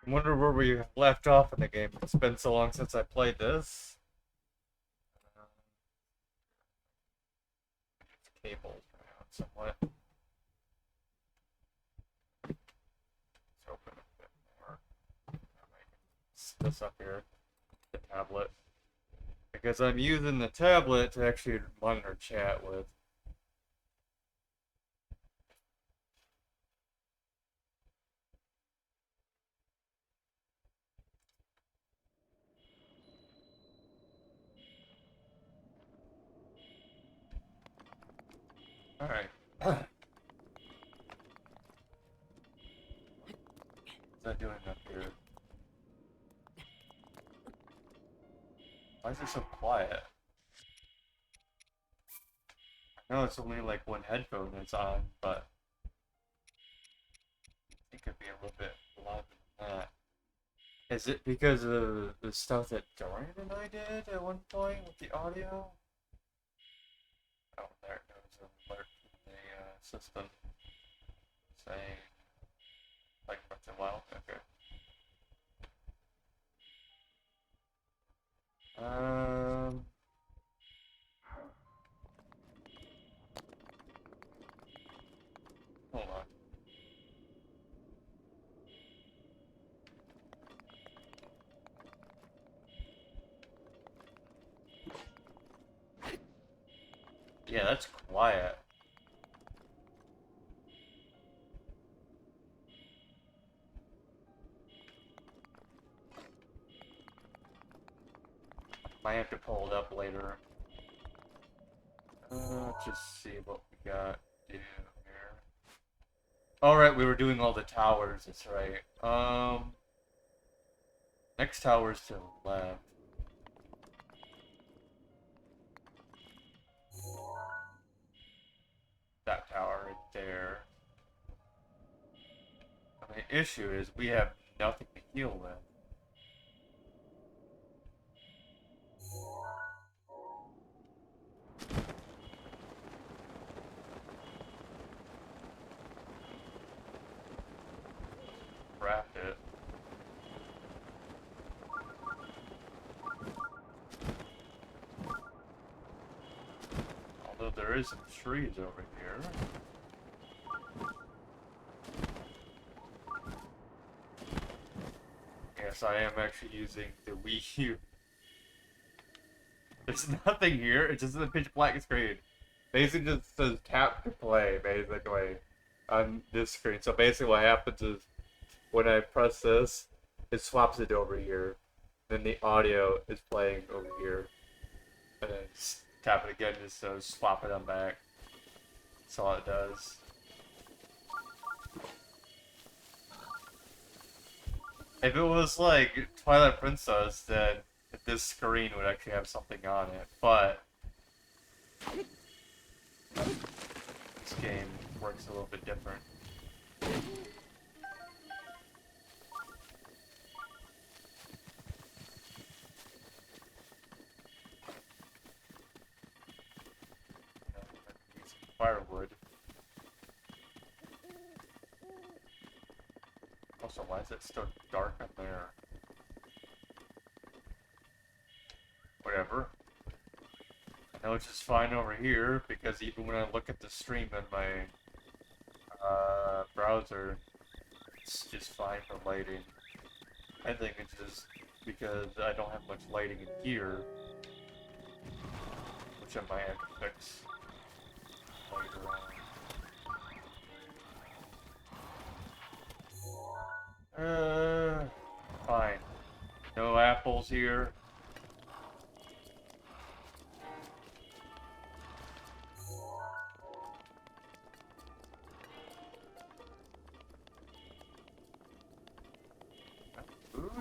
I wonder where we left off in the game. It's been so long since I played this. It's cabled around somewhat. Let's open a bit more. This up here, the tablet, because I'm using the tablet to actually monitor chat with. All right. What's that doing up here? Why is it so quiet? I know it's only like one headphone that's on, but it could be a little bit louder than that. Is it because of the stuff that Dorian and I did at one point with the audio? Oh, there it goes. An alert from the system saying, like, what's it loud? Okay. Um, hold on. Yeah, that's quiet. Might have to pull it up later. Let's just see what we got to do here. Alright, we were doing all the towers, that's right. Next tower's to the left. That tower right there. And the issue is we have nothing to heal with. Craft it. Although there is some trees over here. Yes, I am actually using the Wii U. There's nothing here. It's just a pitch black screen. Basically, just says tap to play. Basically, on this screen. So basically, what happens is when I press this, it swaps it over here. Then the audio is playing over here, and then tap it again just to swap it on back. That's all it does. If it was like Twilight Princess, then this screen would actually have something on it. But this game works a little bit different. Using firewood. Also, why is it still dark in there? Whatever. I know it's just fine over here because even when I look at the stream in my browser, it's just fine for lighting. I think it's just because I don't have much lighting in here, which I might have to fix later on. Fine. No apples here. Food?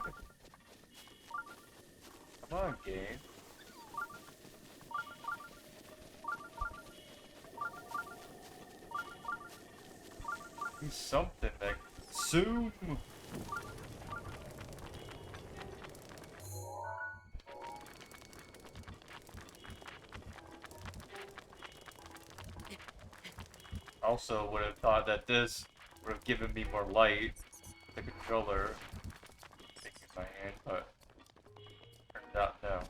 Come on, game. Do something, like, soon. Also, would have thought that this would have given me more light, the controller. beforehand, but turned out no.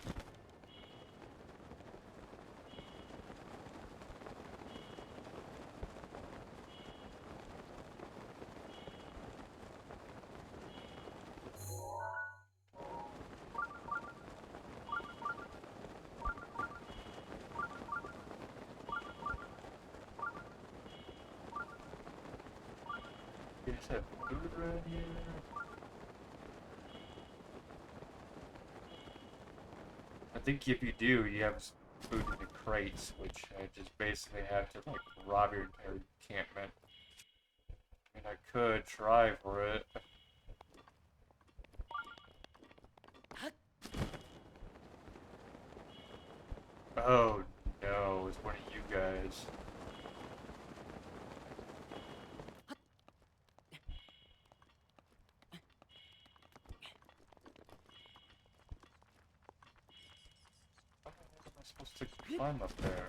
You just have food around here? I think if you do, you have food in the crates, which I just basically have to like rob your entire encampment. I mean, I could try for it. Oh no, it's one of you guys. How am I supposed to climb up there?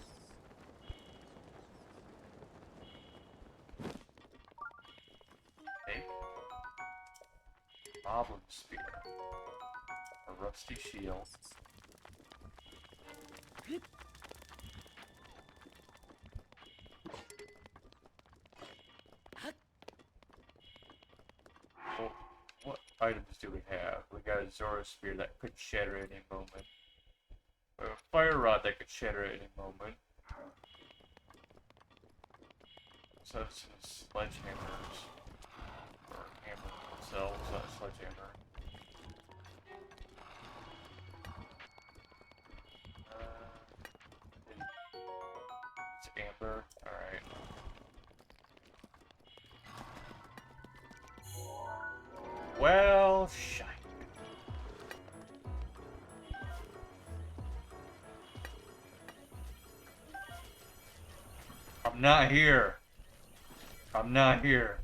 Hey? Goblin spear. A rusty shield. Well, what items do we have? We got a Zora spear that could shatter at any moment. A fire rod that could shatter at any moment. So some sledgehammers. Or hammers themselves, not a sledgehammer. It's amber. Alright. Well, shite. I'm not here. I'm not here.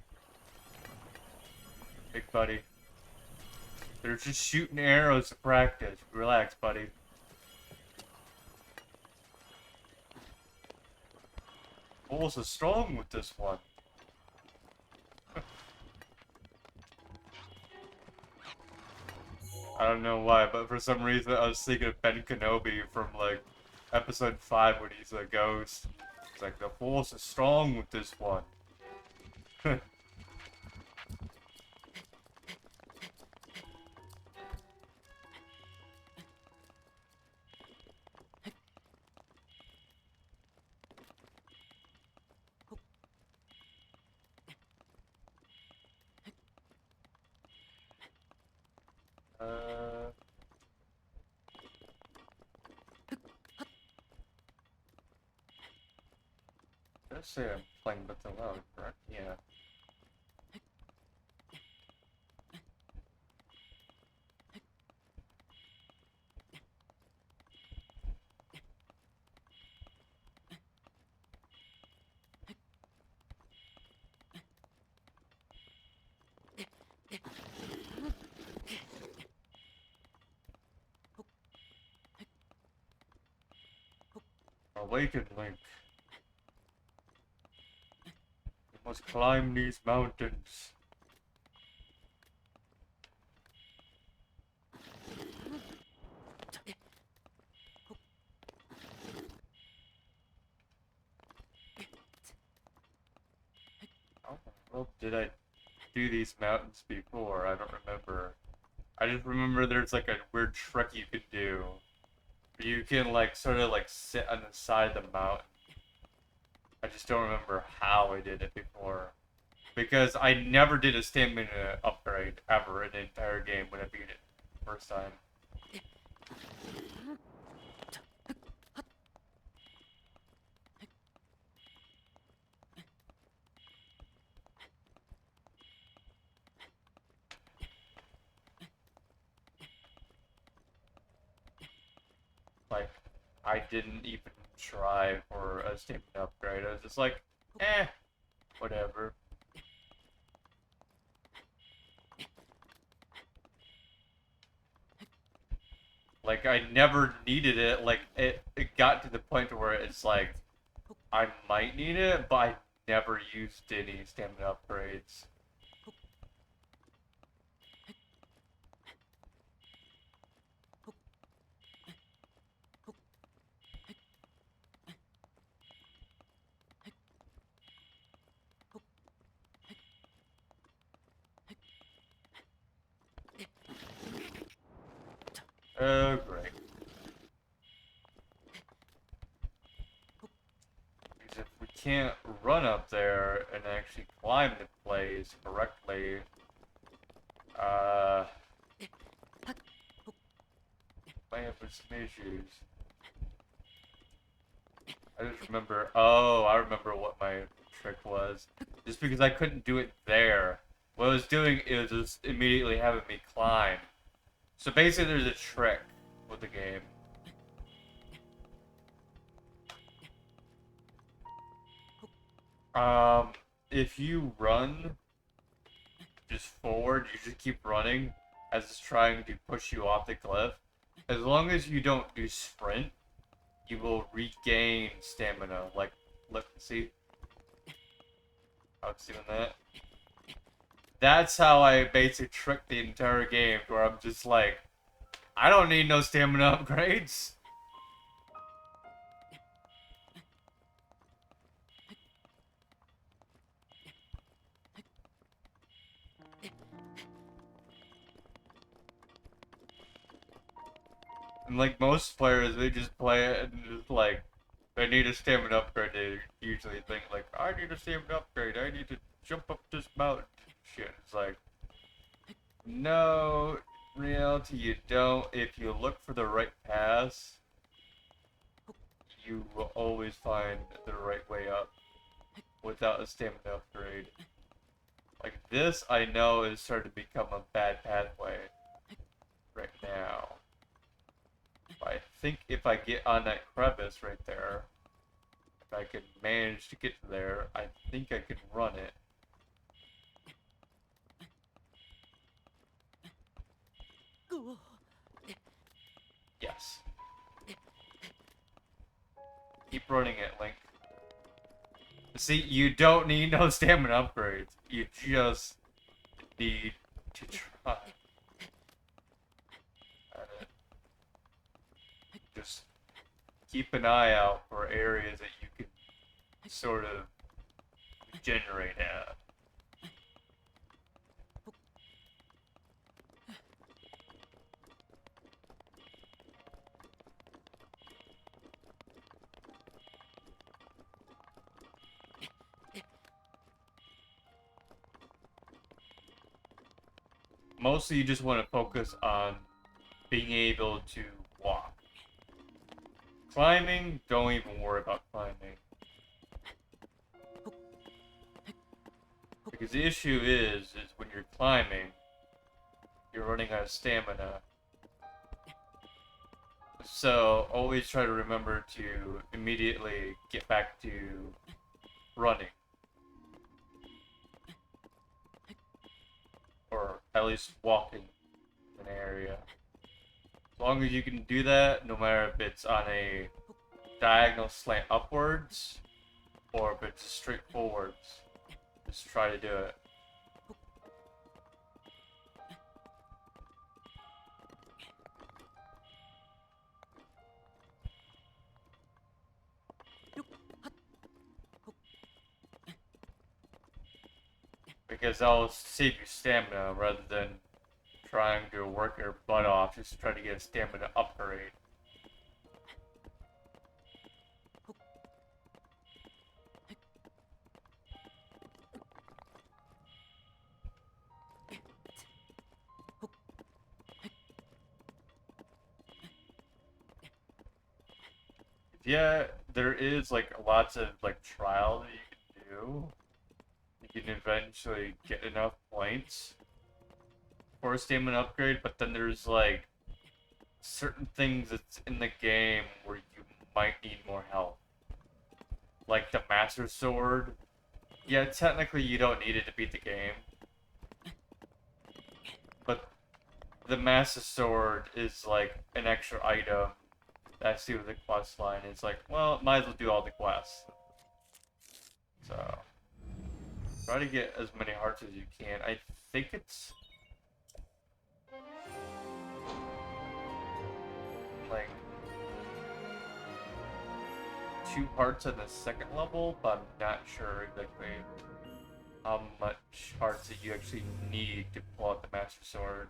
Big buddy. They're just shooting arrows to practice. Relax, buddy. Bulls are strong with this one. I don't know why, but for some reason I was thinking of Ben Kenobi from like episode 5 when he's a ghost. It's like the force is strong with this one. Let's say I'm playing with the load, correct? Yeah. Awaken, Link. You must climb these mountains. Oh, well, did I do these mountains before? I don't remember. I just remember there's like a weird trick you can do. You can like sort of like sit on the side of the mountain. I just don't remember how I did it before. Because I never did a stamina upgrade ever in the entire game when I beat it first time. Like, I didn't even try for a stamina upgrade. I was just like, eh, whatever. Like, I never needed it. Like, it got to the point to where it's like, I might need it, but I never used any stamina upgrades. Oh, great. Because if we can't run up there and actually climb the place correctly, might have some issues. I just remember, oh, I remember what my trick was. Just because I couldn't do it there. What I was doing is just immediately having me climb. So basically there's a trick with the game. If you run just forward, you just keep running as it's trying to push you off the cliff. As long as you don't do sprint, you will regain stamina. Like, look, see? I was doing that. That's how I basically tricked the entire game, where I'm just like, I don't need no stamina upgrades. And like most players, they just play it and just like, they need a stamina upgrade. They usually think like, I need a stamina upgrade. I need to jump up this mountain. Shit, it's like, no, in reality you don't. If you look for the right paths, you will always find the right way up without a stamina upgrade. Like this, I know is starting to become a bad pathway right now. I think if I get on that crevice right there, if I can manage to get there, I think I can run it. Yes. Keep running it, Link. See, you don't need no stamina upgrades. You just need to try. Just keep an eye out for areas that you can sort of generate at. Mostly you just want to focus on being able to walk. Climbing, don't even worry about climbing. Because the issue is when you're climbing, you're running out of stamina. So always try to remember to immediately get back to running. Or at least walking an area. As long as you can do that, no matter if it's on a diagonal slant upwards or if it's straight forwards, just try to do it. Because that'll save you stamina rather than trying to work your butt off just to try to get a stamina upgrade. Yeah, there is like lots of like trial that you can do. You can eventually get enough points for a stamina upgrade, but then there's like certain things that's in the game where you might need more help. Like the Master Sword. Yeah, technically you don't need it to beat the game. But the Master Sword is like an extra item that has to do with the quest line. It's like, well, might as well do all the quests. So, try to get as many hearts as you can. I think it's like 2 hearts on the second level, but I'm not sure exactly how much hearts that you actually need to pull out the Master Sword.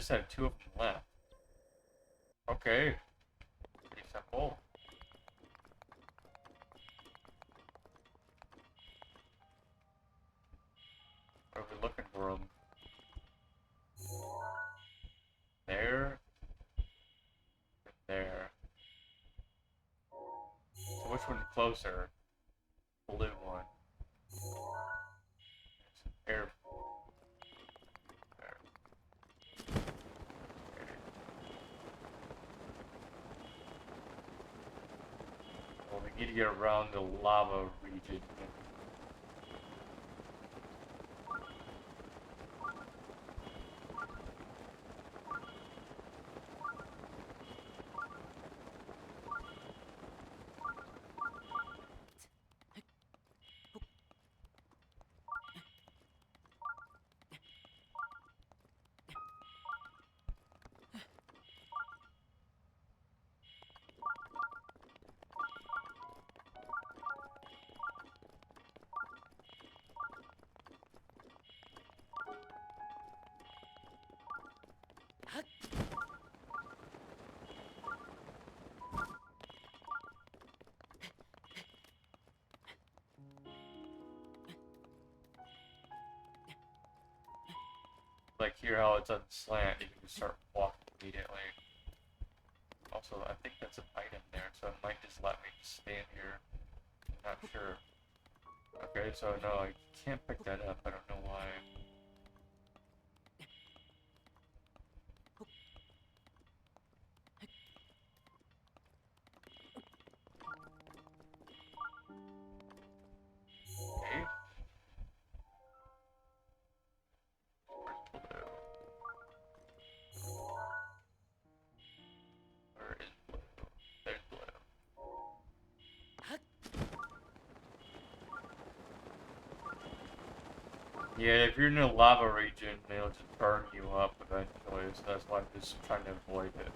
just have 2 of them left. Okay. Pretty simple. Where are we looking for them? There. And there. So which one's closer? Blue one. Air. There. Okay. Well, we need to get around the lava region. Like here how it's on slant, you can just start walking immediately. Also, I think that's an item there, so it might just let me stand here. I'm not sure. Okay, so no, I can't pick that up. I don't know why. Okay. Where's blue? Where is blue? There's blue. Yeah, if you're in a lava region, they'll just burn you up eventually, so that's why I'm just trying to avoid it.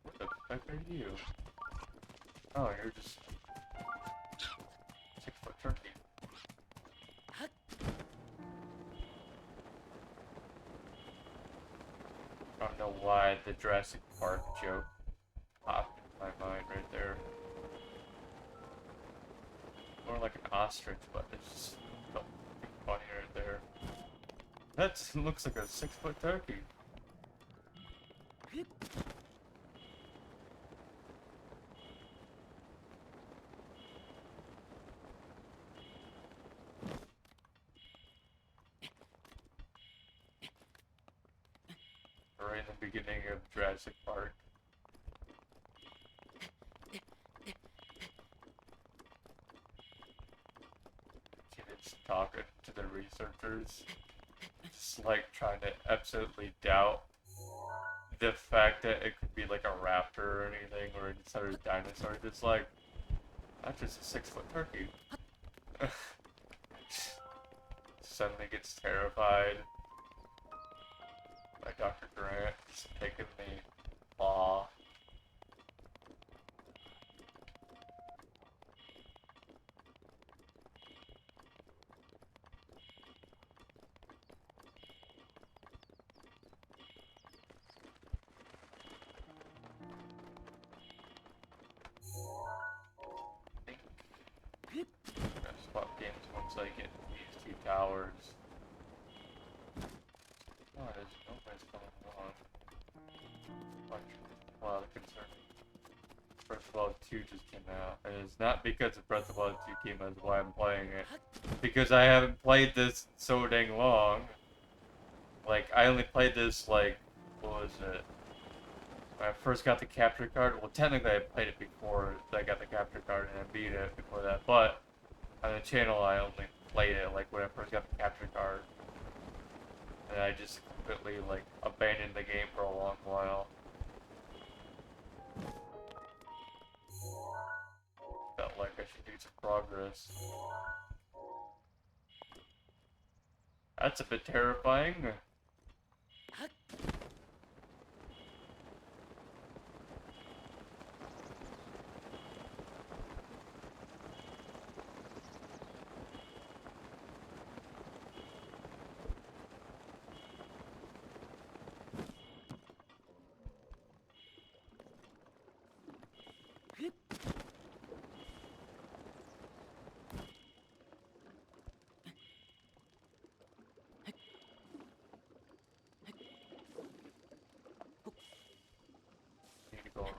What the fuck are you? Oh, you're just 6-foot turkey. I don't know why the Jurassic Park joke popped in my mind right there. More like an ostrich, but it's just felt funny right there. That looks like a 6-foot turkey. Right in the beginning of Jurassic Park. Kids talking to the researchers. Just like trying to absolutely doubt the fact that it could be like a raptor or anything, or any sort of dinosaur. Just like, that's just a 6-foot turkey. Suddenly gets terrified by Dr. Grant just taking the law. I think I'm gonna swap games once I get these 2 towers. Oh, there's nobody's going on. Well, concerning. Breath of the Wild 2 just came out, and it's not because of Breath of the Wild 2 came out is why I'm playing it. Because I haven't played this so dang long. Like, I only played this, like, what was it? When I first got the capture card, well, technically I played it before I got the capture card and I beat it before that, but on the channel I only played it, like, when I first got the capture card. And I just completely, like, abandoned the game for a long while. Felt like I should do some progress. That's a bit terrifying.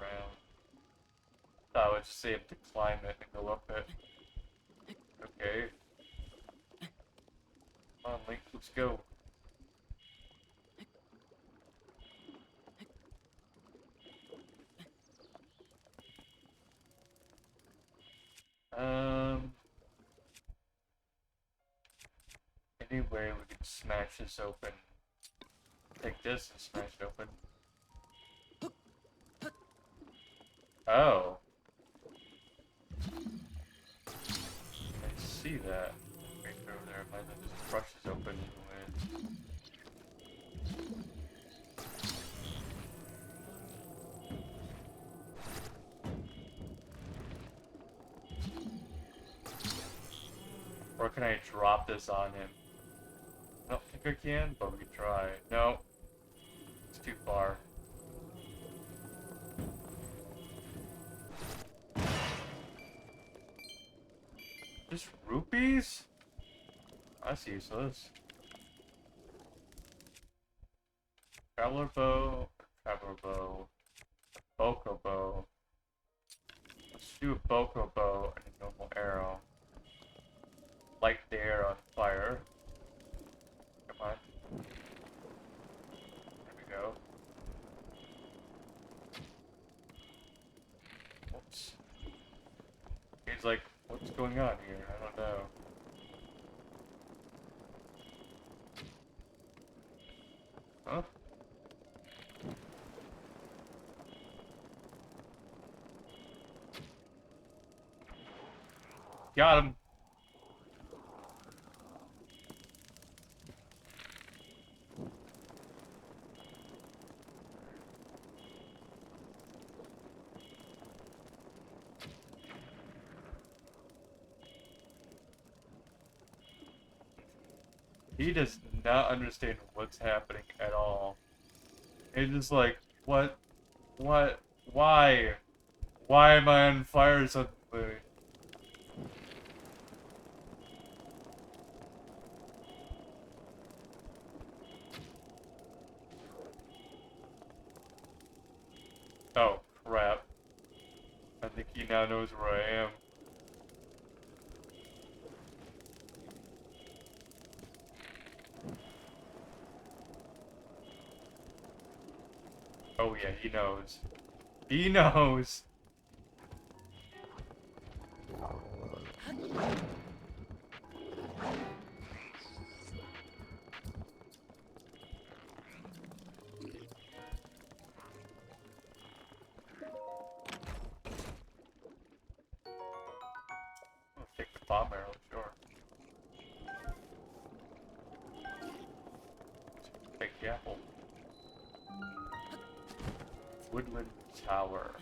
around. Thought I would just say him to climb it and go up it. Okay. Come on, Link, let's go. Anyway, we can smash this open. Take this and smash it open. Oh. I see that. Right over there, might as well just crush this open anyway. Or can I drop this on him? I don't think I can, but we can try. No. It's too far. Just rupees? That's useless. Traveler bow, Boko bow. Let's do a Boko bow and a normal arrow. Light the air on fire. Come on. There we go. Oops. He's like, what's going on here? I don't know. Huh? Got him. He does not understand what's happening at all. It's just like, what, why? Why am I on fire suddenly? Oh, crap. I think he now knows where I am. Oh yeah, he knows. He knows! I'll take the bomb arrow, sure. Take the apple. Woodland Tower.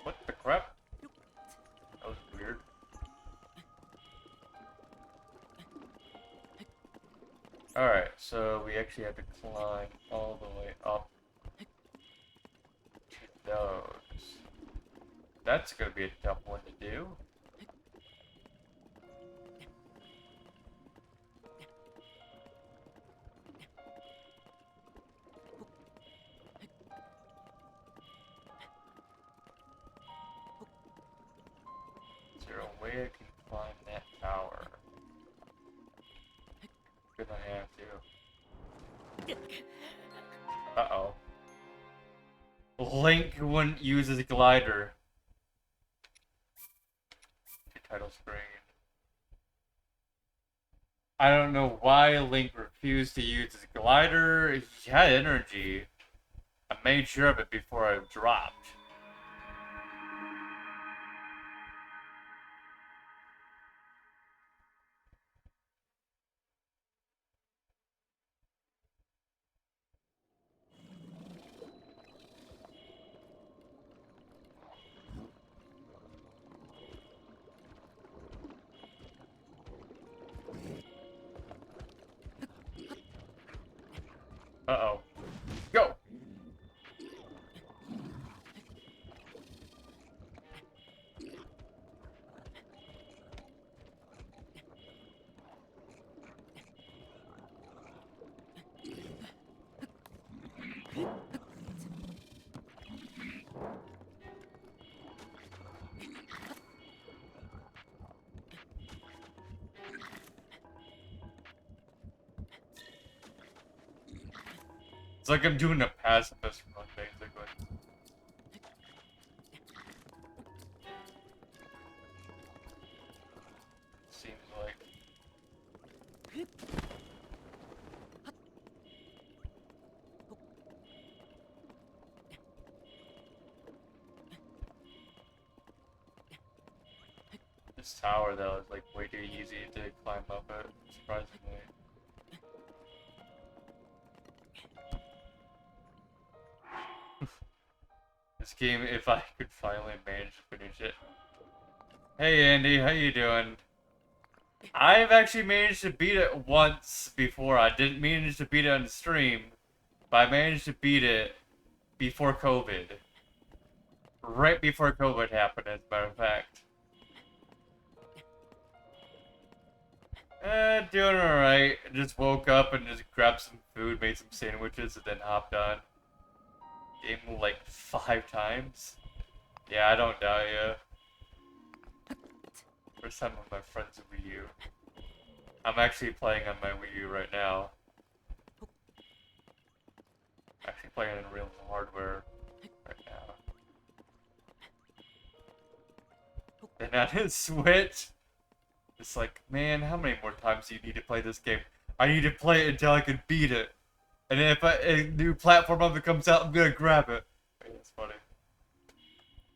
What the crap? That was weird. Alright, so we actually have to climb all the way up to those. That's gonna be a tough one to do. Is there a way I can climb that tower? Gonna have to. Uh-oh. Link wouldn't use his glider. Title screen. I don't know why Link refused to use his glider. He had energy. I made sure of it before I dropped. Uh-oh. Go! It's like I'm doing a pacifist run, basically. Seems like. This tower, though, is like way too easy to climb up it, surprisingly. This game, if I could finally manage to finish it. Hey Andy, how you doing? I've actually managed to beat it once before. I didn't manage to beat it on the stream, but I managed to beat it before COVID. Right before COVID happened, as a matter of fact. Doing alright. Just woke up and just grabbed some food, made some sandwiches, and then hopped on. Game like 5 times. Yeah, I don't doubt you. First time with my friends with Wii U. I'm actually playing on my Wii U right now. Actually playing on real hardware right now. And on his Switch, it's like, man, how many more times do you need to play this game? I need to play it until I can beat it. And if a new platform of it comes out, I'm gonna grab it. Wait, that's funny.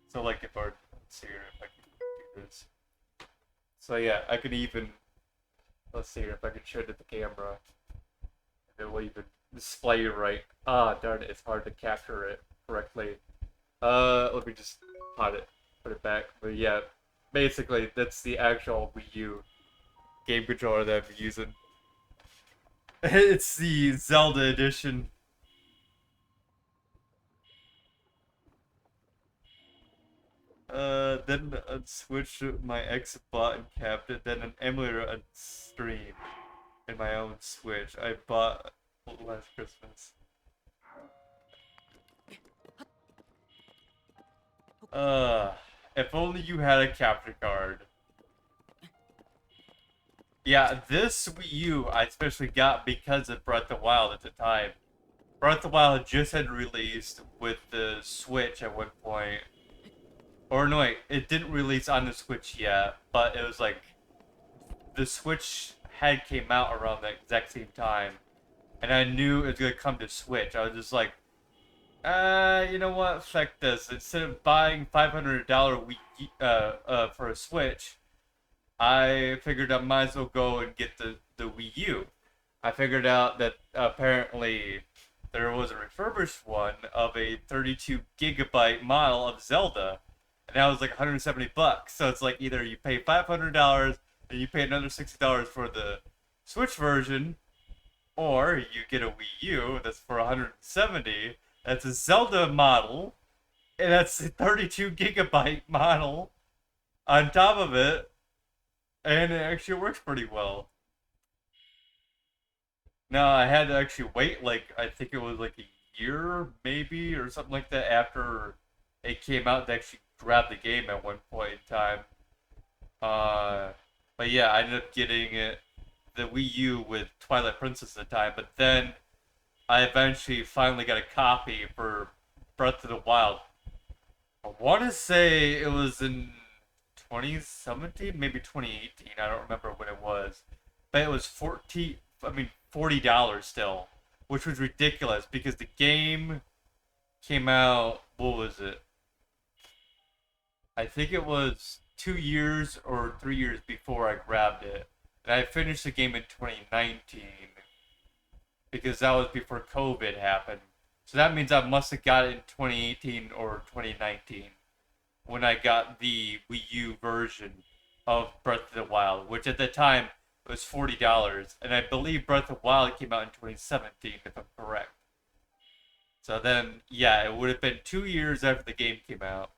So like if let's see here if I can do this. So yeah, I could even, let's see here if I can show it to the camera. If it will even display right. Ah, darn it, it's hard to capture it correctly. Let me just put it back. But yeah, basically that's the actual Wii U game controller that I'm using. It's the Zelda edition. Then switched my X button cabinet, then an emulator on stream in my own Switch I bought last Christmas. If only you had a capture card. Yeah, this Wii U I especially got because of Breath of the Wild at the time. Breath of the Wild just had released with the Switch at one point. Or no, wait, it didn't release on the Switch yet, but it was like the Switch had came out around the exact same time, and I knew it was gonna come to Switch. I was just like, you know what? Fuck this. Instead of buying $500 for a Switch, I figured I might as well go and get the Wii U. I figured out that apparently there was a refurbished one of a 32 gigabyte model of Zelda, and that was like 170 bucks. So it's like either you pay $500 and you pay another $60 for the Switch version, or you get a Wii U that's for 170. That's a Zelda model, and that's a 32 gigabyte model on top of it, and it actually works pretty well. No, I had to actually wait like I think it was like a year maybe or something like that after it came out to actually grab the game at one point in time. Uh, but yeah, I ended up getting the Wii U with Twilight Princess at the time, but then I eventually finally got a copy for Breath of the Wild. I want to say it was in 2017, maybe 2018. I don't remember when it was, but it was $40 still, which was ridiculous because the game came out. What was it? I think it was 2 years or 3 years before I grabbed it, and I finished the game in 2019 because that was before COVID happened. So that means I must have got it in 2018 or 2019 when I got the Wii U version of Breath of the Wild, which at the time was $40, and I believe Breath of the Wild came out in 2017, if I'm correct. So then, yeah, it would have been 2 years after the game came out.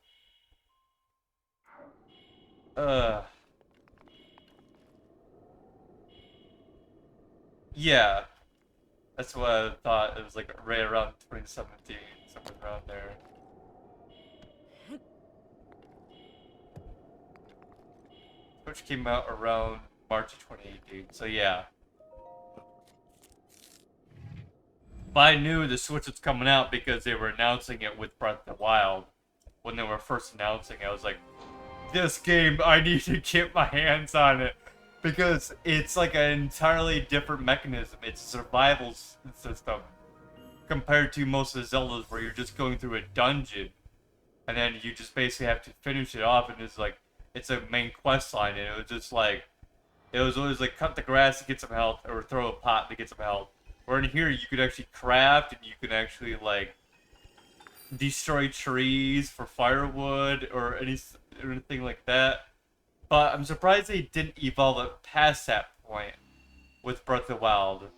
Uh, yeah, that's what I thought. It was like right around 2017, somewhere around there. Which came out around March of 2018. So yeah. But I knew the Switch was coming out because they were announcing it with Breath of the Wild. When they were first announcing it, I was like, this game, I need to get my hands on it. Because it's like an entirely different mechanism. It's a survival system. Compared to most of the Zeldas where you're just going through a dungeon. And then you just basically have to finish it off, and it's a main quest line, and it was always like cut the grass to get some health, or throw a pot to get some health. Or in here, you could actually craft, and you can actually, like, destroy trees for firewood, or anything like that. But I'm surprised they didn't evolve it past that point with Breath of the Wild.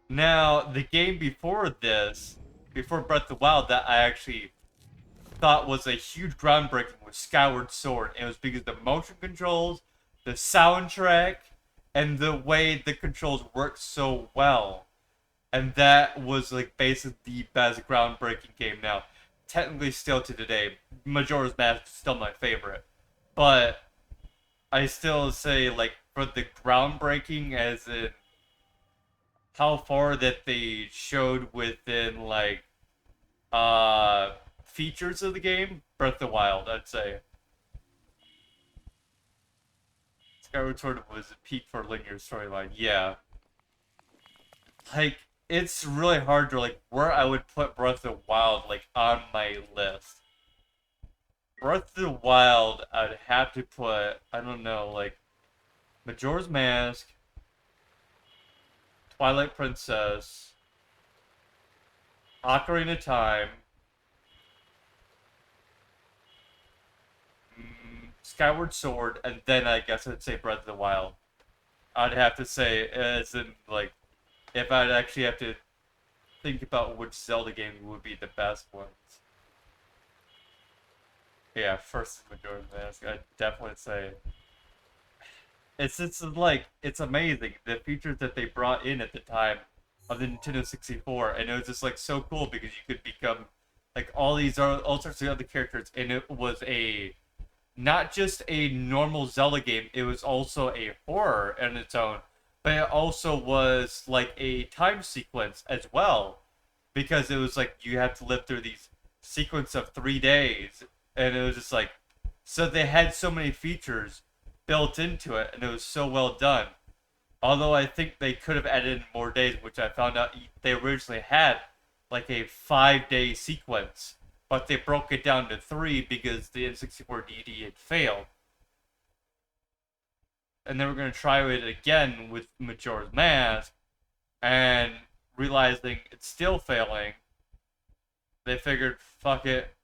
Now, the game before this, before Breath of the Wild, that I actually thought was a huge groundbreaking was Skyward Sword. And it was because the motion controls, the soundtrack, and the way the controls worked so well. And that was like basically the best groundbreaking game now. Technically still to today, Majora's Mask is still my favorite. But I still say like for the groundbreaking as in how far that they showed within like features of the game, Breath of the Wild, I'd say. Skyward Sword was a peak for linear storyline, yeah. Like, it's really hard to like where I would put Breath of the Wild like on my list. Breath of the Wild, I'd have to put, I don't know, like Majora's Mask, Twilight Princess, Ocarina of Time, Skyward Sword, and then I guess I'd say Breath of the Wild. I'd have to say, as in, like, if I'd actually have to think about which Zelda game would be the best ones. Yeah, first Majora's Mask, I'd definitely say. It's amazing, the features that they brought in at the time of the Nintendo 64, and it was just, like, so cool because you could become, like, all sorts of other characters, and it was not just a normal Zelda game, it was also a horror in its own, but it also was like a time sequence as well, because it was like you have to live through these sequence of 3 days, and it was just like, so they had so many features built into it, and it was so well done. Although I think they could have added in more days, which I found out they originally had like a 5-day sequence, but they broke it down to 3 because the N64 DD had failed. And they were going to try it again with Majora's Mask, and realizing it's still failing, they figured, fuck it,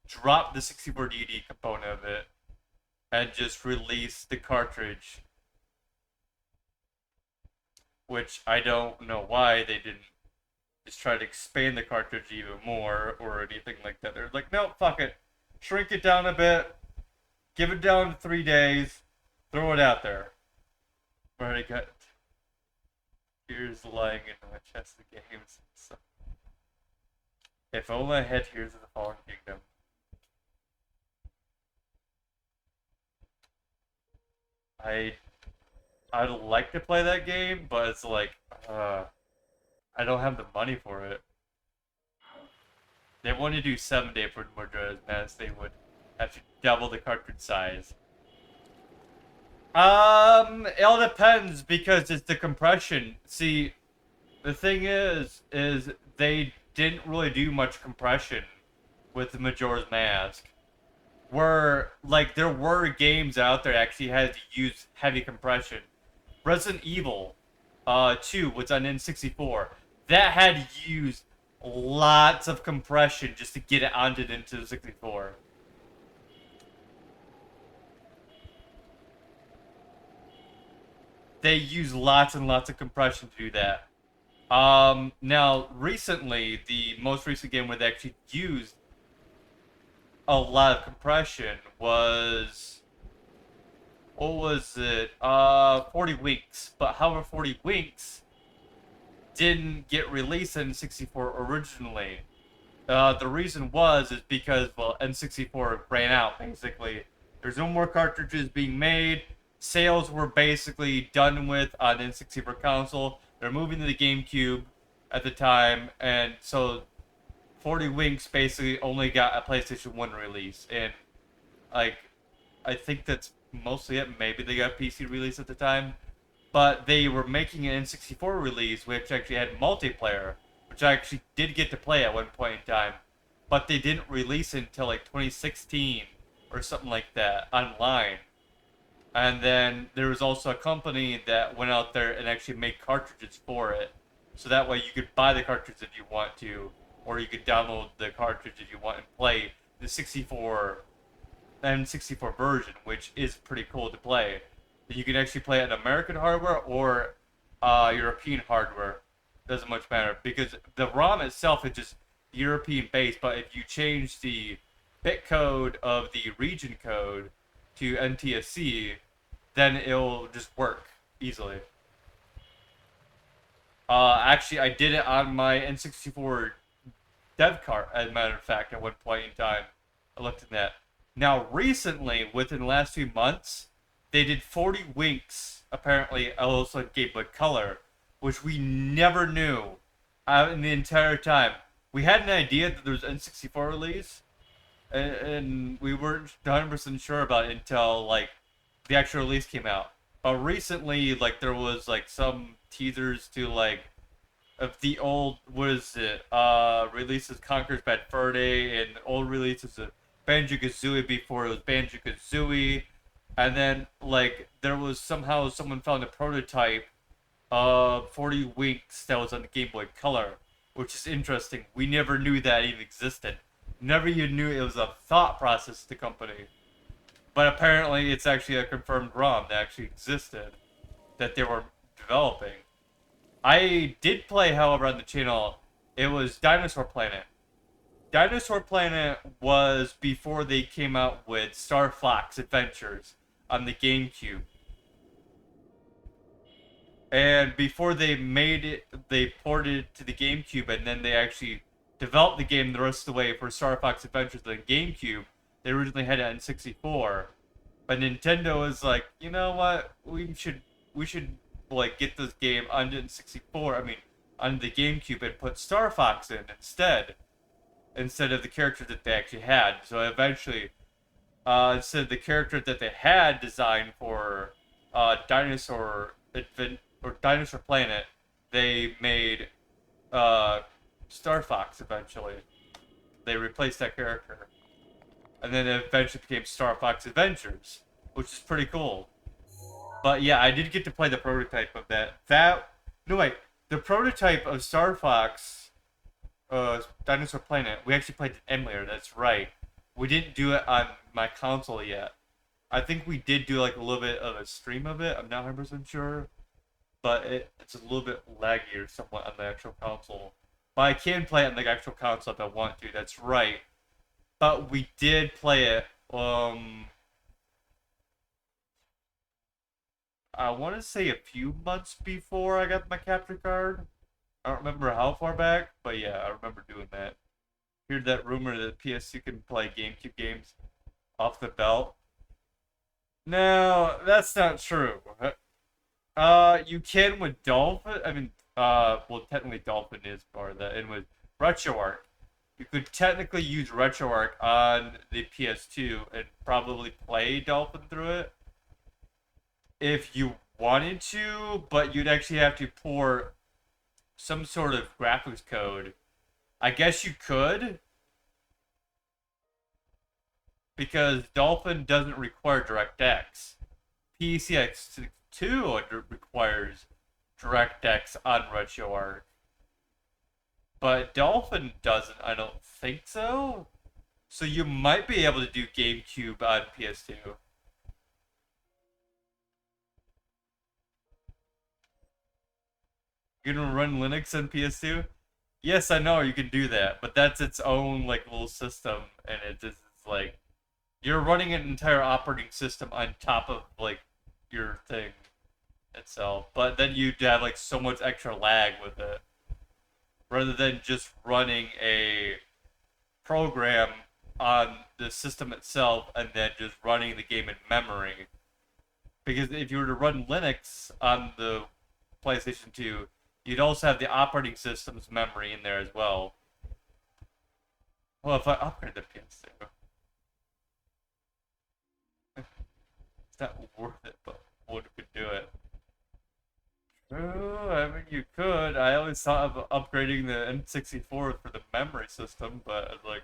drop the 64 DD component of it, and just release the cartridge. Which I don't know why they didn't just try to expand the cartridge even more or anything like that. They're like, no, fuck it. Shrink it down a bit. Give it down to 3 days. Throw it out there. Already got Tears lying in my chest of games. So, if only I had Tears of the Fallen Kingdom. I'd like to play that game, but it's like, I don't have the money for it. They want to do 7-day for Majora's Mask, they would have to double the cartridge size. It all depends because it's the compression. See, the thing is they didn't really do much compression with the Majora's Mask. Where, like, there were games out there that actually had to use heavy compression. Resident Evil 2 was on N64. That had to use lots of compression just to get it onto the Nintendo 64. They use lots and lots of compression to do that. Now, recently, the most recent game where they actually used a lot of compression was, what was it? 40 Winks. But however, 40 Winks didn't get released in N64 originally. The reason is because, well, N64 ran out, basically. There's no more cartridges being made. Sales were basically done with on N64 console. They're moving to the GameCube at the time, and so 40 Winks basically only got a PlayStation 1 release, and like I think that's mostly it. Maybe they got a PC release at the time, but they were making an N64 release, which actually had multiplayer, which I actually did get to play at one point in time, but they didn't release it until like 2016 or something like that online. And then there was also a company that went out there and actually made cartridges for it, so that way you could buy the cartridge if you want to, or you could download the cartridge if you want and play the 64 N64 version, which is pretty cool to play. You can actually play it on American hardware or European hardware. Doesn't much matter because the ROM itself is just European based, but if you change the bit code of the region code to NTSC, then it'll just work easily. Actually, I did it on my N64 dev cart, as a matter of fact, at one point in time. I looked at that. Now, recently, within the last few months, they did 40 Winks, apparently, also on Game Boy Color, which we never knew in the entire time. We had an idea that there was N64 release, and we weren't 100% sure about it until, like, the actual release came out. But recently, like, there was, like, some teasers to, like, of the old, what is it, releases Conker's Bad Fur Day, and old releases of Banjo-Kazooie before it was Banjo-Kazooie. And then, like, there was somehow someone found a prototype of 40 Winks that was on the Game Boy Color, which is interesting. We never knew that even existed. Never even knew it was a thought process to the company. But apparently it's actually a confirmed ROM that actually existed, that they were developing. I did play, however, on the channel, it was Dinosaur Planet. Dinosaur Planet was before they came out with Star Fox Adventures on the GameCube. And before they made it, they ported it to the GameCube, and then they actually developed the game the rest of the way for Star Fox Adventures on the GameCube. They originally had it on 64, but Nintendo was like, you know what, we should like get this game onto 64. I mean, on the GameCube and put Star Fox in instead of the character that they actually had. So eventually, instead of the character that they had designed for Dinosaur Planet, they made Star Fox eventually. They replaced that character. And then it eventually became Star Fox Adventures, which is pretty cool. But yeah, I did get to play the prototype of that. The prototype of Star Fox, Dinosaur Planet, we actually played the emulator. That's right. We didn't do it on my console yet. I think we did do like a little bit of a stream of it. I'm not 100% sure, but it's a little bit laggier somewhat on the actual console. But I can play it on the actual console if I want to. That's right. But we did play it. I want to say a few months before I got my capture card. I don't remember how far back, but yeah, I remember doing that. Heard that rumor that PS2 can play GameCube games off the belt. No, that's not true. You can with Dolphin. I mean, well, technically Dolphin is part of that, and with RetroArch, you could technically use RetroArch on the PS2 and probably play Dolphin through it if you wanted to, but you'd actually have to pour some sort of graphics code. I guess you could, because Dolphin doesn't require DirectX. PCX 2 requires DirectX on RetroArch. But Dolphin doesn't, I don't think so. So you might be able to do GameCube on PS2. You're gonna run Linux on PS2? Yes, I know you can do that, but that's its own like little system, and it's like you're running an entire operating system on top of like your thing itself. But then you'd have like so much extra lag with it, rather than just running a program on the system itself and then just running the game in memory. Because if you were to run Linux on the PlayStation 2, You'd also have the operating system's memory in there as well. Well, if I upgrade the PS2, it's not worth it, but would could do it. True, I mean you could. I always thought of upgrading the N64 for the memory system, but I was like,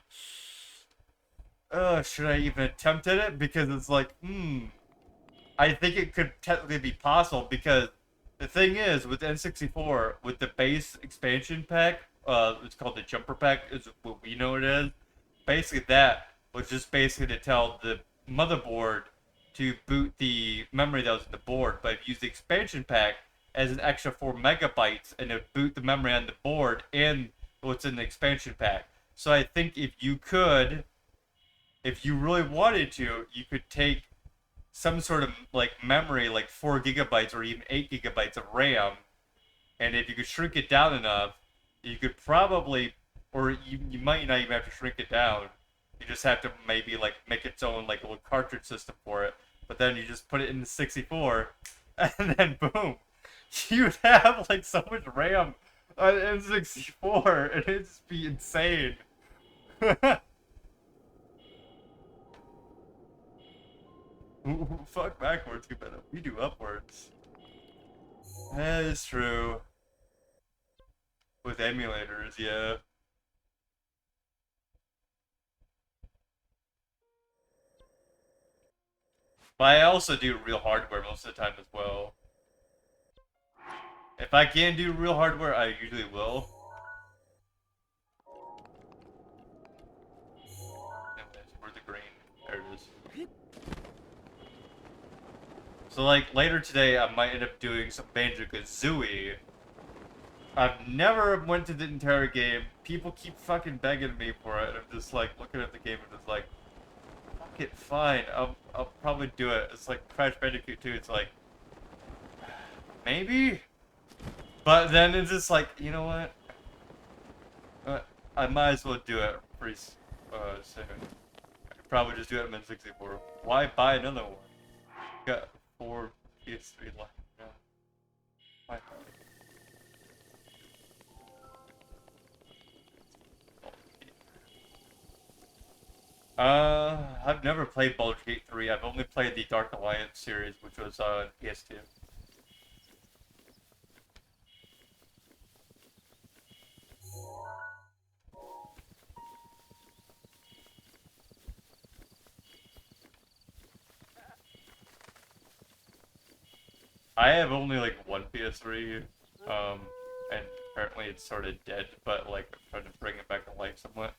should I even attempt at it? Because it's like, I think it could technically be possible because the thing is with N64, with the base expansion pack, it's called the jumper pack, is what we know it is. Basically, that was just basically to tell the motherboard to boot the memory that was in the board, but if you use the expansion pack as an extra 4 MB and it boot the memory on the board and what's in the expansion pack. So I think if you really wanted to, you could take some sort of like memory, like 4 GB or even 8 GB of RAM, and if you could shrink it down enough, you could probably, or you might not even have to shrink it down. You just have to maybe like make its own like little cartridge system for it. But then you just put it in the 64, and then boom, you'd have like so much RAM on N64, and it'd just be insane. Fuck backwards, you better. We do upwards. That is true. With emulators, yeah. But I also do real hardware most of the time as well. If I can do real hardware, I usually will. Where's the green? There it is. So like later today, I might end up doing some Banjo-Kazooie. I've never went to the entire game. People keep fucking begging me for it. I'm just like looking at the game and just like, fuck it, fine. I'll probably do it. It's like Crash Bandicoot 2. It's like, maybe? But then it's just like, you know what? I might as well do it pretty soon. I could probably just do it in N64. Why buy another one? Got 4 PS3 left. Yeah. Why? I've never played Baldur's Gate 3. I've only played the Dark Alliance series, which was on PS2. I have only like one PS3, and apparently it's sort of dead, but like I'm trying to bring it back to life somewhat.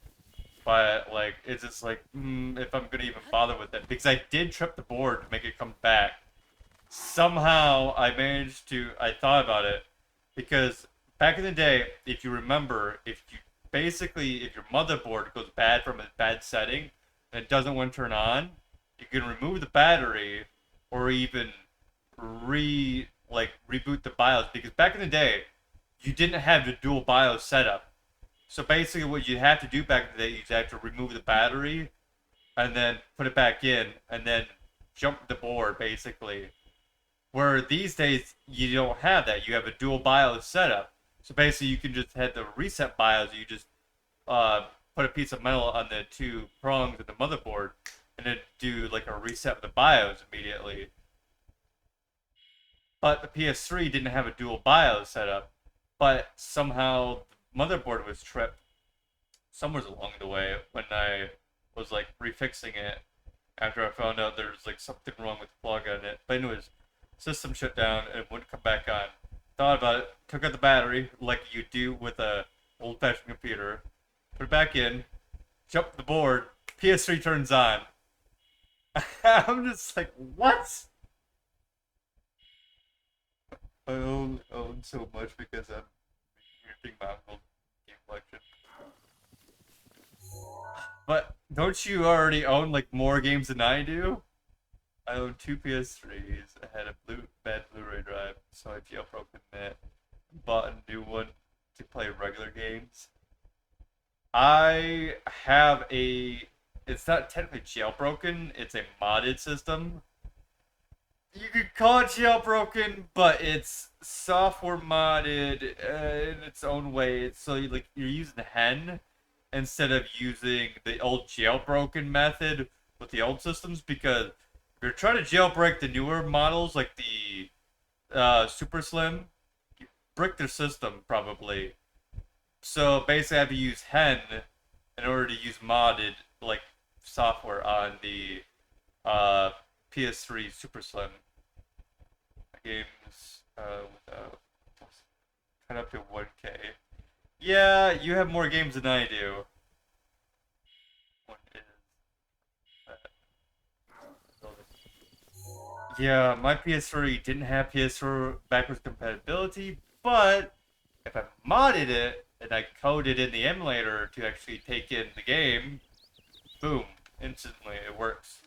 But like it's just like if I'm gonna even bother with it because I did trip the board to make it come back. Somehow I managed to. I thought about it because back in the day, if you remember, if you basically if your motherboard goes bad from a bad setting and it doesn't want to turn on, you can remove the battery or even reboot the BIOS because back in the day you didn't have the dual BIOS setup. So basically, what you have to do back in the day, you have to remove the battery and then put it back in and then jump the board basically. Where these days you don't have that. You have a dual BIOS setup. So basically, you can just hit the reset BIOS. You just uh, put a piece of metal on the two prongs of the motherboard and then do like a reset of the BIOS immediately. But the PS3 didn't have a dual BIOS setup. But somehow the motherboard was tripped somewhere along the way when I was like refixing it after I found out there was like something wrong with the plug on it. But anyways, system shut down and it wouldn't come back on. Thought about it, took out the battery like you do with a old-fashioned computer, put it back in, jumped the board, PS3 turns on. I'm just like, what? I own so much because I'm reading my old game collection. But don't you already own like more games than I do? I own two PS3s. I had a bad Blu-ray drive, so I jailbroken it. Bought a new one to play regular games. I have a. It's not technically jailbroken. It's a modded system. You could call it jailbroken, but it's software modded in its own way. So you're using hen instead of using the old jailbroken method with the old systems because if you're trying to jailbreak the newer models like the Super Slim, you brick their system probably. So basically, I have to use hen in order to use modded like software on the uh, PS3 Super Slim games without cut up to 1K. Yeah, you have more games than I do. What is Yeah, my PS3 didn't have PS4 backwards compatibility, but if I modded it and I coded in the emulator to actually take in the game, boom, instantly it works.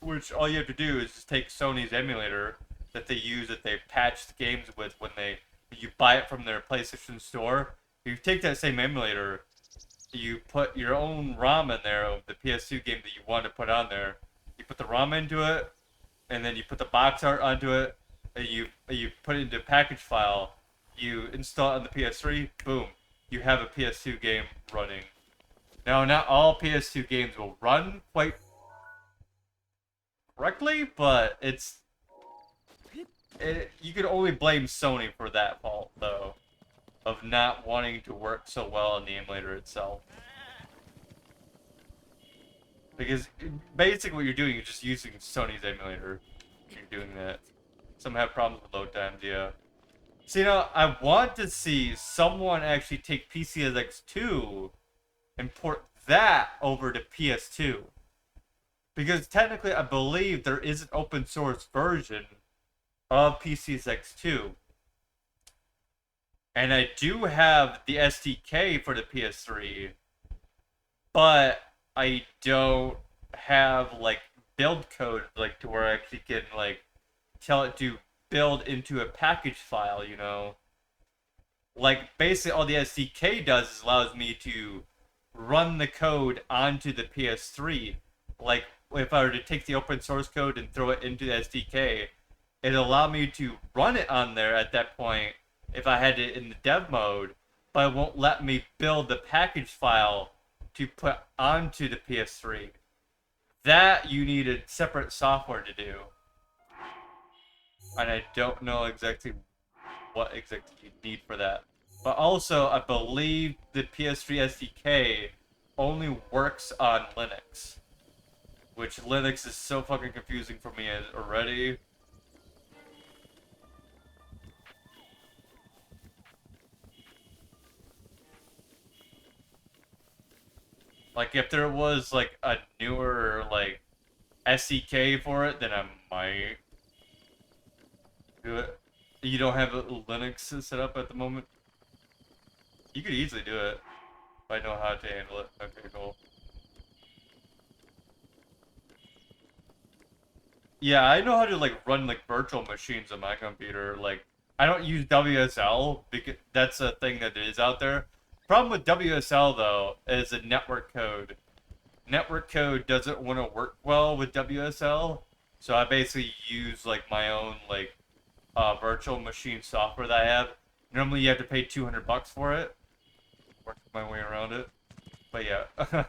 Which all you have to do is just take Sony's emulator that they use that they patch the games with when you buy it from their PlayStation store. You take that same emulator, you put your own ROM in there of the PS2 game that you want to put on there. You put the ROM into it, and then you put the box art onto it, and you put it into a package file. You install it on the PS3. Boom, you have a PS2 game running. Now, not all PS2 games will run quite correctly, but you can only blame Sony for that fault, though, of not wanting to work so well on the emulator itself. Because basically what you're doing is just using Sony's emulator. You're doing that. Some have problems with load times, yeah. So, I want to see someone actually take PCSX2 and port that over to PS2. Because technically, I believe there is an open source version of PCSX2. And I do have the SDK for the PS3, but I don't have like build code like to where I actually can like tell it to build into a package file, Like basically all the SDK does is allows me to run the code onto the PS3. Like if I were to take the open source code and throw it into the SDK, it allowed me to run it on there at that point if I had it in the dev mode, but it won't let me build the package file to put onto the PS3. That you need a separate software to do. And I don't know exactly what exactly you need for that. But also, I believe the PS3 SDK only works on Linux. Which Linux is so fucking confusing for me already. Like, if there was, like, a newer, like, SDK for it, then I might do it. You don't have a Linux set up at the moment? You could easily do it. If I know how to handle it. Okay, cool. Yeah, I know how to like run like virtual machines on my computer. Like I don't use WSL because that's a thing that is out there. Problem with WSL though is the network code. Network code doesn't want to work well with WSL, so I basically use like my own like virtual machine software that I have. Normally you have to pay $200 for it. Work my way around it, but yeah,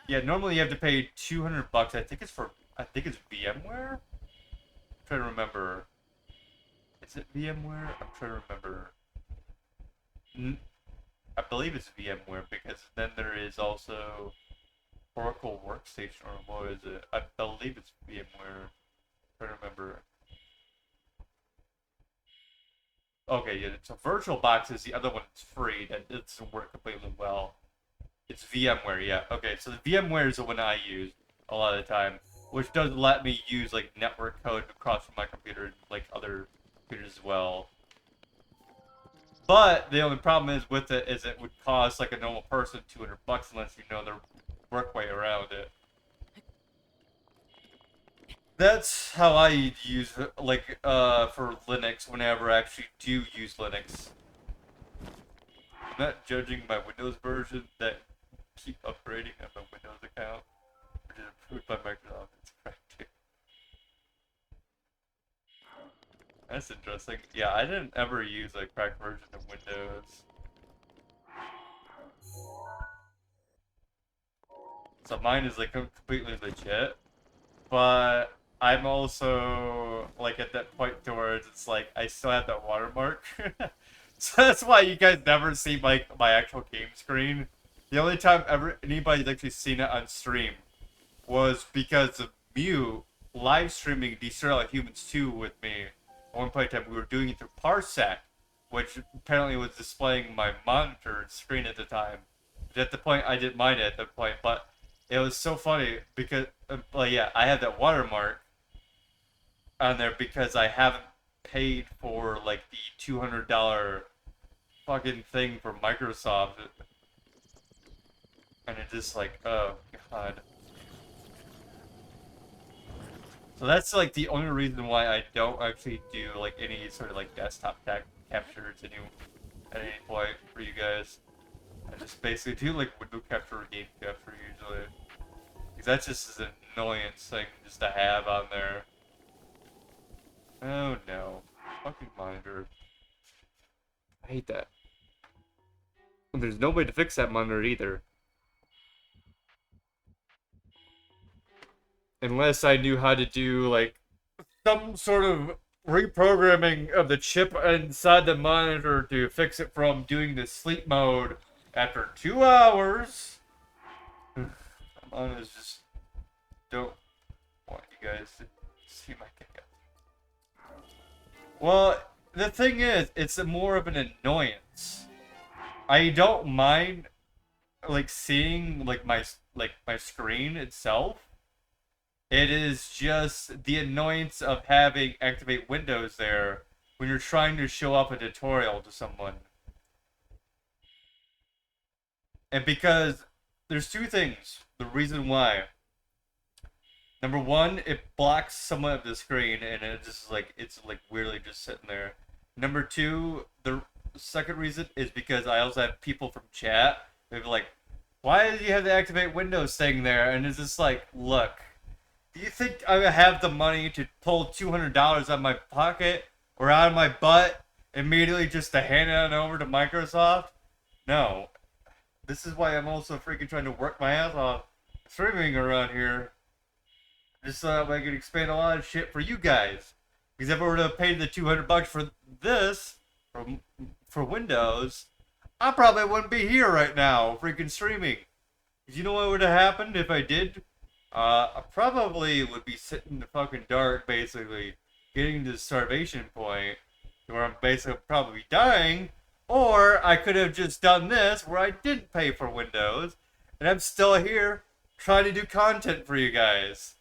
yeah. Normally you have to pay $200. I think it's VMware. Trying to remember. Is it VMware? I'm trying to remember. I believe it's VMware because then there is also Oracle Workstation, or what is it? I believe it's VMware. I'm trying to remember. Okay, yeah, so VirtualBox is the other one that's free that doesn't work completely well. It's VMware, yeah. Okay, so the VMware is the one I use a lot of the time, which does let me use like network code across from my computer, like other computers as well. But the only problem is with it is it would cost like a normal person $200 unless you know the work way around it. That's how I use it, like for Linux whenever I actually do use Linux. I'm not judging my Windows version that keep upgrading on my Windows account, which is approved by Microsoft. It's correct. That's interesting. Yeah, I didn't ever use a cracked version of Windows. So mine is like completely legit. But I'm also like at that point towards it's like I still have that watermark. So that's why you guys never see my actual game screen. The only time ever anybody's actually seen it on stream was because of Mew live streaming Destroy Humans 2 with me. At one point in time, we were doing it through Parsec, which apparently was displaying my monitor and screen at the time. But at the point, I didn't mind it at the point, but it was so funny because, well, yeah, I have that watermark on there because I haven't paid for like the $200 fucking thing for Microsoft, and it's just like, oh god. So that's like the only reason why I don't actually do like any sort of like desktop captures at any point for you guys. I just basically do like window capture or game capture usually. Because that's just an annoyance thing just to have on there. Oh no. Fucking monitor. I hate that. And there's no way to fix that monitor either. Unless I knew how to do like some sort of reprogramming of the chip inside the monitor to fix it from doing the sleep mode after 2 hours. Monitor's just don't want you guys to see my chaos. Well, the thing is, it's more of an annoyance. I don't mind like seeing like my screen itself. It is just the annoyance of having activate Windows there when you're trying to show up a tutorial to someone. And because there's two things. The reason why. Number one, it blocks somewhat of the screen and it just like it's like weirdly just sitting there. Number two, the second reason is because I also have people from chat. They're like, why did you have the activate Windows thing there? And it's just like, look, do you think I have the money to pull $200 out of my pocket or out of my butt immediately just to hand it on over to Microsoft? No. This is why I'm also freaking trying to work my ass off streaming around here. Just so I can expand a lot of shit for you guys. Because if I were to pay the $200 for this, for Windows, I probably wouldn't be here right now, freaking streaming. Because you know what would have happened if I did? I probably would be sitting in the fucking dark, basically, getting to the starvation point, where I'm basically probably dying, or I could have just done this, where I didn't pay for Windows, and I'm still here, trying to do content for you guys.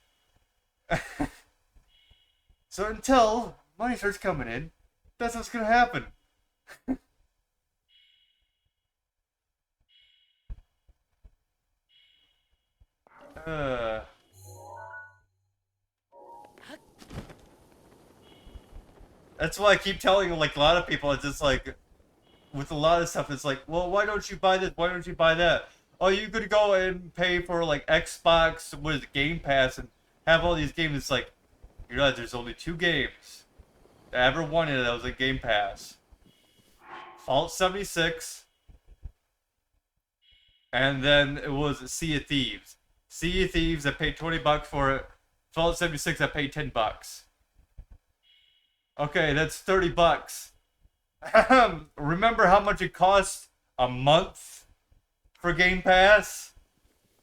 So until money starts coming in, that's what's gonna happen. uh... That's why I keep telling like a lot of people. It's just like with a lot of stuff. It's like, well, why don't you buy this? Why don't you buy that? Oh, you could go and pay for like Xbox with Game Pass and have all these games. It's like you realize there's only 2 games I ever wanted that was a Game Pass: Fallout 76, and then it was Sea of Thieves. Sea of Thieves, I paid $20 for it. Fallout 76, I paid $10. Okay, that's $30. Remember how much it costs a month for Game Pass?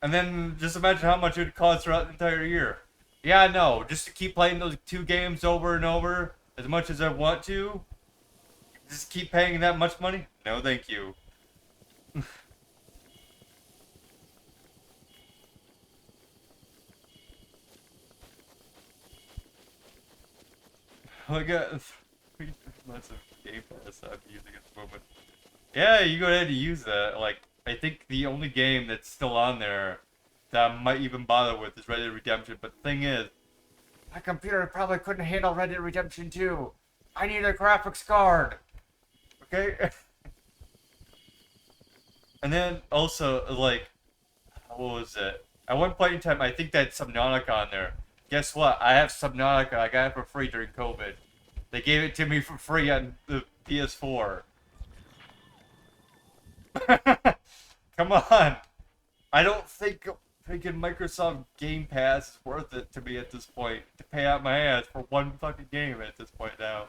And then just imagine how much it would cost throughout the entire year. Yeah, no, just to keep playing those 2 games over and over as much as I want to? Just keep paying that much money? No, thank you. I got 3 months of Game Pass I'm using at the moment. Yeah, you go ahead and use that. Like, I think the only game that's still on there that I might even bother with is Red Dead Redemption. But the thing is, my computer probably couldn't handle Red Dead Redemption 2. I need a graphics card. Okay? And then also, like, what was it? At one point in time, I think that Subnautica on there. Guess what? I have Subnautica. I got it for free during COVID. They gave it to me for free on the PS4. Come on. I don't think freaking Microsoft Game Pass is worth it to me at this point. To pay out my ass for one fucking game at this point now.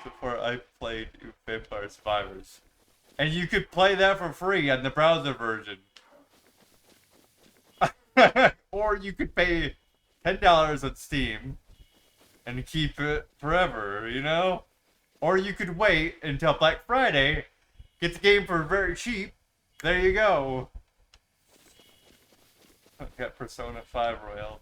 Before I played Vampire Survivors. And you could play that for free on the browser version. Or you could pay $10 on Steam and keep it forever, you know? Or you could wait until Black Friday, get the game for very cheap. There you go. I've got Persona 5 Royal.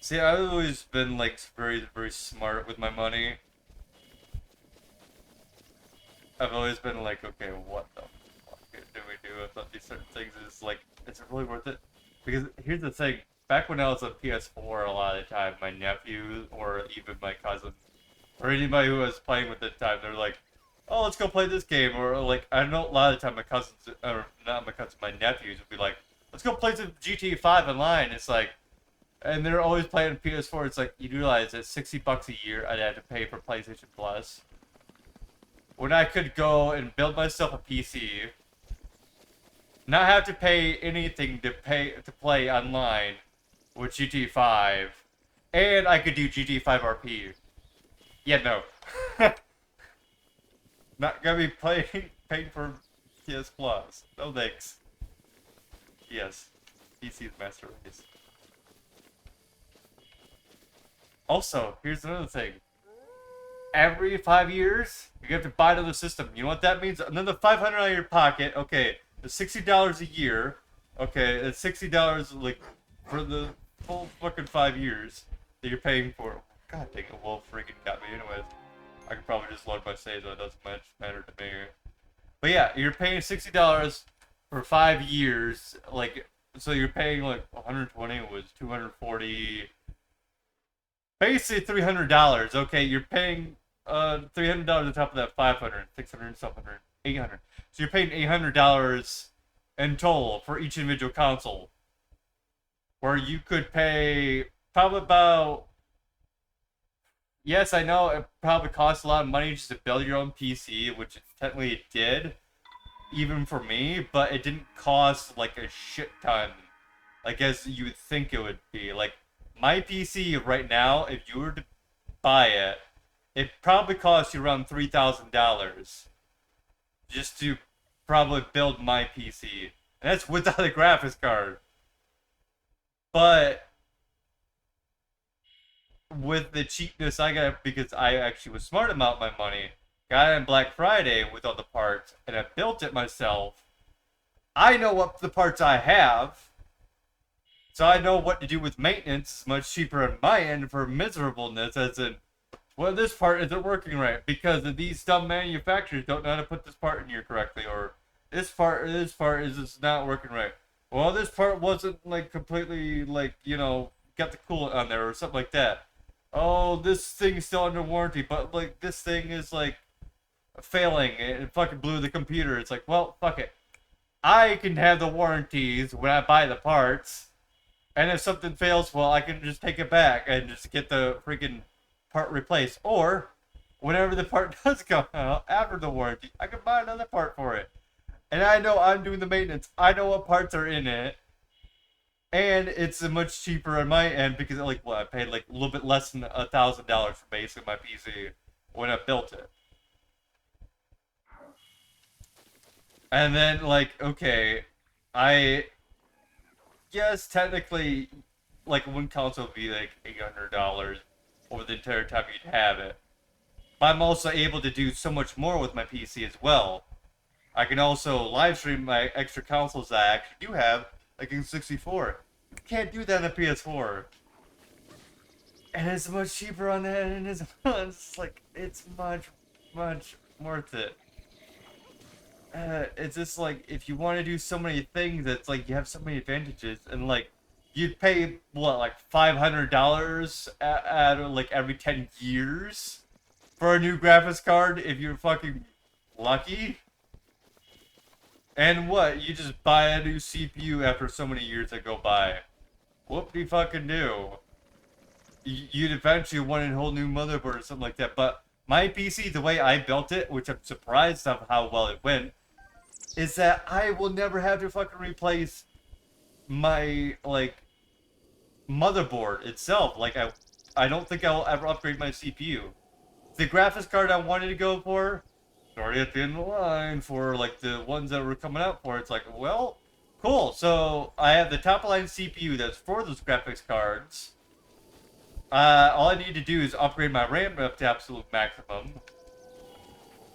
See, I've always been like very, very smart with my money. I've always been like, okay, what the fuck do we do with these certain things? Is like, is it really worth it? Because here's the thing: back when I was on PS4, a lot of the time, my nephews or even my cousin or anybody who was playing with it at the time, they're like, "Oh, let's go play this game," or like, I know a lot of the time my cousins, or not my cousins, my nephews would be like, "Let's go play some GTA 5 online." It's like. And they're always playing PS4. It's like, you realize that $60 a year I'd have to pay for PlayStation Plus. When I could go and build myself a PC, not have to pay anything to play online with GTA 5, and I could do GTA 5 RP. Yeah, no. Not gonna be paying for PS Plus. No thanks. Yes. PC's master race. Also, here's another thing. Every 5 years, you have to buy another system. You know what that means? Another $500 out of your pocket. Okay, it's $60 a year. Okay, it's $60 like for the full fucking 5 years that you're paying for. God dang it, Wolf freaking got me. Anyways, I could probably just load my save, so it doesn't much matter to me. But yeah, you're paying $60 for 5 years. Like, so you're paying like 120 was 240. Basically $300. Okay, you're paying $300 on top of that 500, 600, 700, 800. So you're paying $800 in total for each individual console. Where you could pay probably about. Yes, I know it probably costs a lot of money just to build your own PC, which technically it did, even for me, but it didn't cost like a shit ton, like as you would think it would be. Like. My PC right now, if you were to buy it, it probably costs you around $3,000 just to probably build my PC. And that's without a graphics card. But with the cheapness I got, because I actually was smart about my money, got it on Black Friday with all the parts, and I built it myself. I know what the parts I have. So I know what to do with maintenance much cheaper on my end for miserableness, as in, well, this part isn't working right because of these dumb manufacturers don't know how to put this part in here correctly, or this part is just not working right. Well, this part wasn't like completely like, you know, got the coolant on there or something like that. Oh, this thing's still under warranty, but like this thing is like failing. It fucking blew the computer. It's like, well, fuck it. I can have the warranties when I buy the parts. And if something fails, well, I can just take it back and just get the freaking part replaced. Or, whenever the part does come out after the warranty, I can buy another part for it. And I know I'm doing the maintenance. I know what parts are in it. And it's much cheaper on my end because, like, well, I paid like a little bit less than $1,000 for basically my PC when I built it. And then, like, okay, yes, technically, like one console would be like $800 over the entire time you'd have it. But I'm also able to do so much more with my PC as well. I can also live stream my extra consoles that I actually do have, like in 64. You can't do that on a PS4. And it's much cheaper on that, and it's like, it's much, much worth it. It's just like, if you want to do so many things, it's like you have so many advantages, and like, you'd pay what, like $500 at like every 10 years for a new graphics card if you're fucking lucky. And what? You just buy a new CPU after so many years that go by. Whoop de fucking do. You'd eventually want a whole new motherboard or something like that. But my PC, the way I built it, which I'm surprised of how well it went, is that I will never have to fucking replace my like motherboard itself. Like I don't think I'll ever upgrade my CPU. The graphics card I wanted to go for, already at the end of the line for like the ones that were coming out for. It's like, well, cool. So I have the top line CPU that's for those graphics cards. All I need to do is upgrade my RAM up to absolute maximum,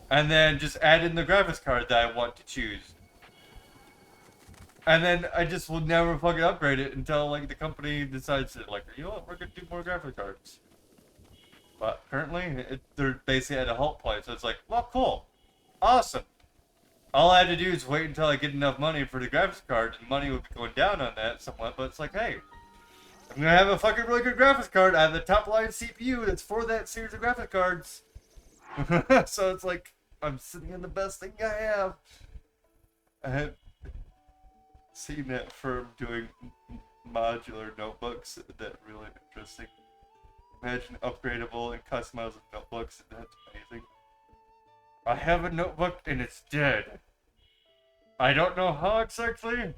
and then just add in the graphics card that I want to choose. And then I just will never fucking upgrade it until like the company decides to like, you know what, we're gonna do more graphics cards. But currently, they're basically at a halt point, so it's like, well, cool, awesome. All I had to do is wait until I get enough money for the graphics card, and money would be going down on that somewhat. But it's like, hey, I'm gonna have a fucking really good graphics card. I have the top line CPU that's for that series of graphics cards. So it's like I'm sitting in the best thing I have. I had seen that firm doing modular notebooks. That really interesting. Imagine upgradable and customizable notebooks. That's amazing. I have a notebook and it's dead. I don't know how exactly.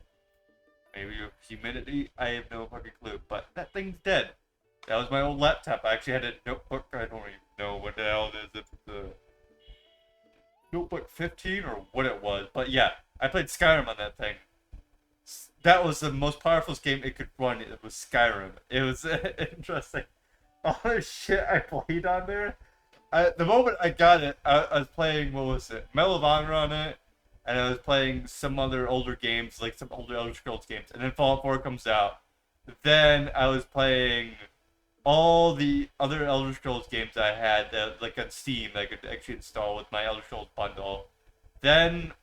Maybe humidity. I have no fucking clue. But that thing's dead. That was my old laptop. I actually had a notebook. I don't even know what the hell it is. If it's a notebook 15 or what it was. But yeah, I played Skyrim on that thing. That was the most powerful game it could run. It was Skyrim. It was interesting. All the shit I played on there. The moment I got it, I was playing, what was it? Medal of Honor on it. And I was playing some other older games, like some older Elder Scrolls games. And then Fallout 4 comes out. Then I was playing all the other Elder Scrolls games I had, like on Steam, that I could actually install with my Elder Scrolls bundle. Then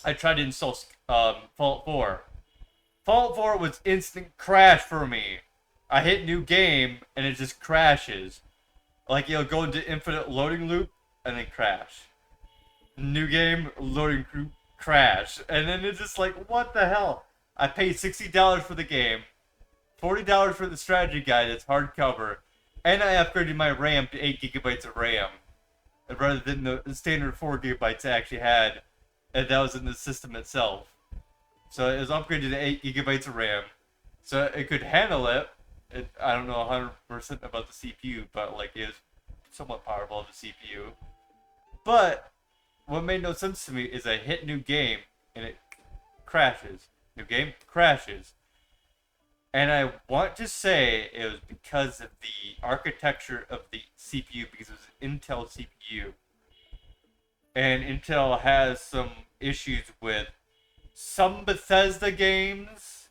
I tried to install Fallout 4. Fallout 4 was instant crash for me. I hit new game and it just crashes. Like it'll go into infinite loading loop and then crash. New game, loading loop, crash. And then it's just like, what the hell? I paid $60 for the game, $40 for the strategy guide that's hardcover, and I upgraded my RAM to 8 gigabytes of RAM. Rather than the standard 4 gigabytes I actually had, and that was in the system itself. So it was upgraded to 8 gigabytes of RAM. So it could handle it. I don't know 100% about the CPU, but like it was somewhat powerful of the CPU. But what made no sense to me is I hit new game and it crashes. New game crashes. And I want to say it was because of the architecture of the CPU, because it was an Intel CPU. And Intel has some issues with some Bethesda games.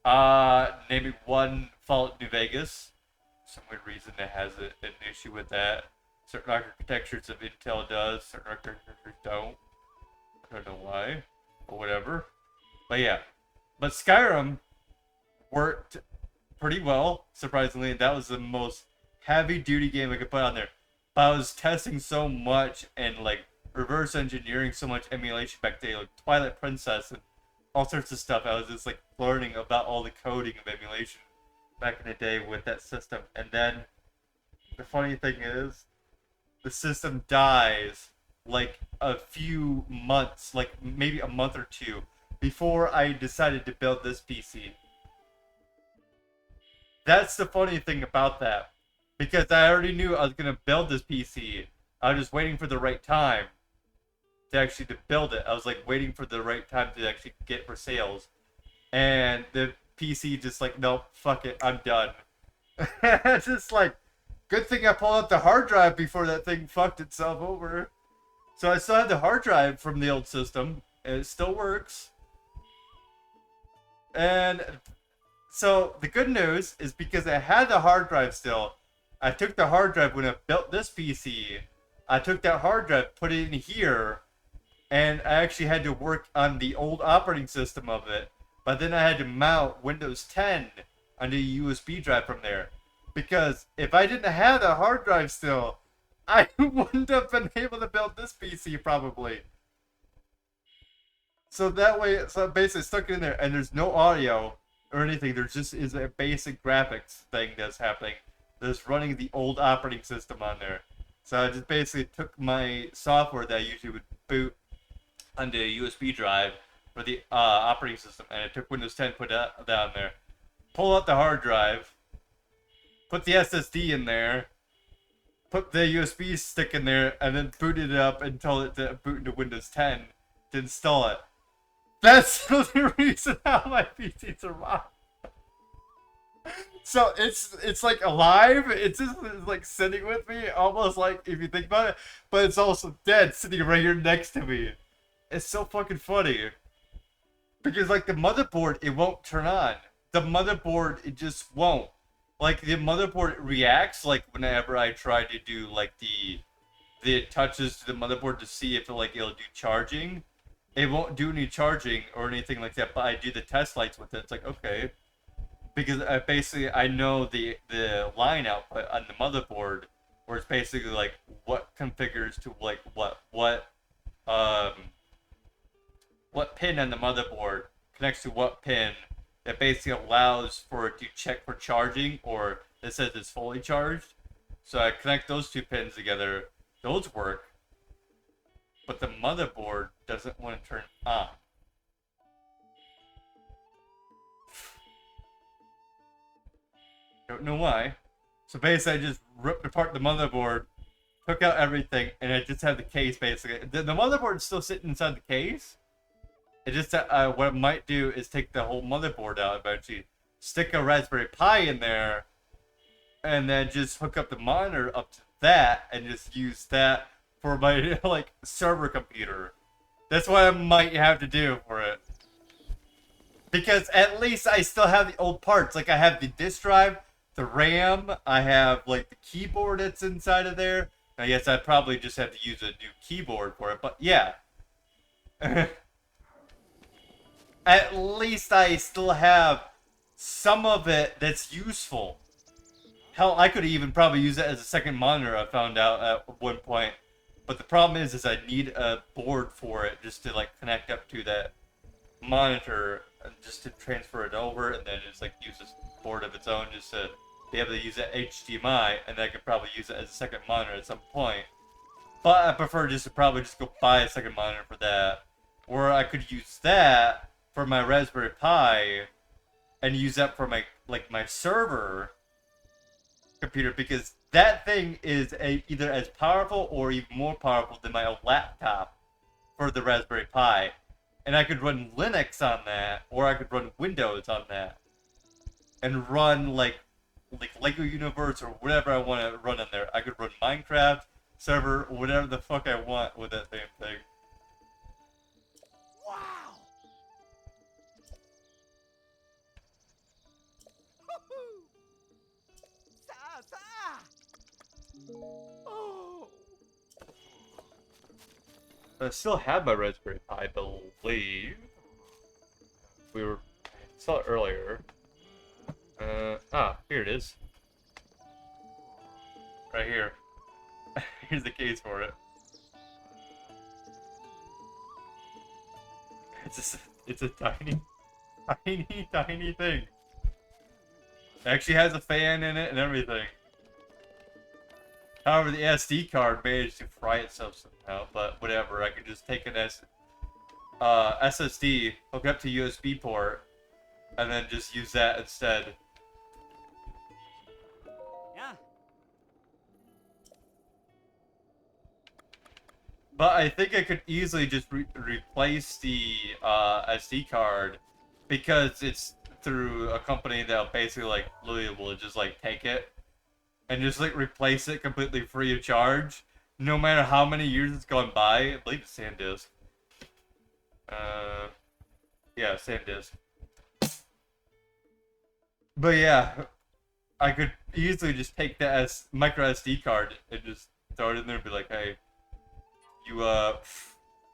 Namely one, Fallout New Vegas. Some weird reason it has an issue with that. Certain architectures of Intel does, certain architectures don't. I don't know why, or whatever. But yeah. But Skyrim worked pretty well, surprisingly. That was the most heavy-duty game I could put on there. But I was testing so much and, like, reverse engineering so much emulation back then, like Twilight Princess and all sorts of stuff. I was just, like, learning about all the coding of emulation back in the day with that system. And then, the funny thing is, the system dies, like, a few months, like, maybe a month or two, before I decided to build this PC. That's the funny thing about that. Because I already knew I was going to build this PC. I was just waiting for the right time to actually to build it. I was like waiting for the right time to actually get for sales. And the PC just like, nope, fuck it, I'm done. It's just like, good thing I pulled out the hard drive before that thing fucked itself over. So I still have the hard drive from the old system, and it still works. And so the good news is because I had the hard drive still, I took the hard drive when I built this PC. I took that hard drive, put it in here, and I actually had to work on the old operating system of it. but then I had to mount Windows 10 onto a USB drive from there. Because if I didn't have that hard drive still, I wouldn't have been able to build this PC probably. So that way, so basically stuck in there, and there's no audio or anything. There just is a basic graphics thing that's happening. That's running the old operating system on there. So I just basically took my software that I usually would boot onto a USB drive for the operating system, and I took Windows 10, put that on there, pull out the hard drive, put the SSD in there, put the USB stick in there, and then booted it up and told it to boot into Windows 10 to install it. That's the reason how my PC survived. So it's like alive. It's just like sitting with me, almost like if you think about it, but it's also dead, sitting right here next to me. It's so fucking funny because like the motherboard, it won't turn on. The motherboard, it just won't. Like the motherboard reacts like whenever I try to do like the touches to the motherboard to see if it'll do charging. It won't do any charging or anything like that, but I do the test lights with it. It's like, okay. Because I know the line output on the motherboard, where it's basically like what configures to like what pin on the motherboard connects to what pin that basically allows for it to check for charging, or it says it's fully charged. So I connect those two pins together. Those work. But the motherboard doesn't want to turn on. Don't know why. So basically, I just ripped apart the motherboard, took out everything, and I just had the case basically. The motherboard's still sitting inside the case. It just what I might do is take the whole motherboard out eventually, stick a Raspberry Pi in there, and then just hook up the monitor up to that, and just use that for my like server computer. That's what I might have to do for it. Because at least I still have the old parts. Like I have the disk drive, the RAM, I have like the keyboard that's inside of there. Now yes, I'd probably just have to use a new keyboard for it, but yeah. At least I still have some of it that's useful. Hell, I could even probably use it as a second monitor, I found out at one point. But the problem is I need a board for it just to like connect up to that monitor, just to transfer it over, and then just like use this board of its own just to be able to use it HDMI, and then I could probably use it as a second monitor at some point. But I prefer just to probably just go buy a second monitor for that, or I could use that for my Raspberry Pi and use that for my my server computer, because that thing is either as powerful or even more powerful than my old laptop for the Raspberry Pi. And I could run Linux on that, or I could run Windows on that, and run like Lego Universe or whatever I want to run on there. I could run Minecraft server, or whatever the fuck I want with that damn thing. Wow! Sa sa! Oh! I still have my Raspberry Pi, I believe. We saw it earlier. Here it is. Right here. Here's the case for it. It's a tiny, tiny thing. It actually has a fan in it and everything. However, the SD card managed to fry itself somehow, but whatever. I could just take an SSD, hook up to USB port, and then just use that instead. Yeah. But I think I could easily just replace the SD card, because it's through a company that'll basically literally will just take it and just replace it completely free of charge, no matter how many years it's gone by. I believe it's SanDisk. Yeah, SanDisk. But yeah, I could easily just take the micro SD card and just throw it in there and be like, hey, you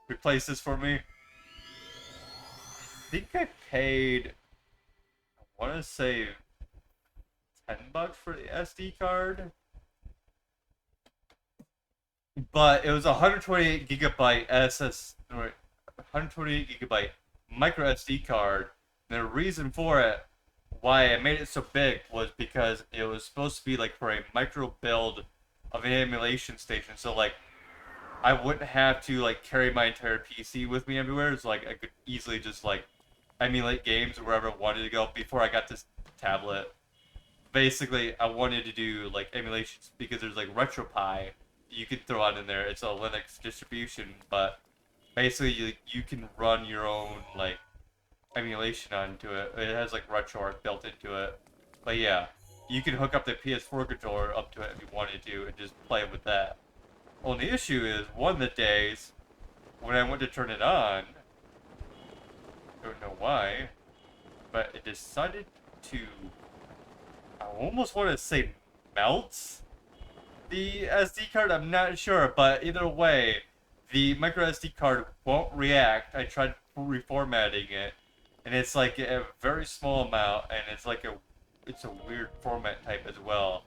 replace this for me. think I paid, I want to say $10 for the SD card, but it was 128 gigabyte or 128 gigabyte micro SD card. And the reason for it, why I made it so big, was because it was supposed to be like for a micro build of an emulation station. So like I wouldn't have to like carry my entire PC with me everywhere. So like I could easily just like emulate games wherever I wanted to go before I got this tablet. Basically, I wanted to do like emulations because there's like RetroPie you can throw on in there. It's a Linux distribution, but basically you can run your own like emulation onto it. It has like RetroArch built into it. But yeah, you can hook up the PS4 controller up to it if you wanted to and just play with that. Only issue is one of the days when I went to turn it on, don't know why, but it decided to, I almost want to say melt the SD card. I'm not sure, but either way, the micro SD card won't react. I tried reformatting it, and it's like a very small amount, and it's like it's a weird format type as well.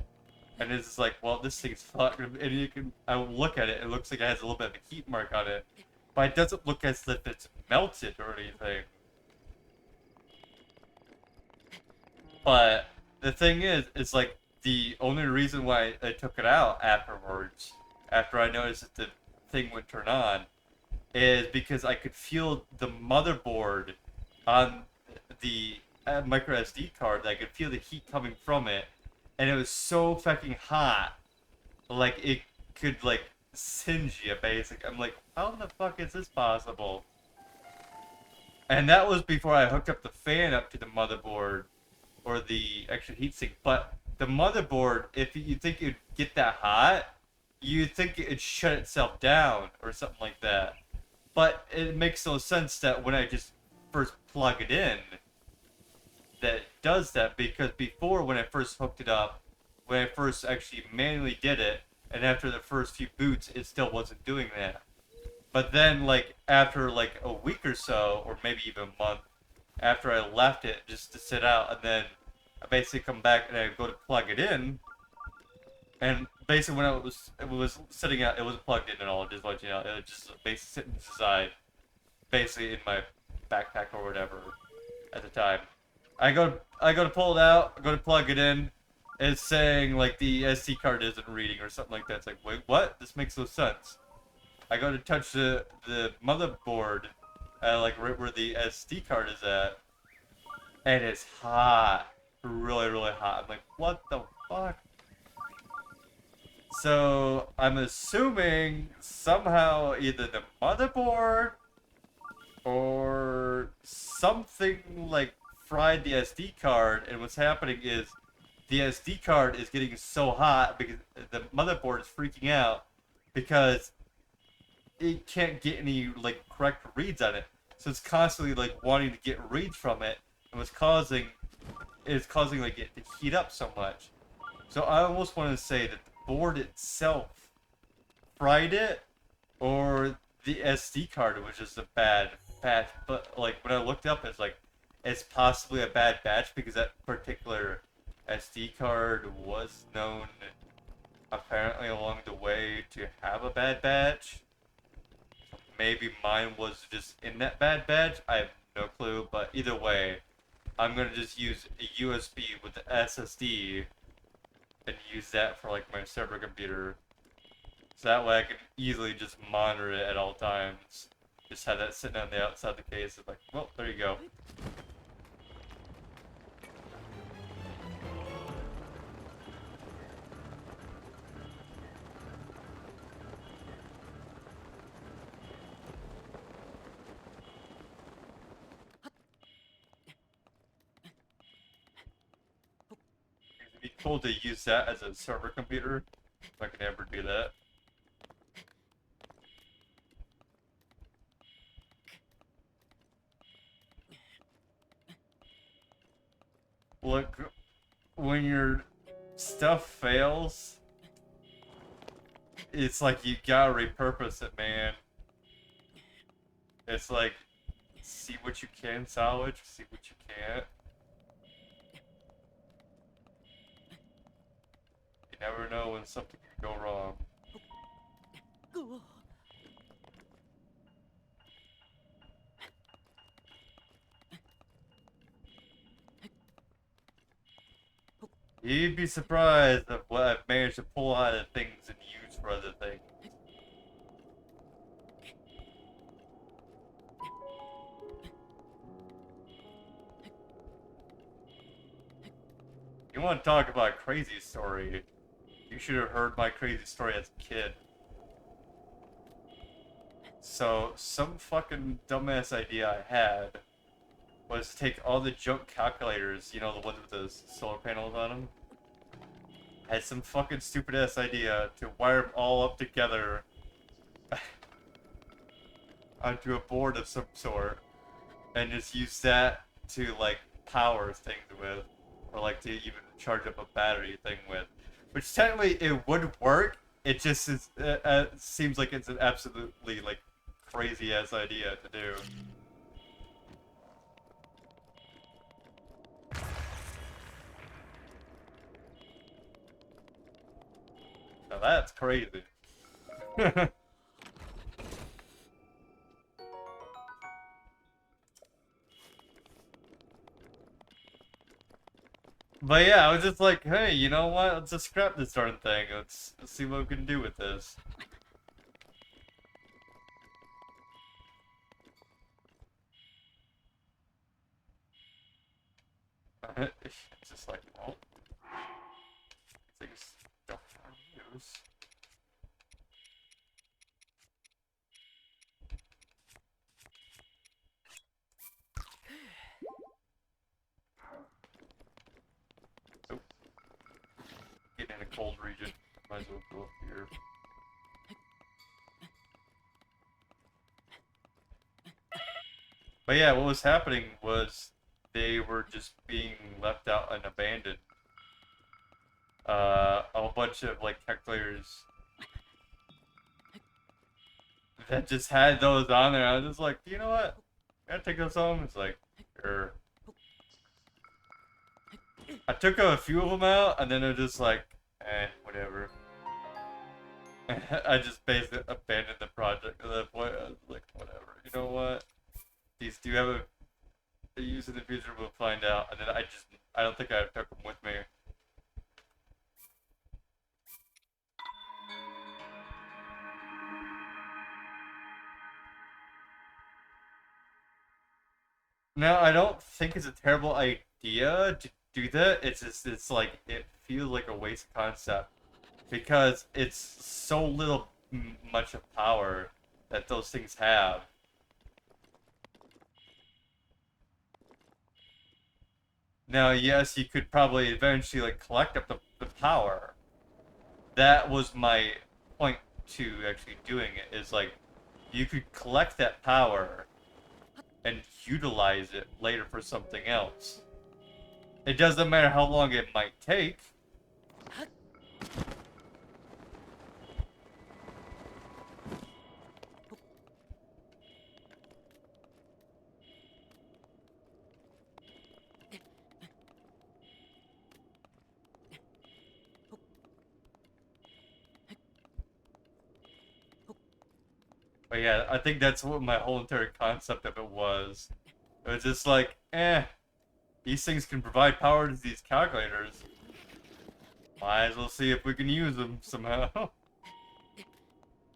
And it's just like, well, this thing's fucked. And you can, I look at it, it looks like it has a little bit of a heat mark on it, but it doesn't look as if it's melted or anything. But the thing is, it's like the only reason why I took it out afterwards, after I noticed that the thing would turn on, is because I could feel the motherboard on the micro SD card. I could feel the heat coming from it, and it was so fucking hot, like it could like singe you. Basically, I'm like, how the fuck is this possible? And that was before I hooked up the fan up to the motherboard or the extra heatsink. But the motherboard, if you think it'd get that hot, you'd think it'd shut itself down or something like that. But it makes no sense that when I just first plug it in, that it does that, because before, when I first hooked it up, when I first actually manually did it, and after the first few boots, it still wasn't doing that. But then, like, after like a week or so, or maybe even a month, after I left it just to sit out, and then I basically come back and I go to plug it in, and basically when it was sitting out, it wasn't plugged in at all. Just let you know, it was just basically sitting aside, basically in my backpack or whatever at the time. I go to pull it out, I go to plug it in. It's saying like the SD card isn't reading or something like that. It's like, wait, what? This makes no sense. I go to touch the motherboard, like right where the SD card is at, and it's hot, really, really hot. I'm like, what the fuck? So I'm assuming somehow either the motherboard or something like fried the SD card, and what's happening is the SD card is getting so hot because the motherboard is freaking out because it can't get any like correct reads on it. So it's constantly like wanting to get reads from it, and what's causing like it to heat up so much. So I almost want to say that the board itself fried it, or the SD card was just a bad batch. But like when I looked up, it's like it's possibly a bad batch because that particular SD card was known apparently along the way to have a bad batch. Maybe mine was just in that bad batch. I have no clue, but either way, I'm gonna just use a USB with the SSD and use that for like my server computer. So that way I can easily just monitor it at all times. Just have that sitting on the outside of the case. It's like, well, there you go. It'd be cool to use that as a server computer, if I could ever do that. Look, when your stuff fails, it's like you gotta repurpose it, man. It's like see what you can salvage, see what you can't. You never know when something can go wrong. Ghoul. You'd be surprised at what I've managed to pull out of things and use for other things. You want to talk about a crazy story? You should have heard my crazy story as a kid. So, some fucking dumbass idea I had was to take all the junk calculators, you know, the ones with the solar panels on them. I had some fucking stupid ass idea to wire them all up together onto a board of some sort and just use that to, like, power things with, or, like, to even charge up a battery thing with. Which technically it would work, it just is, seems like it's an absolutely, like, crazy ass idea to do. Now that's crazy. But yeah, I was just like, hey, you know what? Let's just scrap this darn thing. Let's see what we can do with this. It's just like, well, things don't have use. Oh, getting in a cold region. Might as well go up here. But yeah, what was happening was they were just being left out and abandoned. A whole bunch of like calculators that just had those on there. I was just like, you know what? I gotta take those home. It's like, sure. I took a few of them out, and then they're just like, whatever. I just basically abandoned the project at that point. I was like, whatever. You know what? These do have a use in the future. We'll find out. And then I don't think I took them with me. No, I don't think it's a terrible idea to do that. It's just, it's like, it feels like a waste concept. Because it's so little much of power that those things have. Now, yes, you could probably eventually like collect up the power. That was my point to actually doing it, is like you could collect that power and utilize it later for something else. It doesn't matter how long it might take. But yeah, I think that's what my whole entire concept of it was. It was just like, these things can provide power to these calculators. Might as well see if we can use them somehow.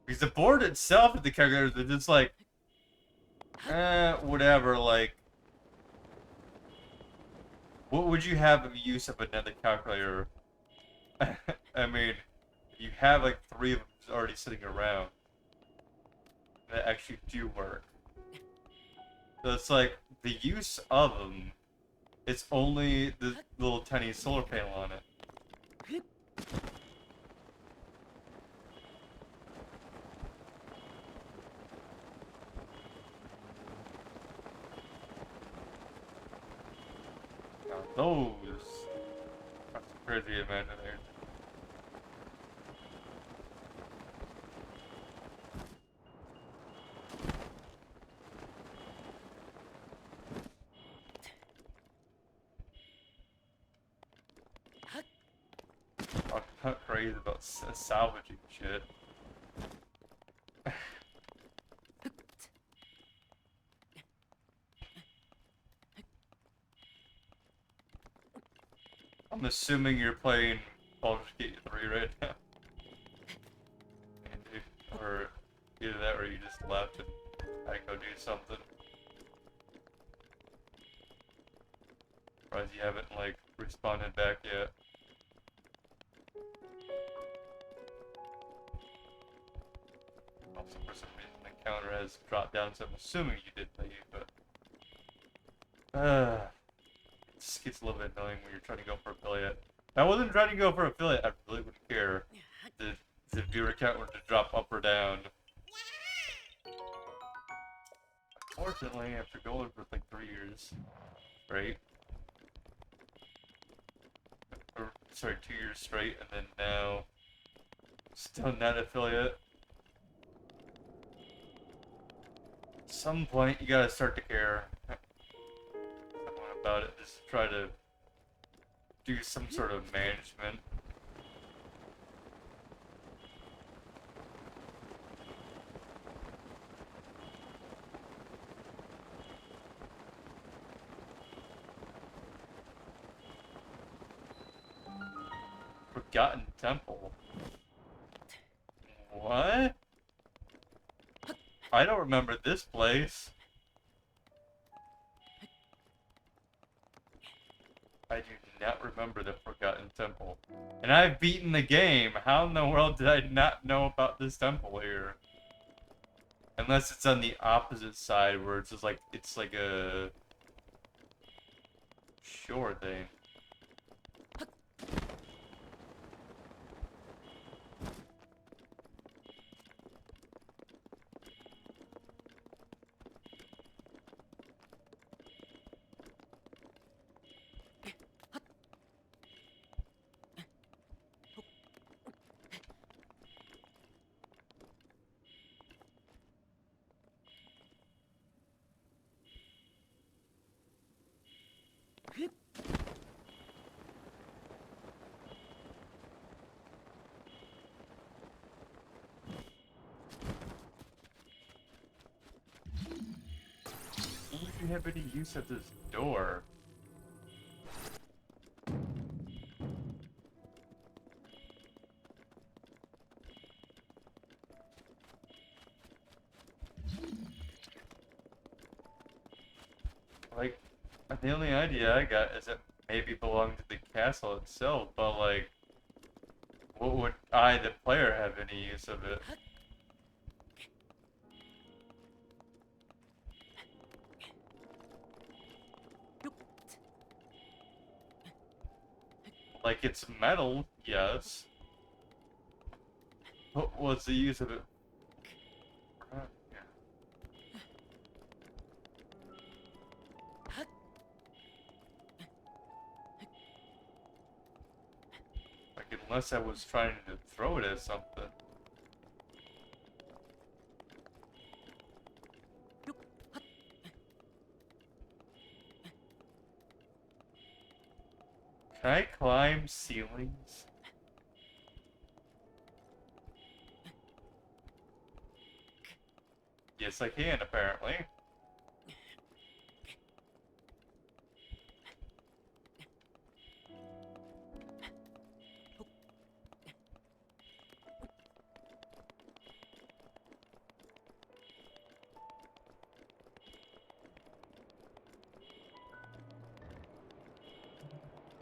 Because the board itself and the calculators are just like, whatever, like, what would you have of use of another calculator? I mean, you have like 3 of them already sitting around that actually do work. So it's like, the use of them, it's only the little tiny solar panel on it. Now those are some crazy imagination. crazy about salvaging shit. I'm assuming you're playing Baldur's Gate 3 right now. Andy, or either that or you just left and had to go do something. Surprised you haven't, like, responded back yet. Also, for some reason, the counter has dropped down, so I'm assuming you did leave, but... it just gets a little bit annoying when you're trying to go for affiliate. If I wasn't trying to go for affiliate, I really wouldn't care if the viewer count were to drop up or down. Unfortunately, after going for like 3 years, right? Or, sorry, 2 years straight, and then now still not affiliate. At some point, you gotta start to care about it. Just try to do some sort of management. Forgotten Temple. What? I don't remember this place. I do not remember the Forgotten Temple. And I've beaten the game. How in the world did I not know about this temple here? Unless it's on the opposite side where it's just like, it's like a shore thing. Do you have any use of this door? Like, the only idea I got is it maybe belonged to the castle itself, but like, what would I, the player, have any use of it? Like, it's metal, yes. What was the use of it? Like, unless I was trying to throw it at something. Can I climb ceilings? Yes, I can, apparently.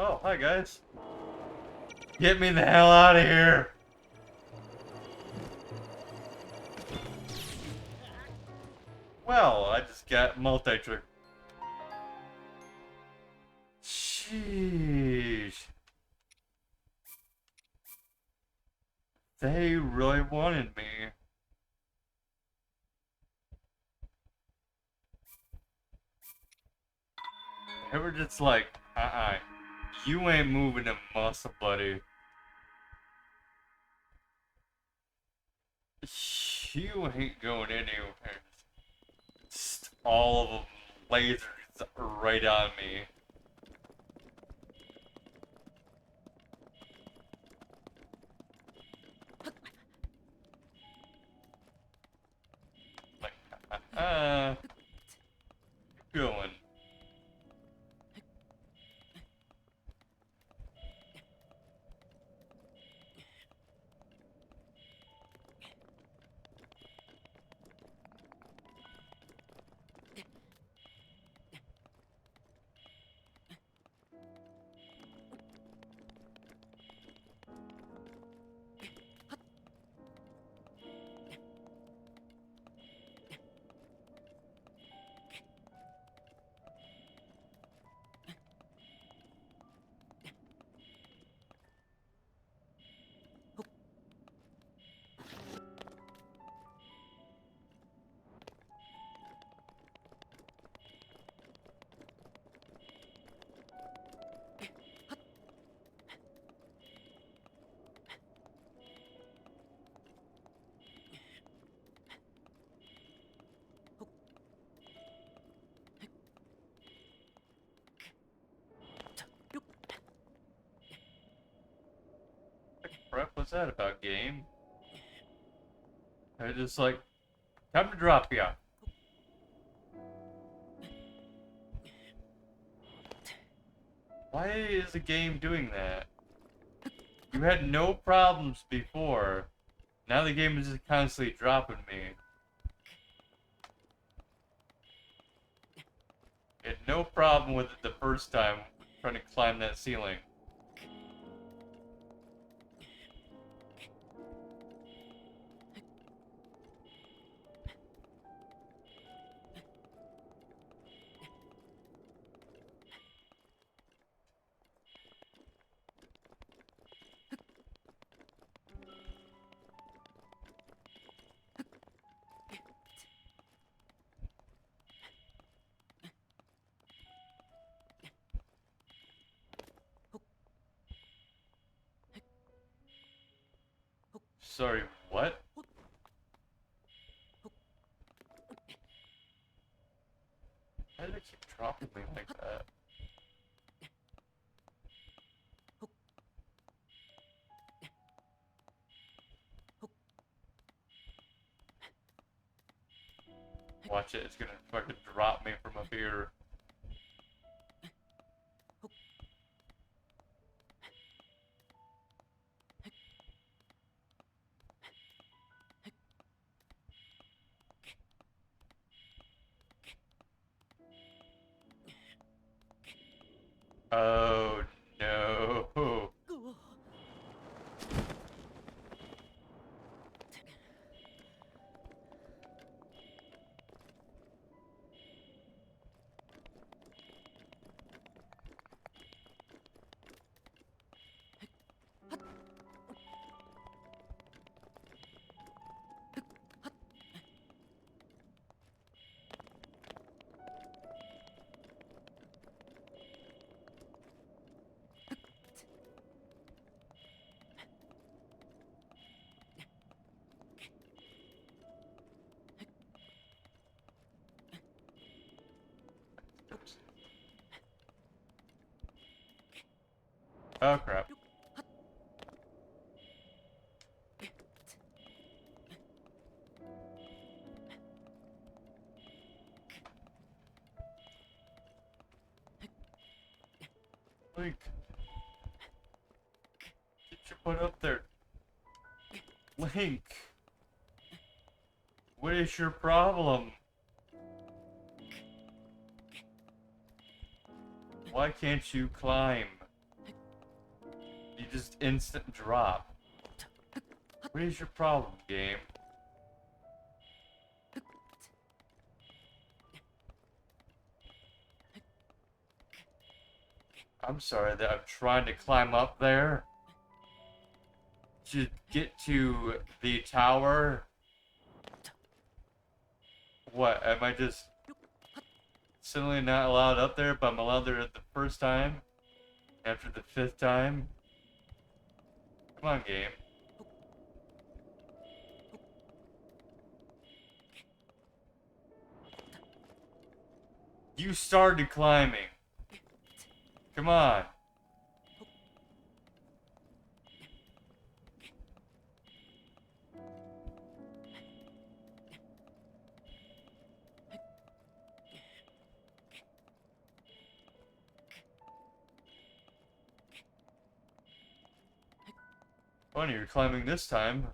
Oh, hi guys. Get me the hell out of here! Well, I just got multi-trick. Sheesh. They really wanted me. They were just like, you ain't moving a muscle, buddy. You ain't going anywhere. Just all of them lasers right on me. What's that about, game? They're just like, time to drop ya. Why is the game doing that? You had no problems before. Now the game is just constantly dropping me. I had no problem with it the first time trying to climb that ceiling. Sorry, what? Why did it keep dropping me like that? Watch it, it's gonna fucking drop me from up here. Oh no. Ghoul. Oh crap. Link. Get your butt up there. Link. What is your problem? Why can't you climb? You just instant drop. What is your problem, game? I'm sorry that I'm trying to climb up there to get to the tower. What, am I just suddenly not allowed up there, but I'm allowed there the first time? After the 5th time? Come on, game. You started climbing. Come on. Funny, you're climbing this time.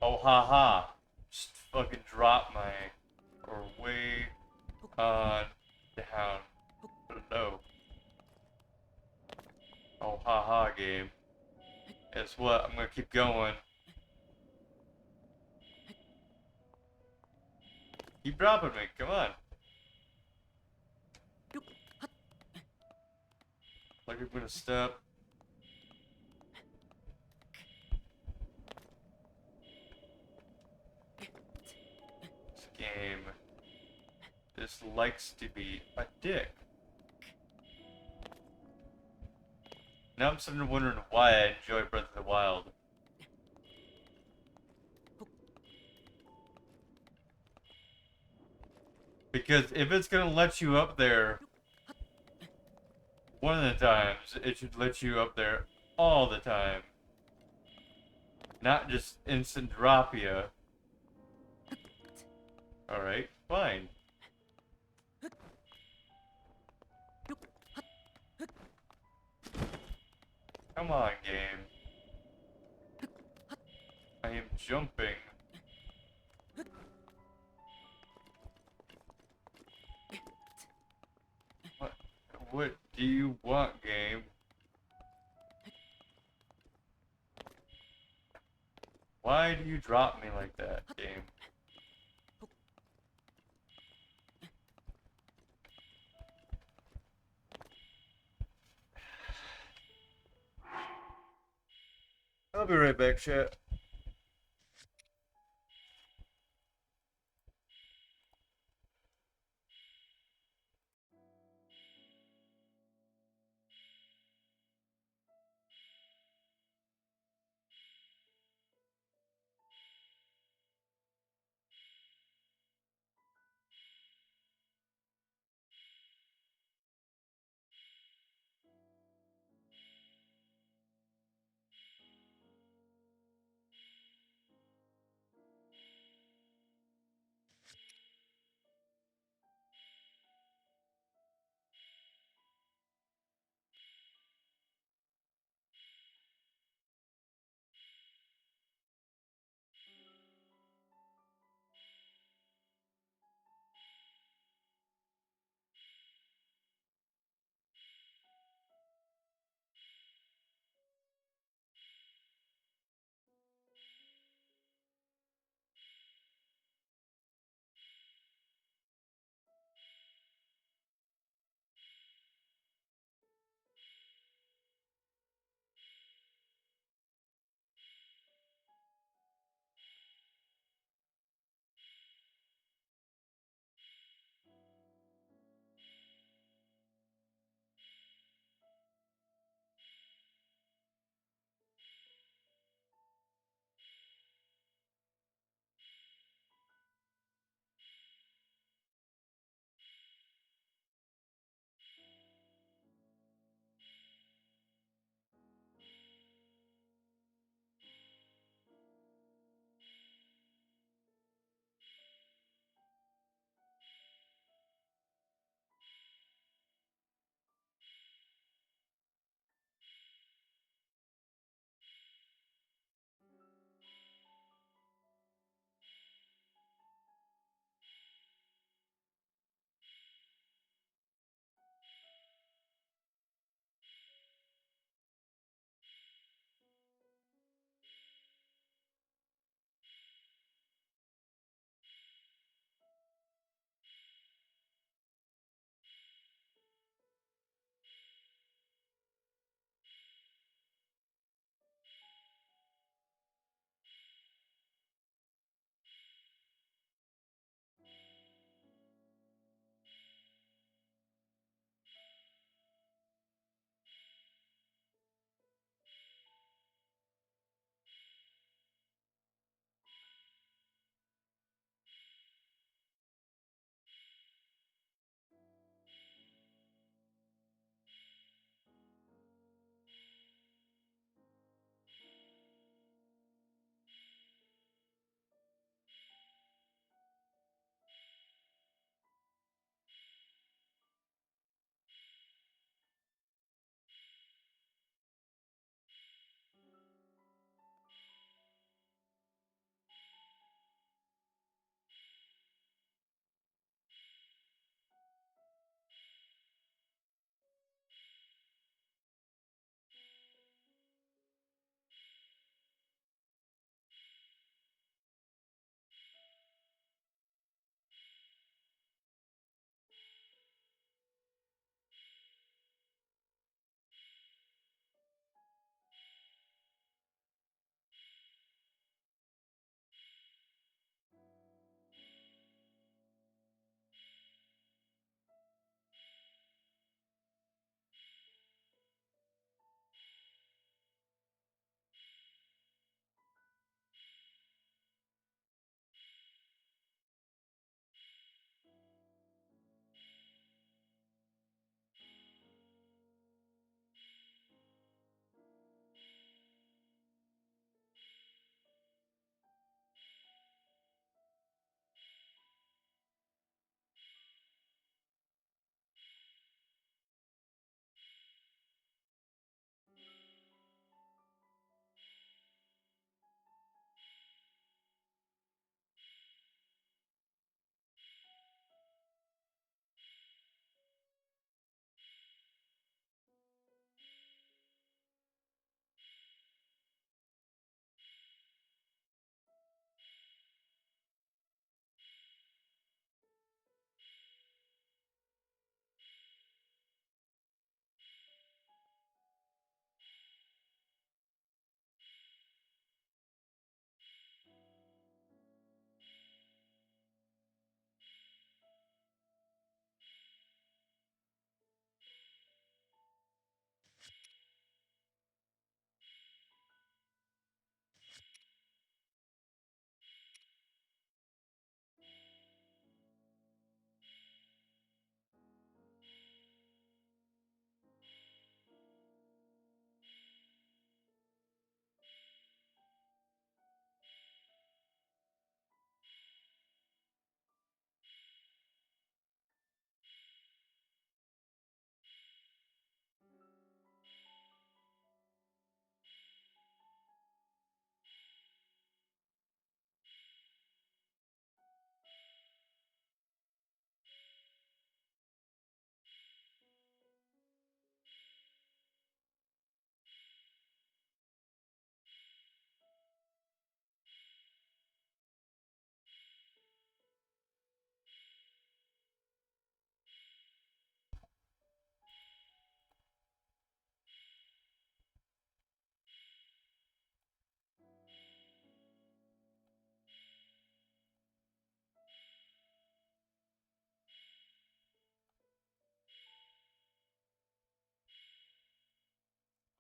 Oh, haha. Just fucking drop my... or way on down below. Oh, haha, game. Guess what? I'm gonna keep going. Keep dropping me, come on. Like I'm gonna step. This game. This likes to be a dick. Now I'm sitting there wondering why I enjoy Breath of the Wild. Because if it's gonna let you up there one of the times, it should let you up there all the time. Not just instant drop you. Alright, fine. Come on, game. I am jumping. What? What do you want, game? Why do you drop me like that, game? I'll be right back, chat.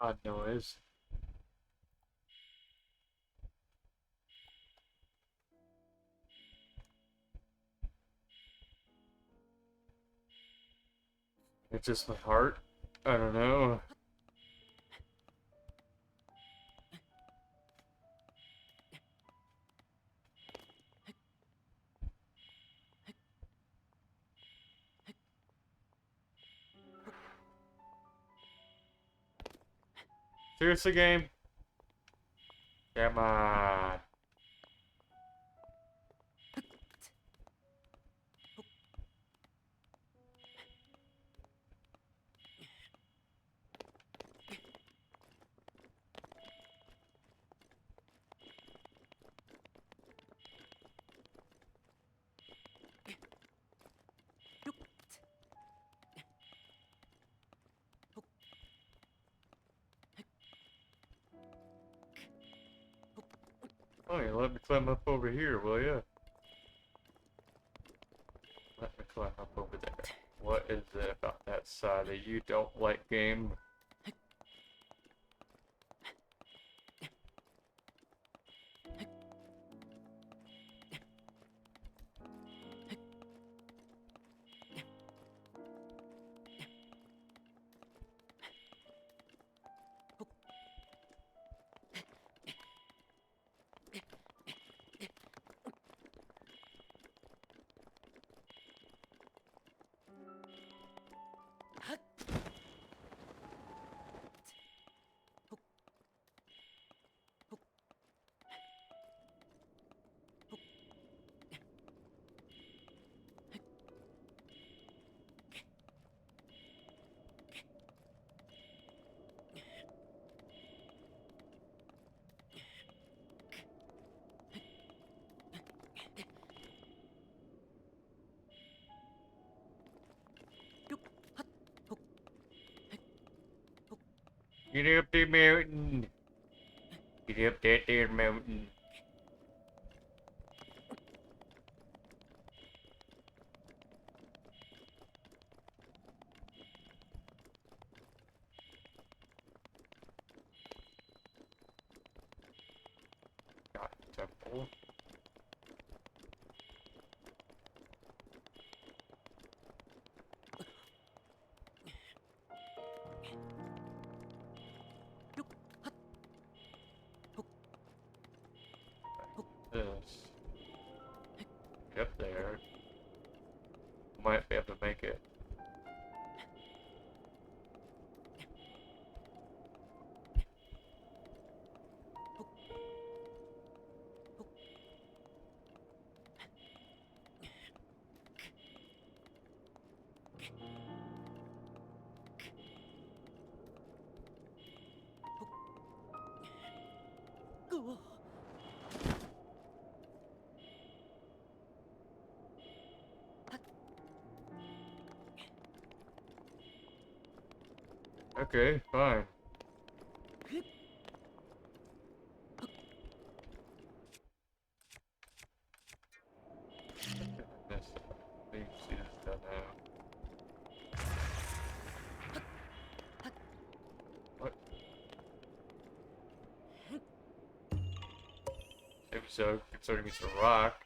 Odd noise. It's just my heart. I don't know. Seriously, game? Come on. Oh, you let me climb up over here, will ya? Let me climb up over there. What is it about that side that you don't like, game? Get up the mountain. Get up that there mountain. Got temple. This. Get up there. Might be able to make it. Go. Okay, fine. This thing is done now. What? Maybe so, considering it's a rock.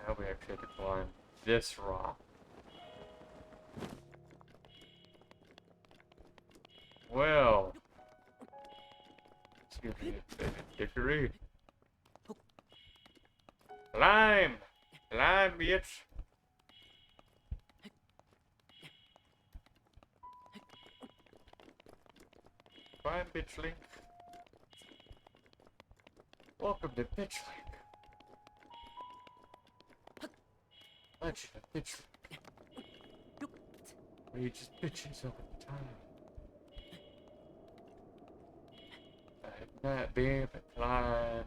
Now we actually have to climb this rock. Well, excuse me, baby dickery. Climb! Climb, bitch! Climb, bitchling. Welcome to Bitchling. Legend of Bitchling. Or he just bitches all the time. I'm not being inclined.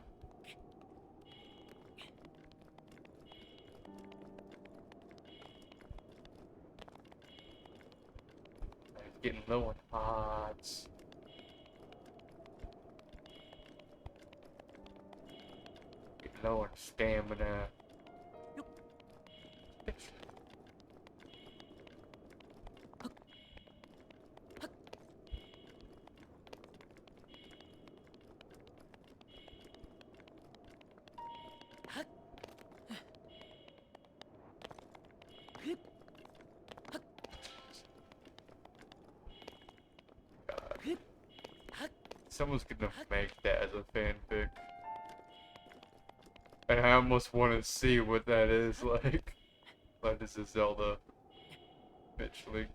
He's getting low on odds. Getting low on stamina. Bitch. Someone's gonna make that as a fanfic. And I almost want to see what that is like. Like, this is Zelda. Bitch Link.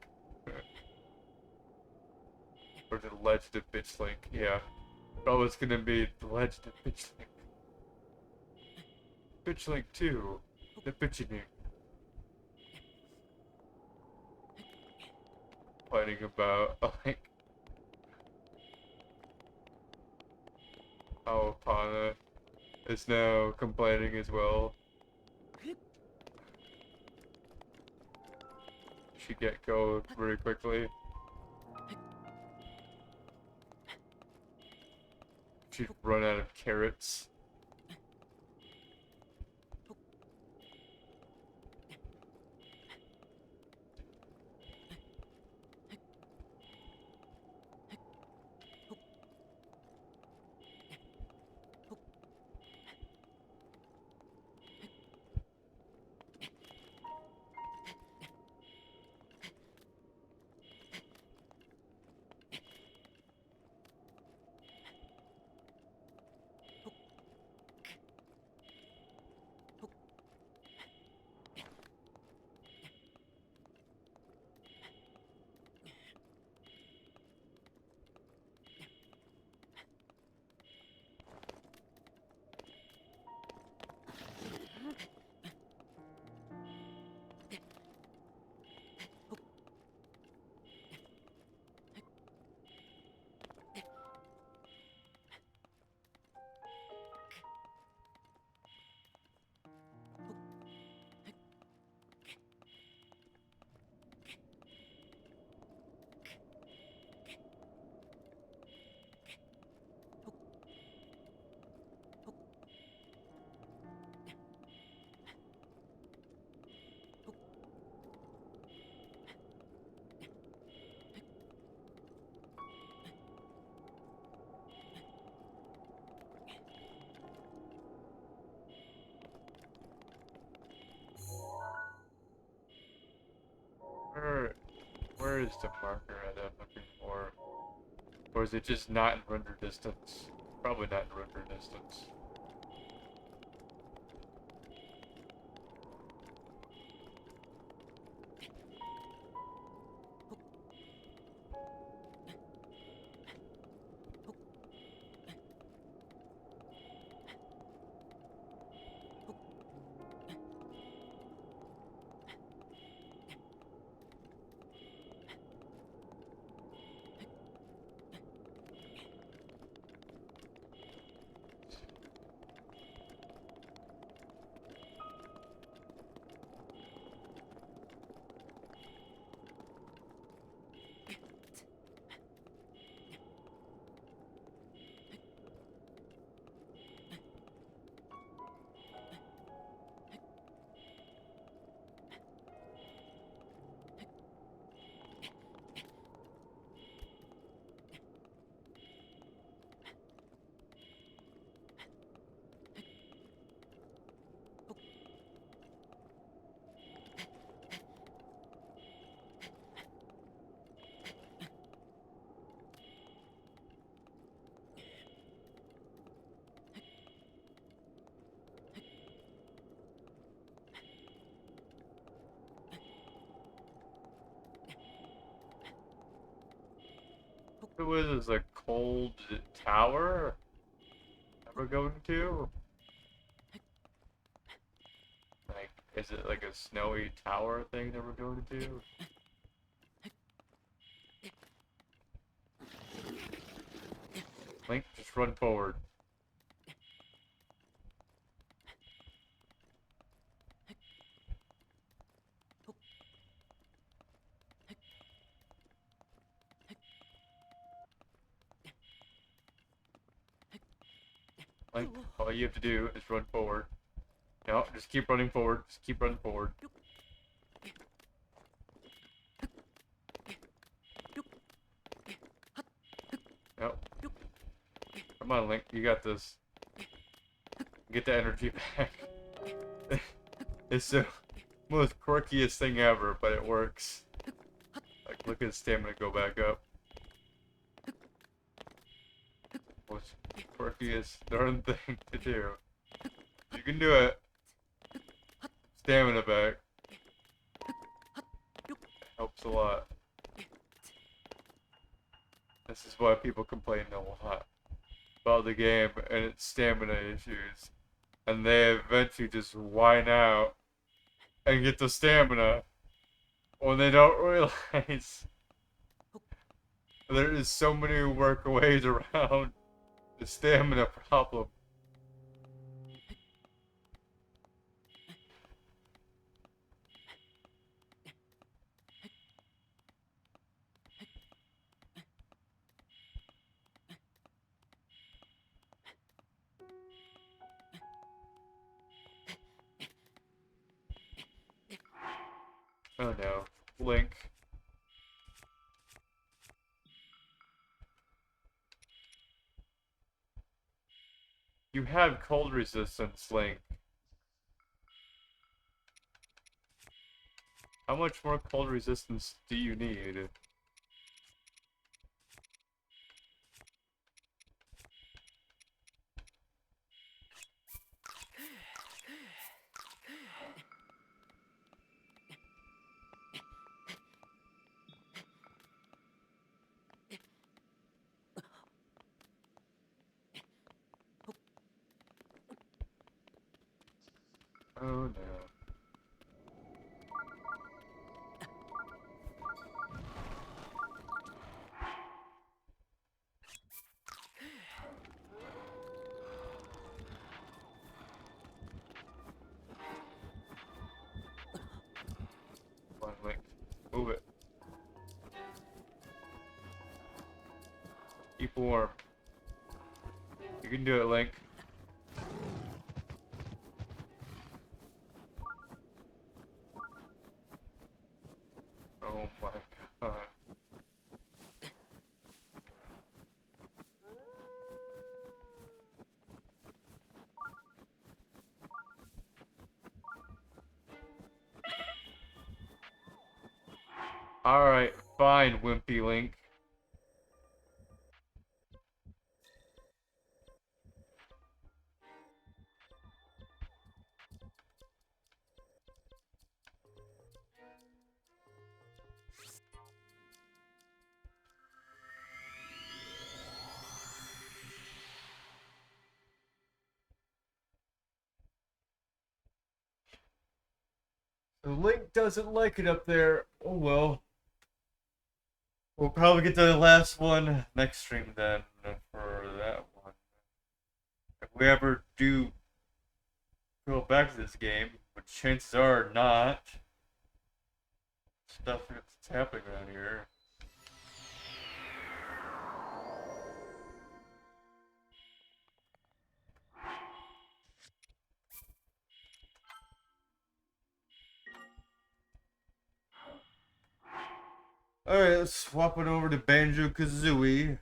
Or the Legend of Bitch Link, yeah. Oh, it's gonna be the Legend of Bitch Link. Bitch Link 2. The Bitching. Fighting about, like... how Pana is now complaining as well. She get go very quickly. She'd run out of carrots. Where is the marker that I'm looking for? Or is it just not in render distance? Probably not in render distance. It was a cold tower that we're going to? Like, is it like a snowy tower thing that we're going to? Link, just run forward. Link, all you have to do is run forward. No, just keep running forward. Just keep running forward. No. Come on, Link. You got this. Get the energy back. It's the most quirkiest thing ever, but it works. Like, look at his stamina go back up. Most quirkiest darn thing to do. You can do it. Stamina back. Helps a lot. This is why people complain a lot about the game and its stamina issues. And they eventually just whine out and get the stamina when they don't realize there is so many workaways around the stamina problem. Oh no, Link. You have cold resistance, Link. How much more cold resistance do you need? Oh no. Come on, Link. Move it. Keep warm. You can do it, Link. Oh my god. Alright, fine, Wimpy Link. The Link doesn't like it up there. Oh well. We'll probably get to the last one next stream then for that one. If we ever do go back to this game, but chances are not. Stuff that's happening around here. Alright, let's swap it over to Banjo-Kazooie.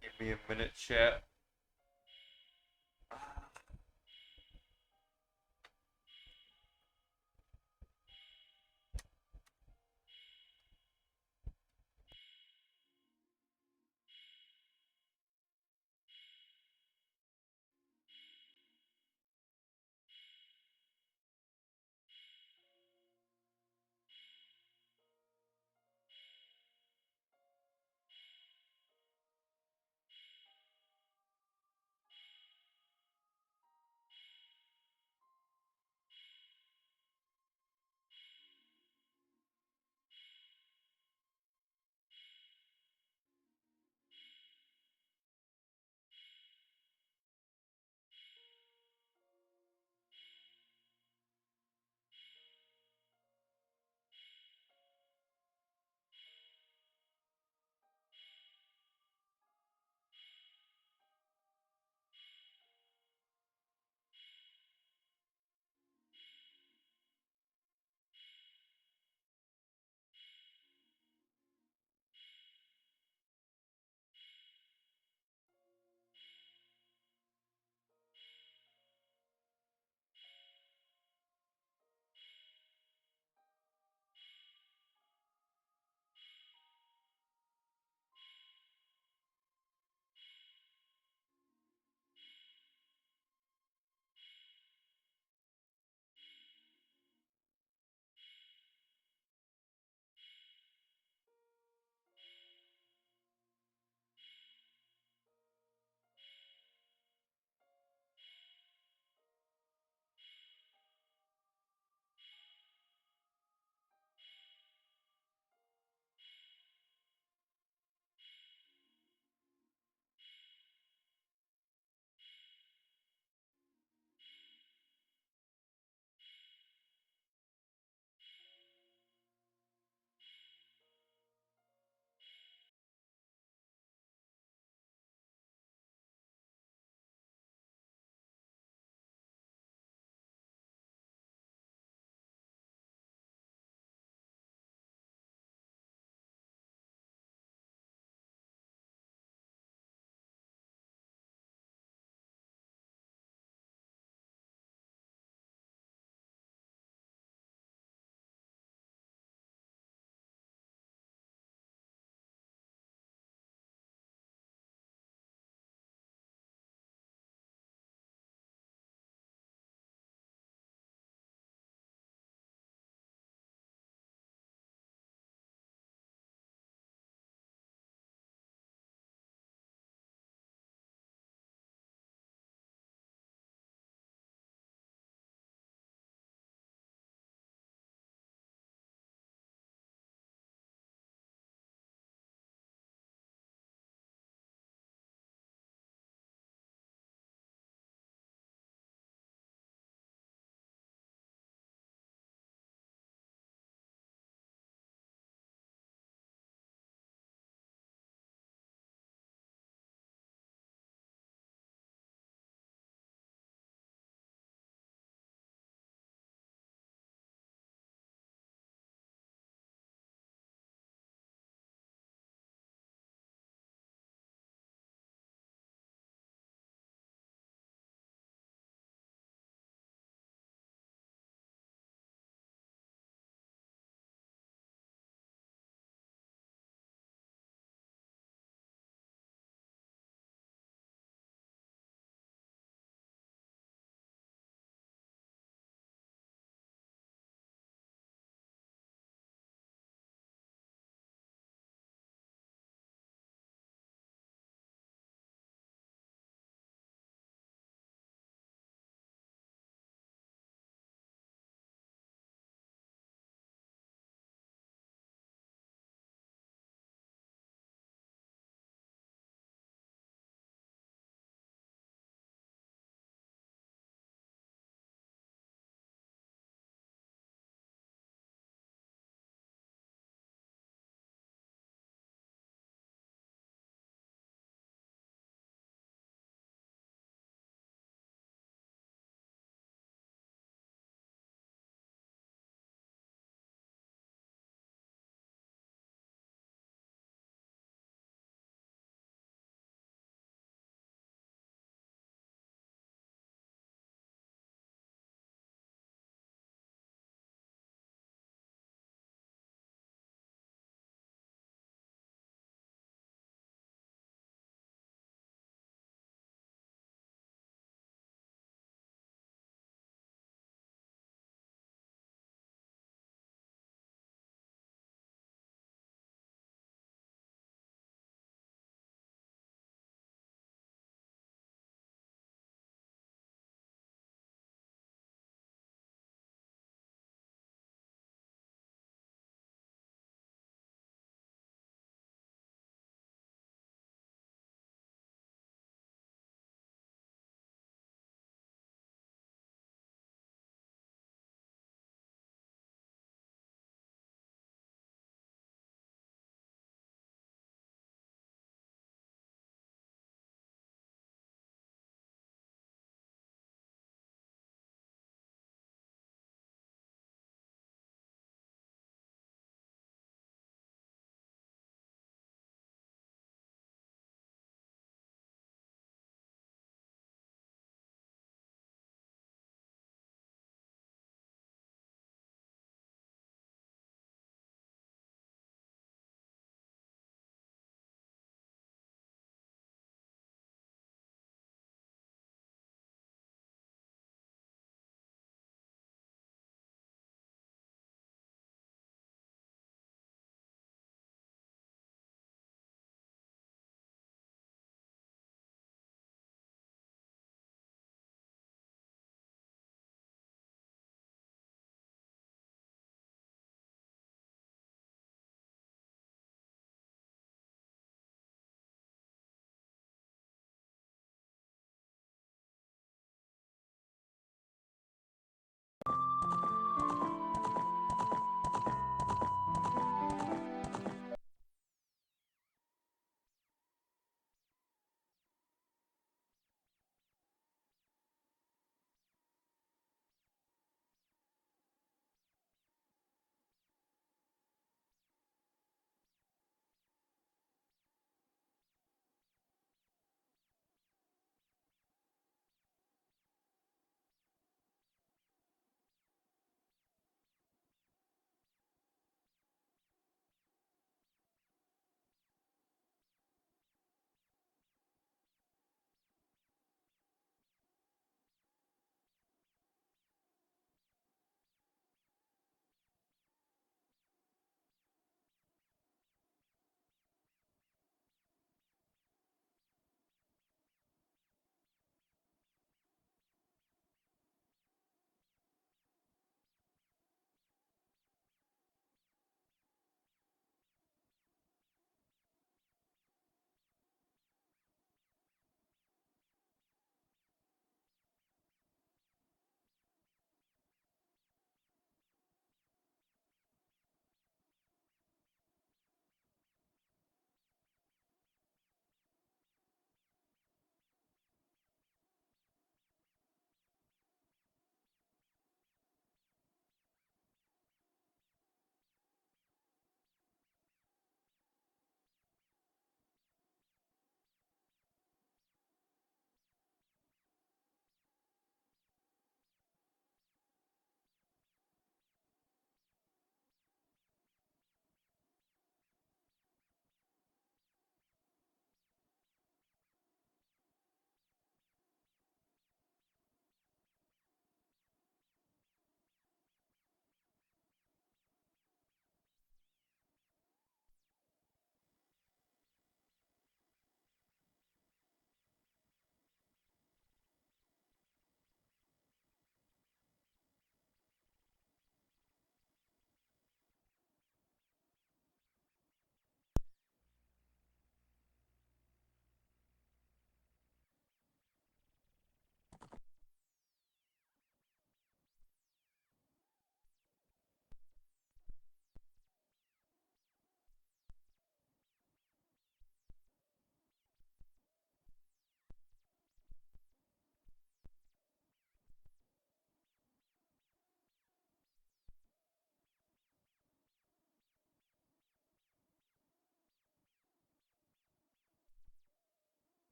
Give me a minute, chat.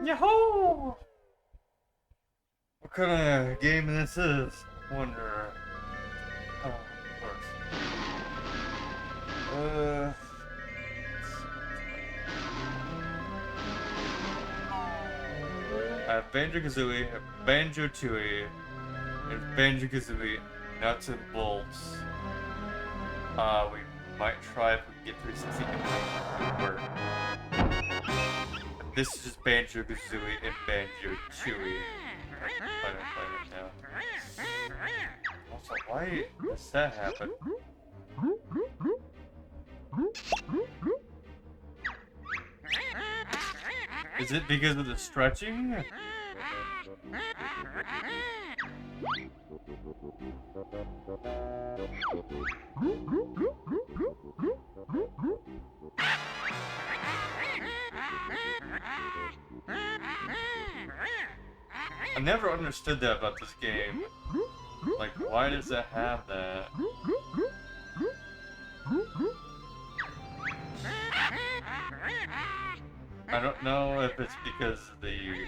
Yahoo! What kind of game this is? Wonder. Oh, of course. I have Banjo-Kazooie, I have Banjo-Tooie, and Banjo-Kazooie Nuts and Bolts. We might try if we can get 360 or this is just Banjo-Kazooie and Banjo-Tooie. Play it now. Also, why does that happen? Is it because of the stretching? I never understood that about this game. Like, why does it have that? I don't know if it's because of the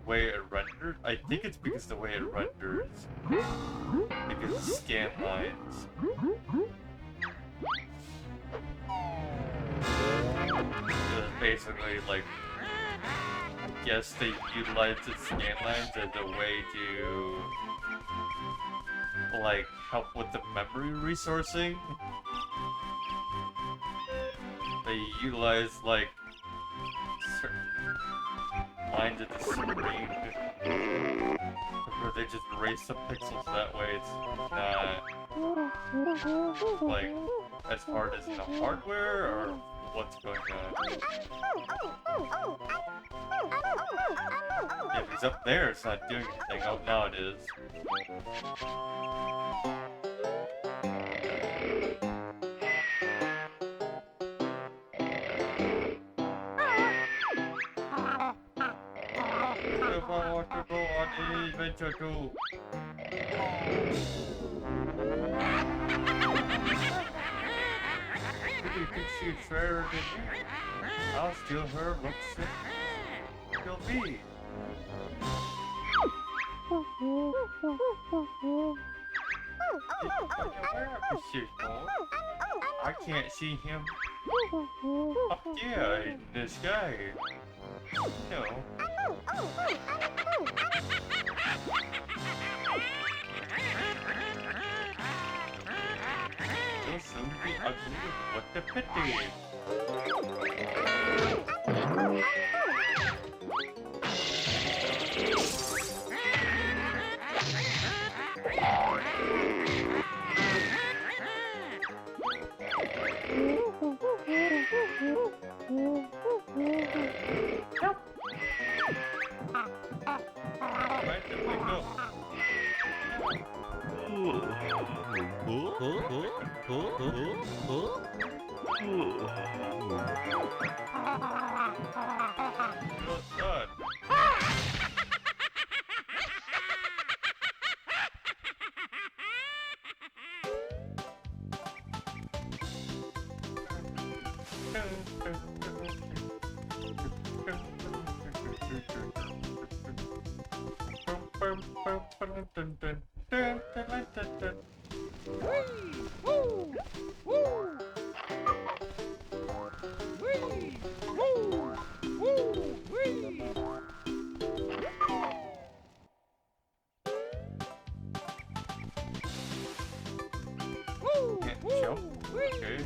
way it renders. I think it's because of the way it renders. Because of scan lines. It's basically like guess they utilize the scan lines as a way to like help with the memory resourcing. They utilize like certain lines of the screen where they just erase the pixels that way. It's not like as hard as the hardware or what's going on. Yeah, if he's up there, it's not doing anything. Oh, now it is. If I want to go on any adventure too. You think she's fairer than me? I'll steal her looks and she'll be. Where is this boy? I can't see him. Up there in the sky. No. You'll soon be ugly. What the pity? Right, there we go. Well done. Can't jump. Okay.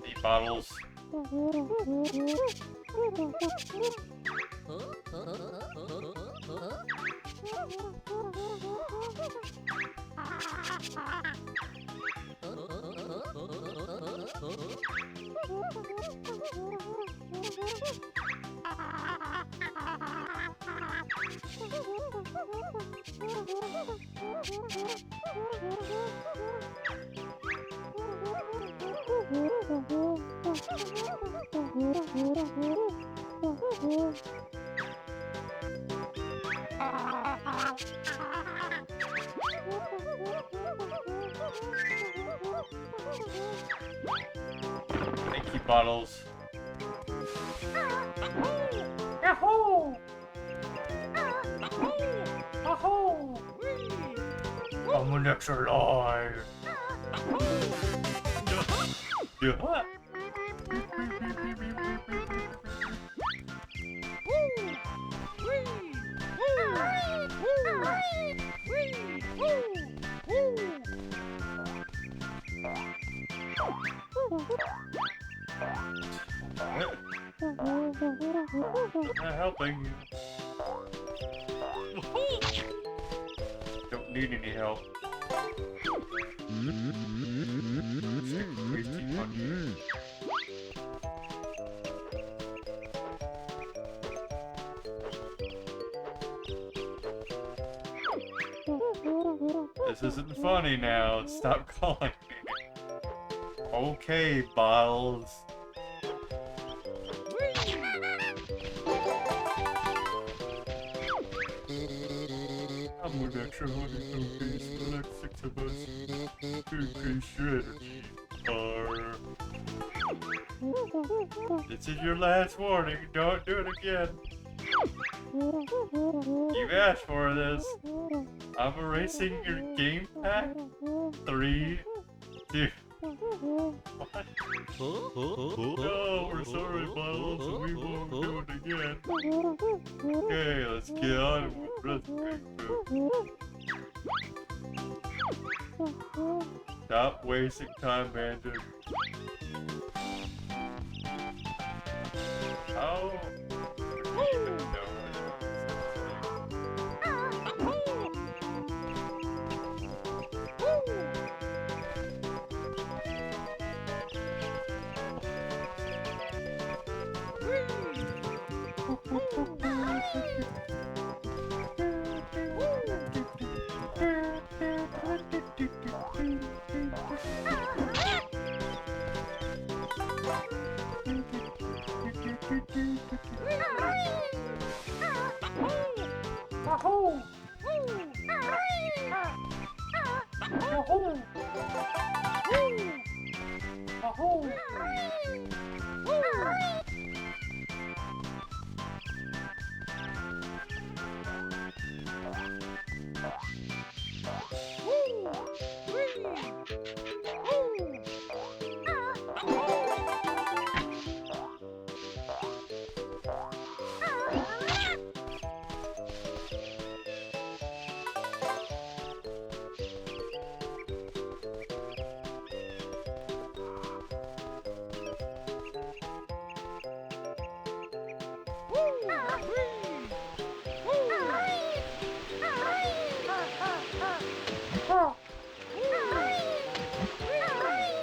The bottles. Thank you, bottles. Yahoo! Yahoo! I'm an extra alive. Yeah. Not helping you. Don't need any help. This isn't funny now. Stop calling me. Okay, bottles. I'm with extra honey cookies for the next 6 of us. Cookie shredders. This is your last warning. Don't do it again. You've asked for this. I'm erasing your game pack. 3, 2, No, we're sorry, Bottles, and we won't do it again. Okay, let's get on with the Stop wasting time, Bandit. How?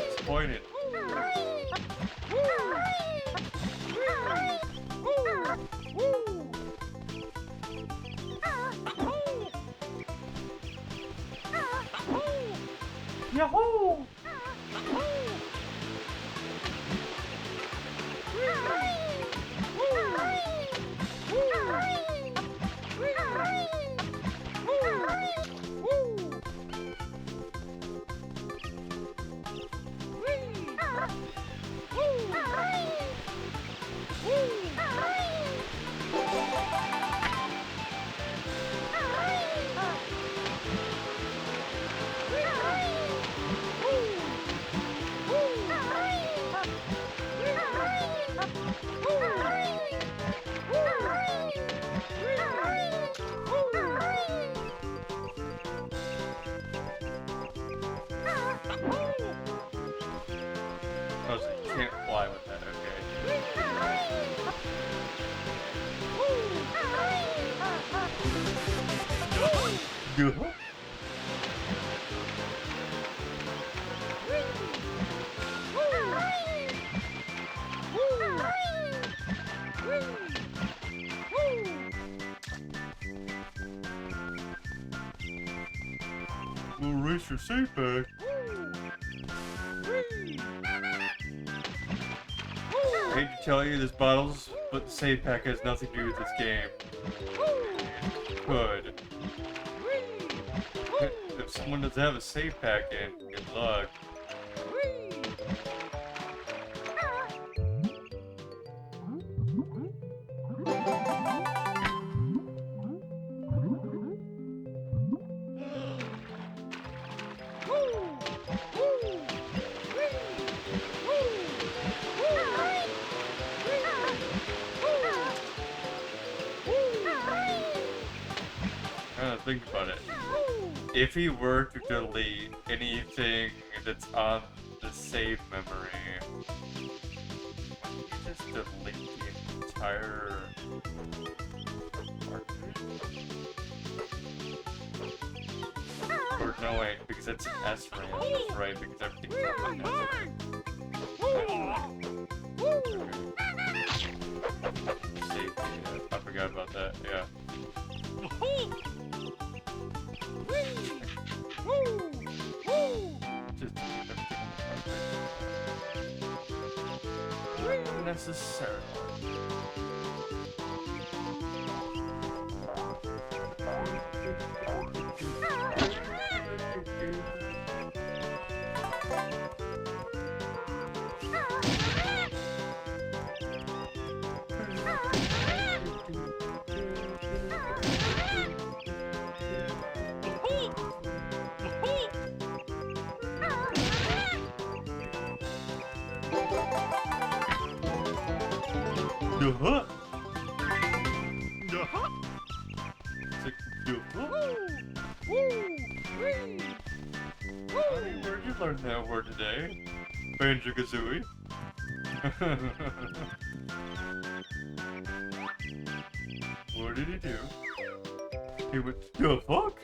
Disappointed. Yahoo! Oh, so you can't fly with that, okay. Yeah. We'll race your safe back. I hate to tell you this bottles, but the save pack has nothing to do with this game. Could. If someone doesn't have a save pack in, good luck. Think about it. If he were to delete anything that's on the save memory, wouldn't he just delete the entire or no wait, because it's an SRAM, that's right, because everything's on the save data. I forgot about that, yeah. Just necessarily. Duh. It's like, duh. Honey, where'd you learn that word today? Banjo-Kazooie. What did he do? He went, the fuck?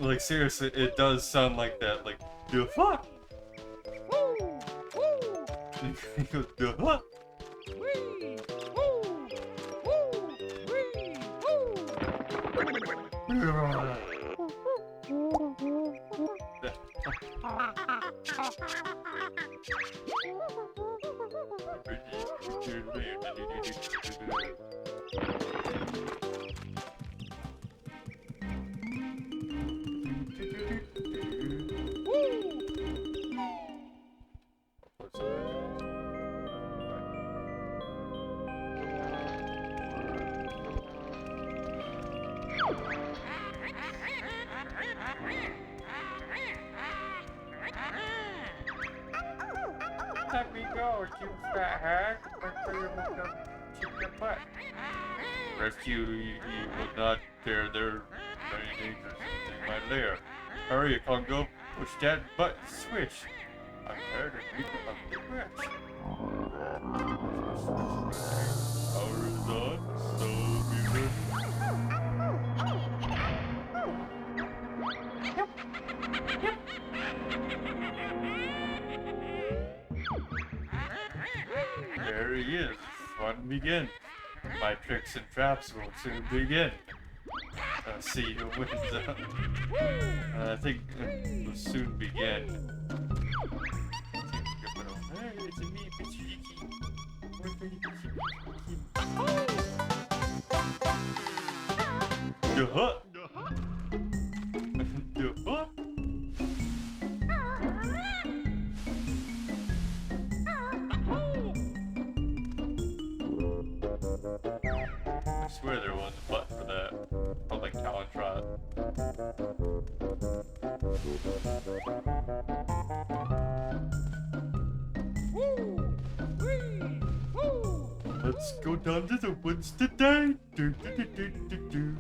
Like, seriously, it does sound like that. Like, the fuck? He goes, the fuck? Let me go, you fat hag. Where you look up, chicken butt. Rescue, you will not dare there. Very dangerous in my lair. Hurry, Congo. Push that button switch. I'm tired of people up the bridge. Power is on, so be ready. There he is. Fun begin. My tricks and traps will soon begin. See who wins. I think will soon begin. Hey, it's a me, Duh. Duh. I swear there was a button for that. Probably like Talon Trot. Let's go down to the woods today. Do, do, do, do, do, do.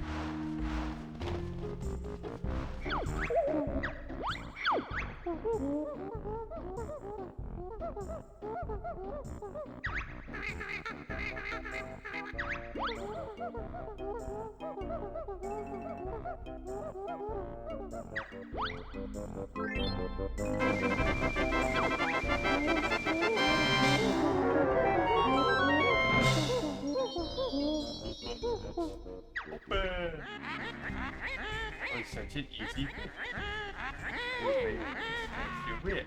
Open. Oh, such an easy thing. You're it.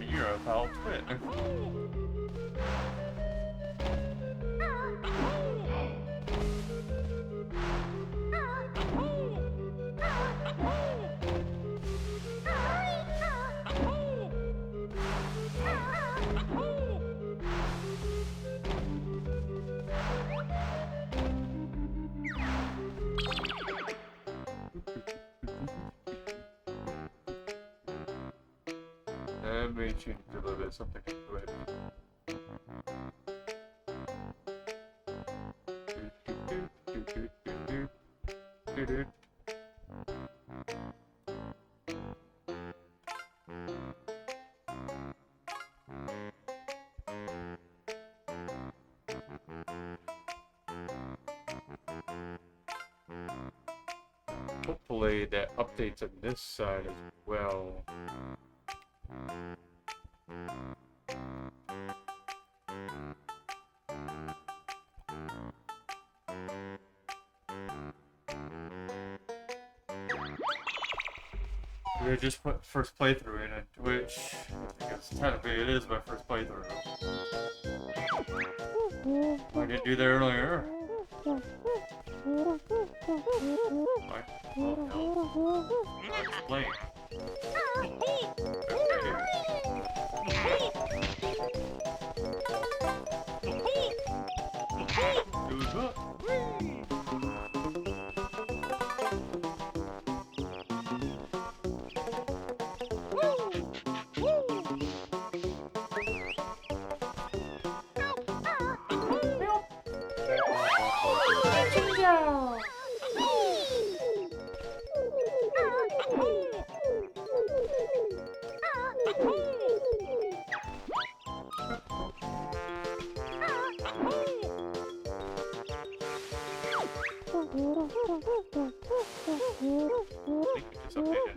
And you're a foul twit. That may change a little bit, something to it. Hopefully that updates on this side as well. I just put first playthrough in it, which I guess technically it is my first playthrough. I didn't do that earlier. What? Oh no. I'll explain. Do it.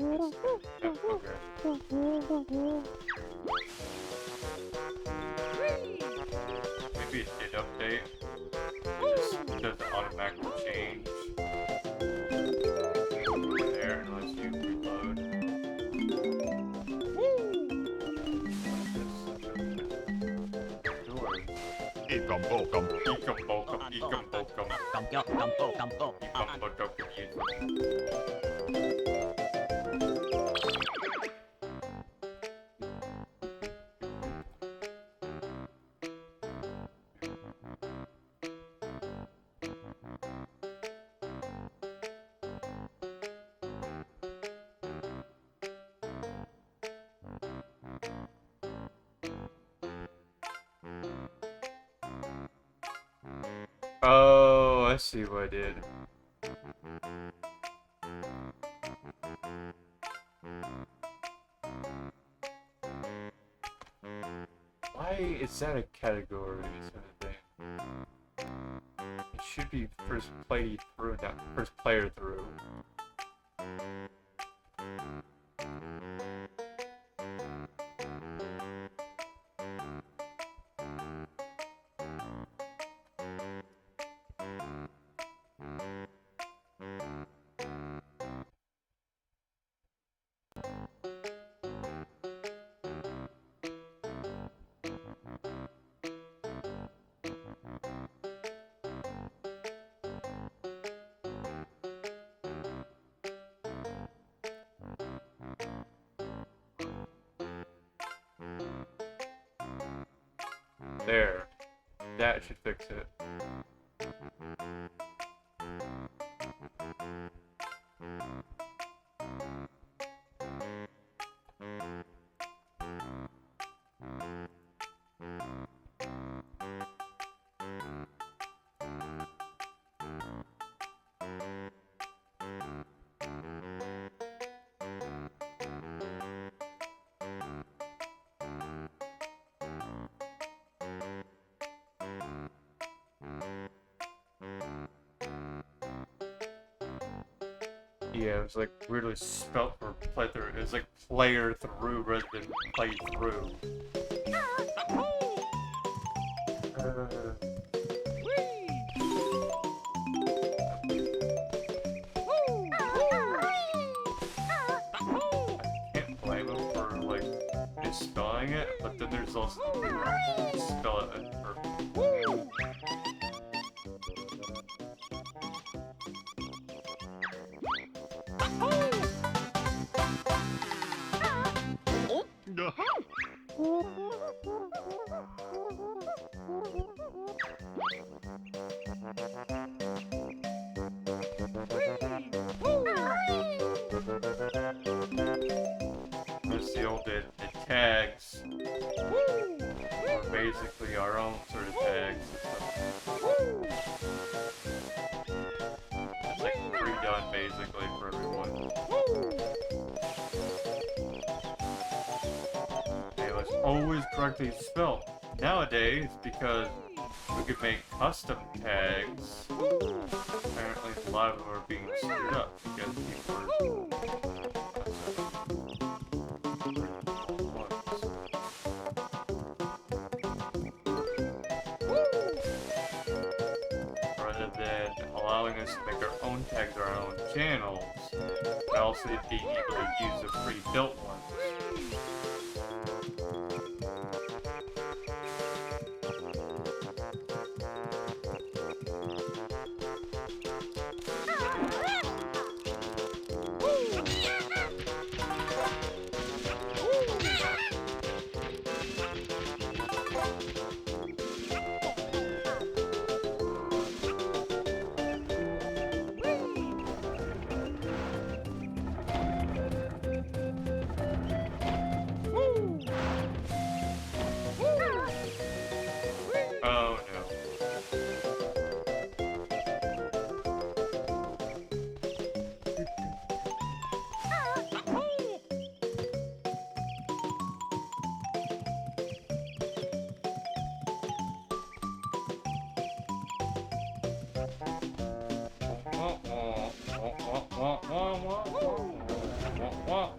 Yeah, okay. Maybe it did update. It just doesn't automatically change. There, unless you reload. Ekom bokom. Ekom bokom, ekom bokom, ekom bokom. Oh, I see what I did. Why is that a category sort of thing? It should be first play through, not first player through. There. That should fix it. Yeah, it was like weirdly spelt for play through. It was like player through rather than play through. I can't blame him for like misspelling it, but then there's also spell it for. There's the old the tags. Were basically our own sort of tags. It's like pre-done basically for everyone. It was always correctly spelled. Nowadays, because we could make custom tags, apparently a lot of them are being screwed up because people are rather than allowing us to make our own tags or our own channels, but also being able to use the pre-built ones.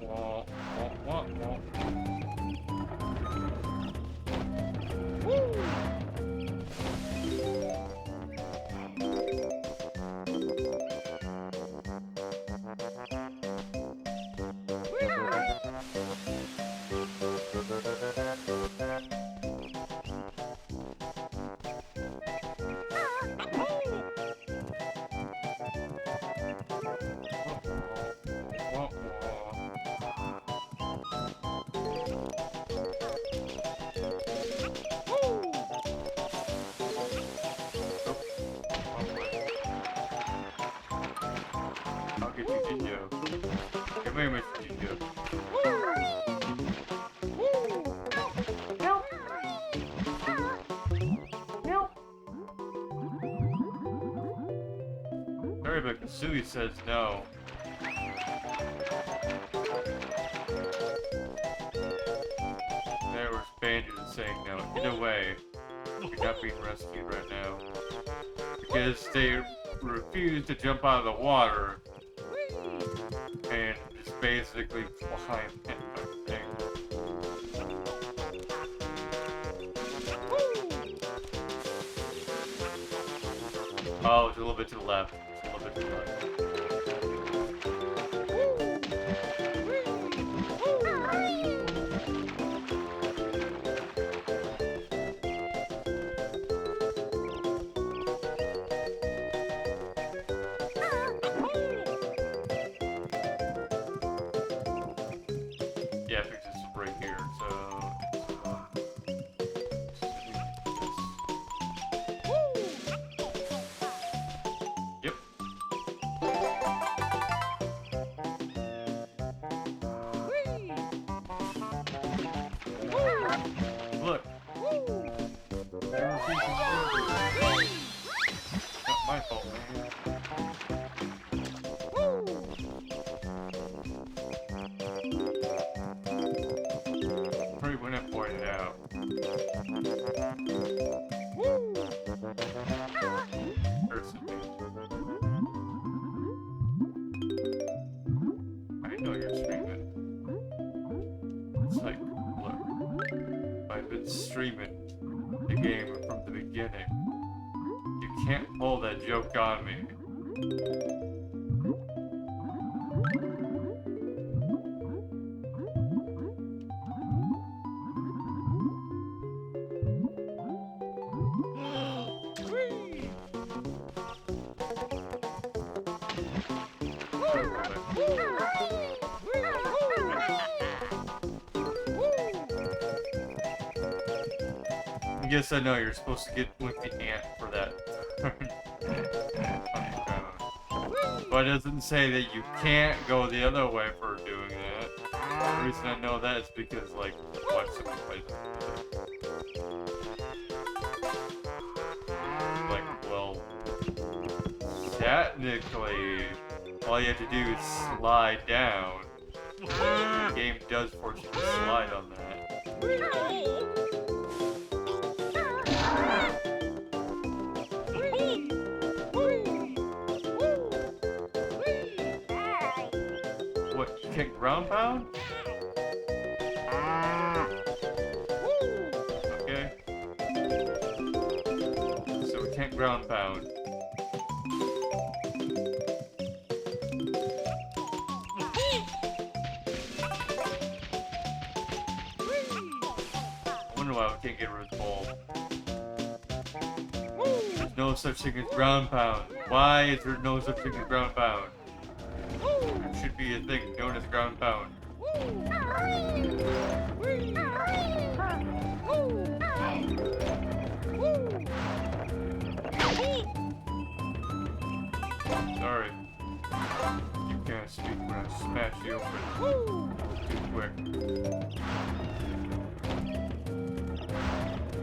wah, wah, wah, wah, wah. Wah, wah. I'll get you, Jinjo. Come here, Mr. Jinjo. Sorry, but Kasui says no. There was Banjo saying no. Either way, you're not being rescued right now. Because they refuse to jump out of the water and just basically climb in everything. Oh, it's a little bit to the left. It's a little bit to the left. Yeah, because it's right here, so... Yep. Look! Not my fault, man. Pretty when I pointed out. Personally. I know you're streaming. It's like, look, I've been streaming the game from the beginning. You can't pull that joke on me. Yes, I know you're supposed to get with the ant for that. But it doesn't say that you can't go the other way for doing that. The reason I know that is because, like, watch somebody play this. Like, well, technically, all you have to do is slide down. The game does force you to slide on that. What, you can't ground pound? Okay. So we can't ground pound. I wonder why we can't get rid of the ball. There's no such thing as ground pound. Why is there no such thing as ground pound? There should be a thing known as ground pound. Sorry. You can't speak when I smash you open. Too quick.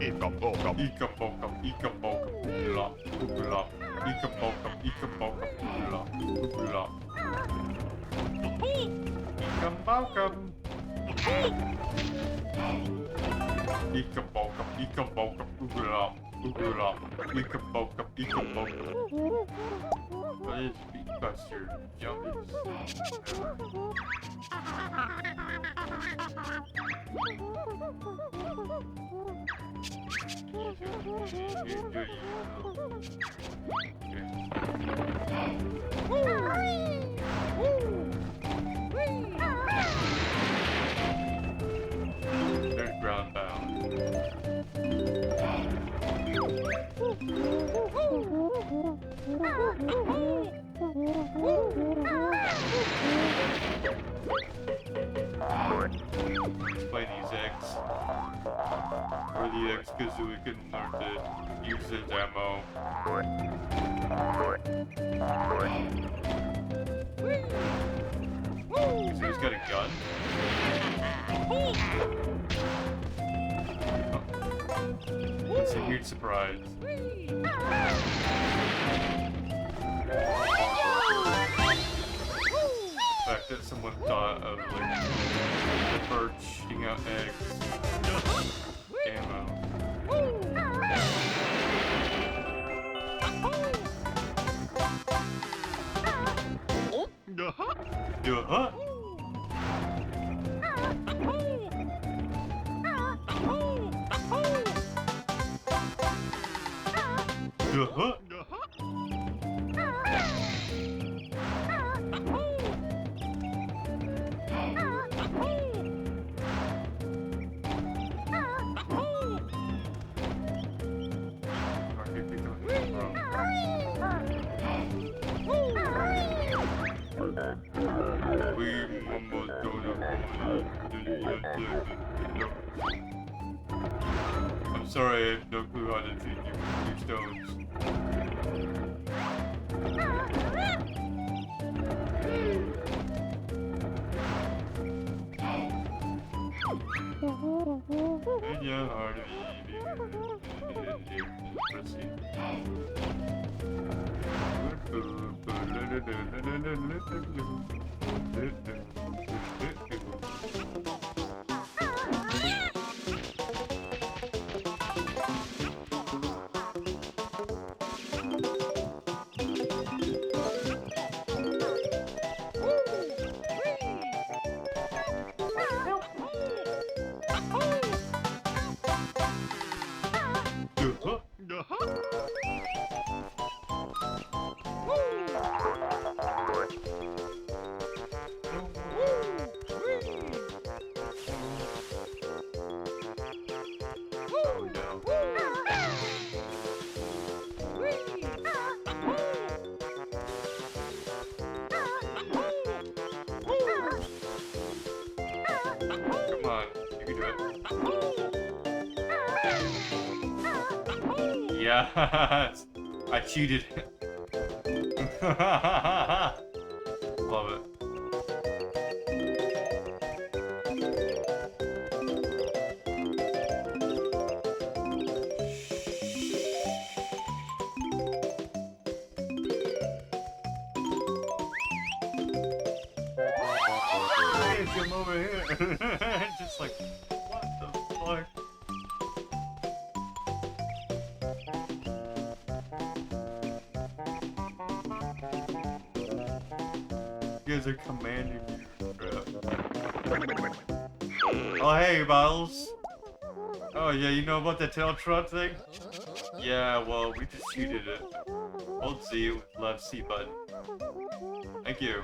Ikam-bokam. Ikam-bokam, ikam-bokam, oogla, oogla. Ikam-bokam, ikam-bokam, oogla, oogla. Ikam-bokam. Ikam-bokam, ikam-bokam, oogla, Ukula, Ikaboka, Ikaboka. What is Beatbuster? Jumpies. They're ground bound. Play these eggs. Or the eggs Kazooie can learn to use as ammo. Kazooie's got a gun? It's a huge surprise. The fact that someone thought of like the bird shooting out eggs, ammo. Huh? Huh? I'm sorry, I have no clue how to treat you with your stones. And your heart Yes! I cheated. Love it. Hey, come over here. Just like, what the fuck? You guys are commanding me. Oh, hey, Bottles. Oh, yeah, you know about the Tailtrot thing? Yeah, well, we just cheated it. Hold Z with left C button. Thank you.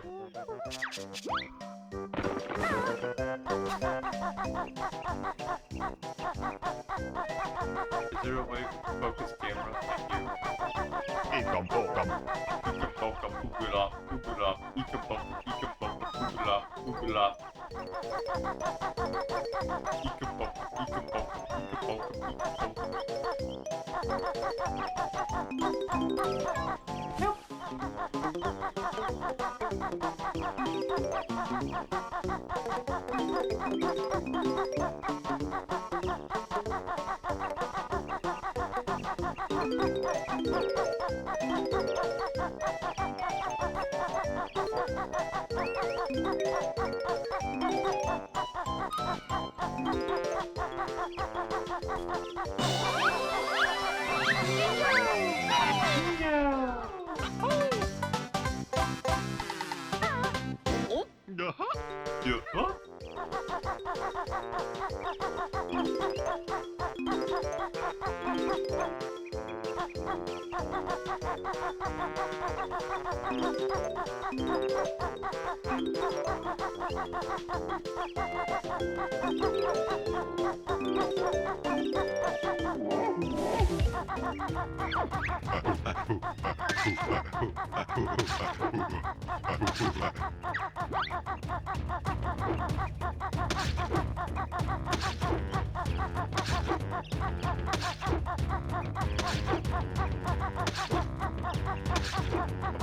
Is there a way to focus camera? Thank you.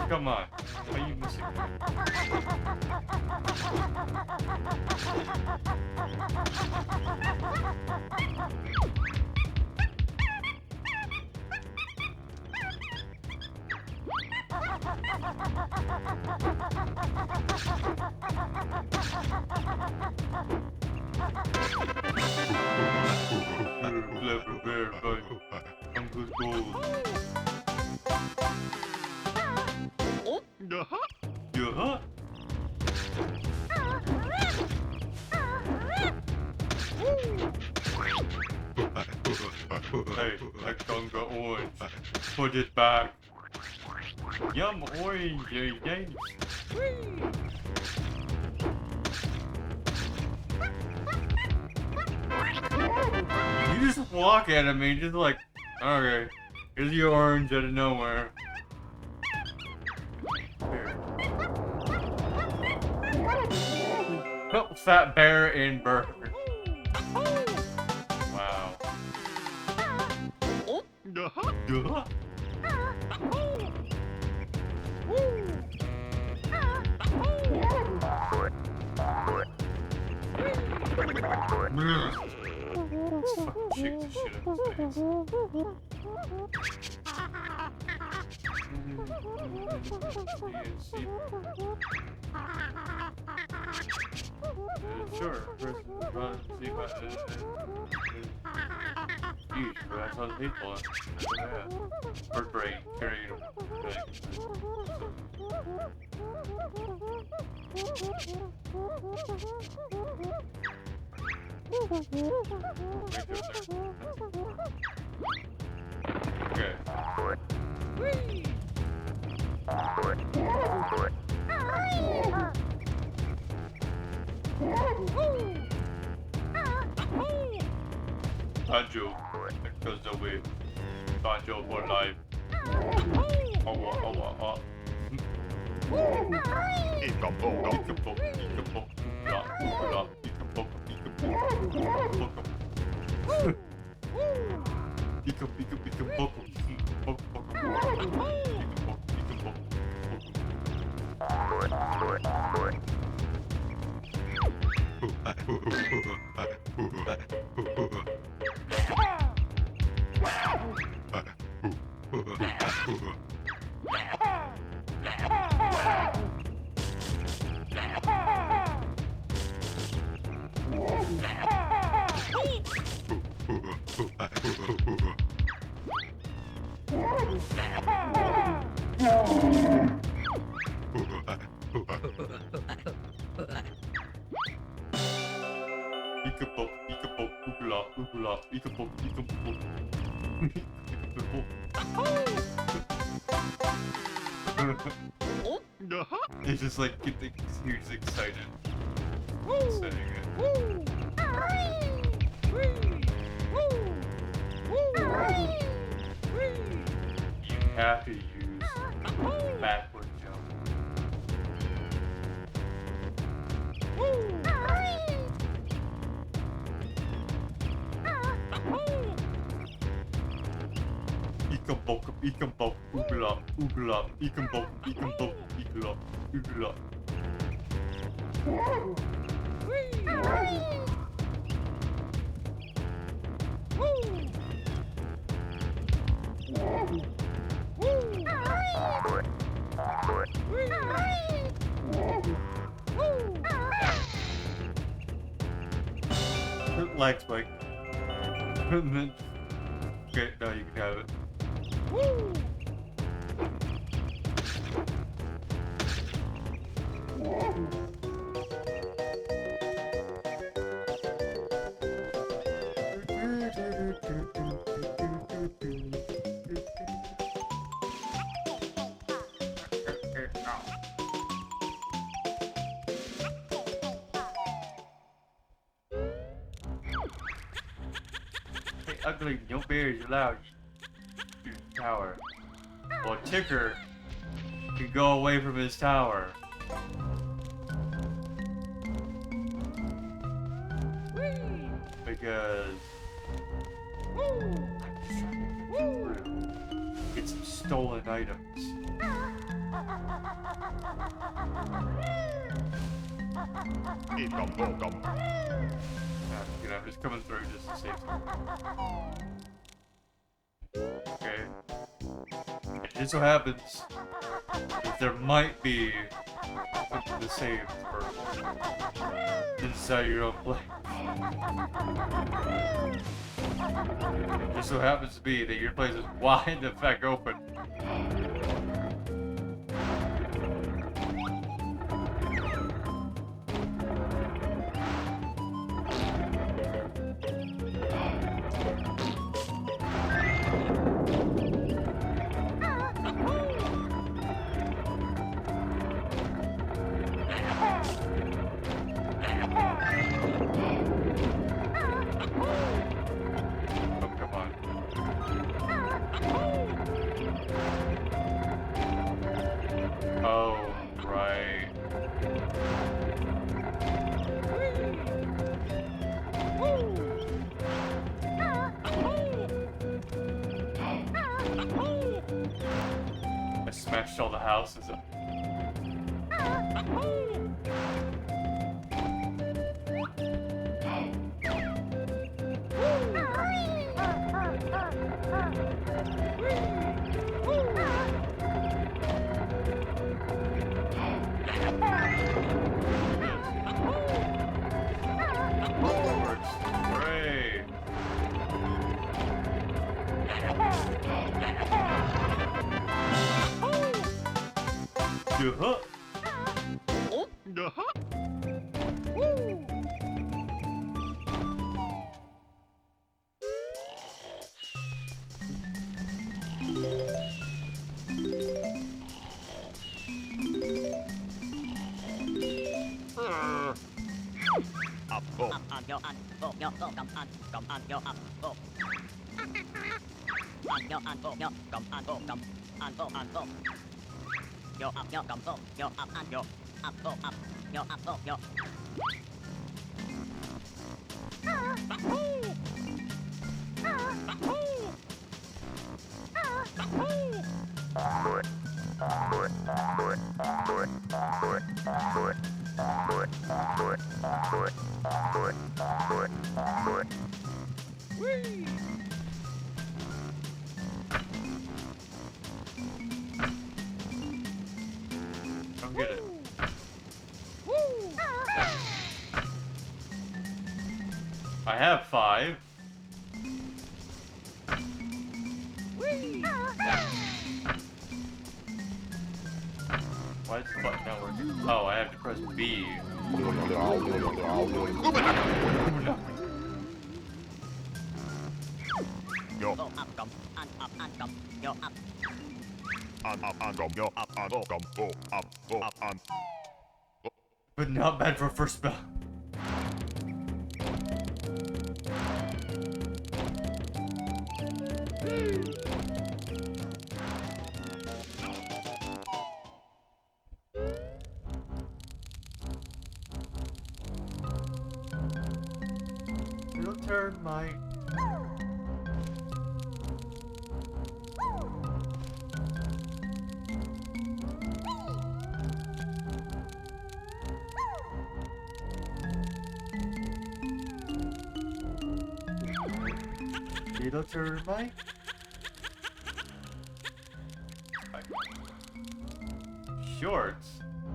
Come on. Why are you missing me? Clever bear, but Uncle Gold. Yeah? Hey, that Gunga orange. Put it back. Yum, orange, thanks. You just walk at him and you're just like, okay, here's your orange out of nowhere. Here. Oh, fat bear and bird. Wow. Duh. Shake the shit out of his face. Sure, first run, see what huge, but that's how the people are. Bird brain carrying Okay. Banjo, because the way Banjo for life. It's just like getting huge excited. Setting it. You have to use backward jump. Ikambok, oogla, oogla, ikambok, oogla, oogla. Like Spike. Okay, now you can have it. ugly, no bears allowed in your tower. Well, Ticker can go away from his tower. Because get some stolen items. Eat gum, go gum. I'm just coming through just to save some. Okay. It just so happens that there might be something to save inside your own place. It just so happens to be that your place is wide the fuck open. Oh, come on. Oh, right. I smashed all the houses up. Works great. Yeah. Uh-huh. Up, go. Don't get it. I have 5. Why is the button not working? Oh, I have to press B. Yo. Gum, yo, up, gum, go, up, But not bad for a first spell. Little termite. Little termite. Shorts.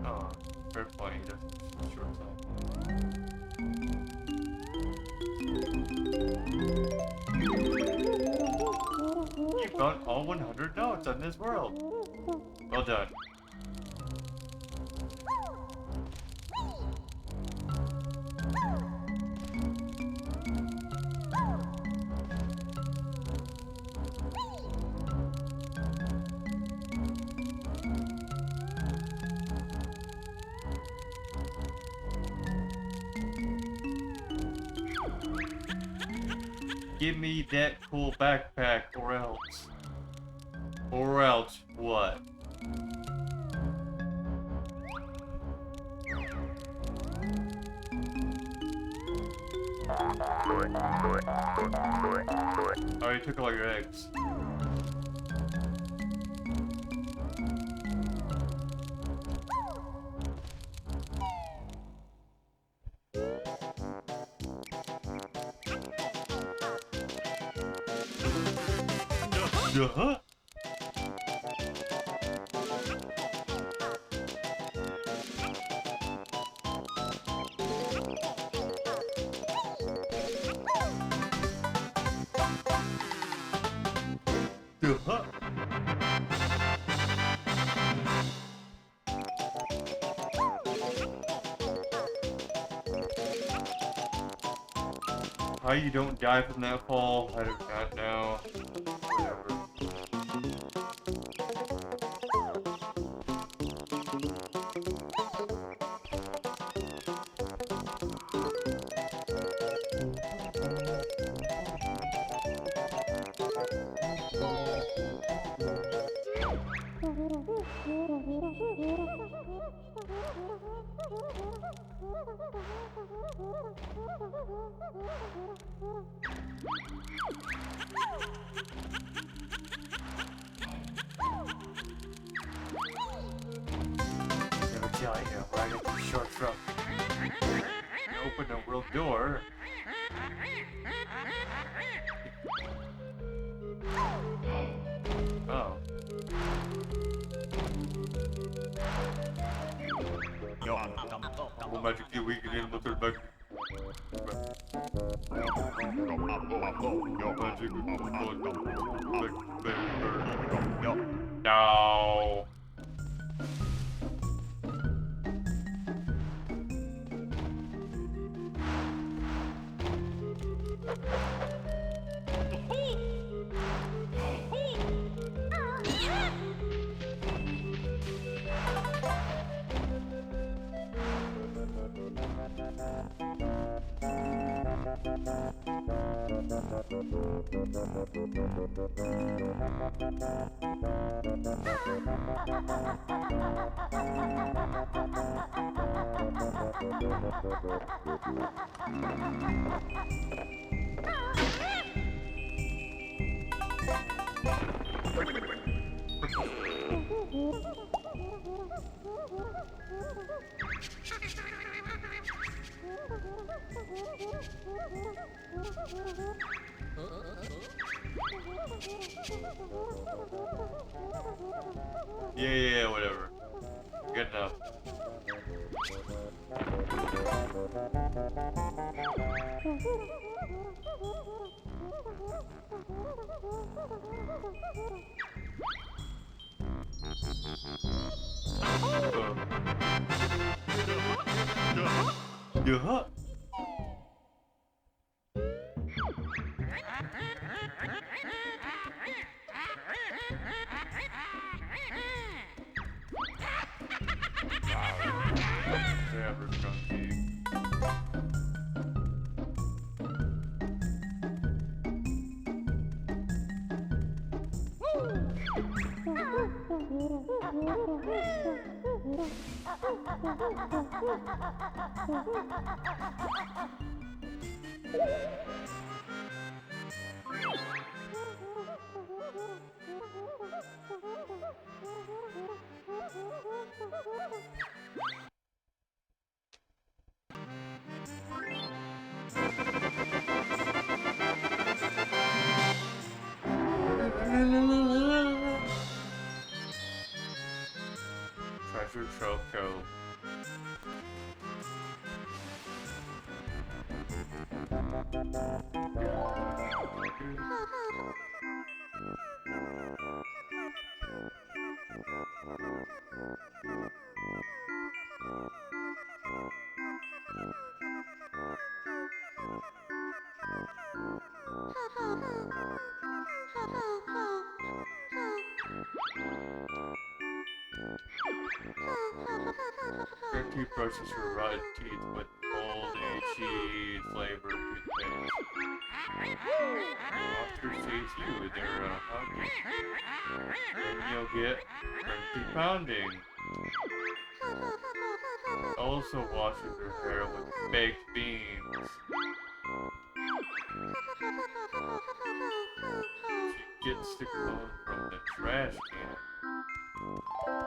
Oh, fair point. He doesn't shorts on. You found all 100 notes on this world. Well done. give me that cool backpack or else. Or else what? Oh, you took all your eggs. Duh. Duh. How you don't die from that fall, I do not know. Whatever. Never tell you, where I get the short from. You open the world door. Oh. Yo. Well, magic key, we can look at back. No. Yeah, whatever. Good enough. Yeah. Whatever, Chunky. Treasure Trove Cove. Your toothbrushes your rotten teeth with moldy cheese flavored toothpaste. Oscar sees you with their hug. Then you'll get crunchy pounding. Also washes her hair with baked beans. She gets the clothes from the trash can.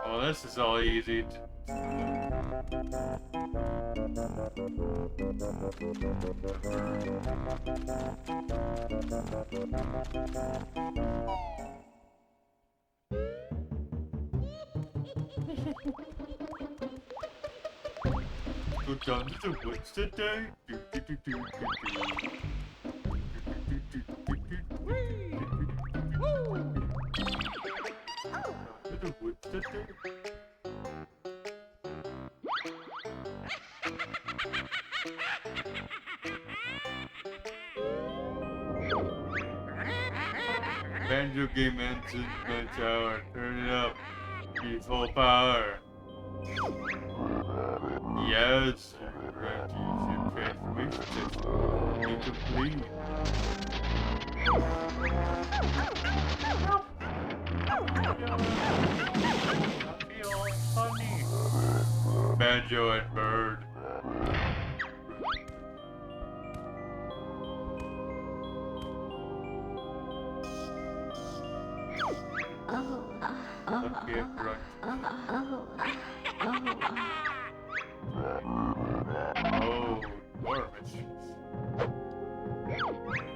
Well, this is all easy. Go down to the woods today. To the woods today. Banjo game ends in my tower. Turn it up. Be full power. Yes, Grandition transformation system. Be complete. I feel funny. Banjo and Bird. Okay, right. Oh, more missions.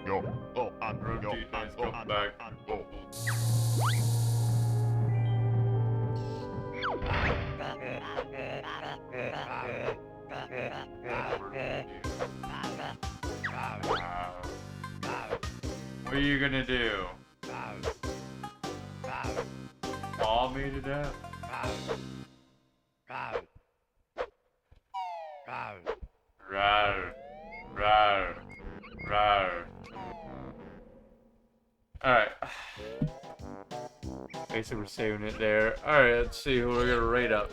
Yo, oh, and yo, Rotate and has oh, come and back. and Oh. What are you gonna do? Claw me to death? Rawr. Rawr. Rawr. Alright. Basically, we're saving it there. Alright, let's see who we're gonna rate up.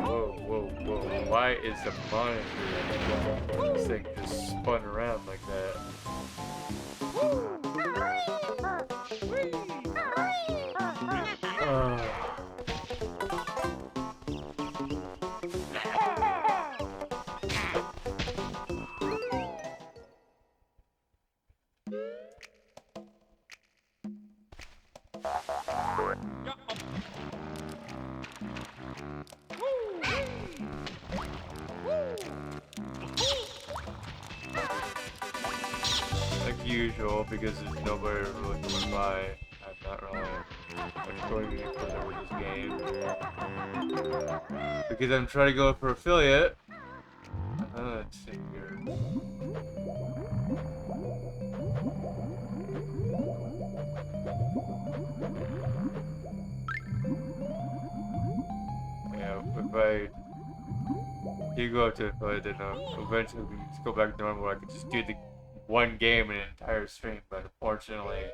Whoa, whoa, whoa. Why is the monitor this thing just spun around like that? Like usual, because there's nobody really coming by, I'm not really going any further with this game. Because I'm trying to go for affiliate. Let's see here. Yeah, if I do go to affiliate, then eventually we can just go back to normal. I could just do the one game in an entire stream, but unfortunately,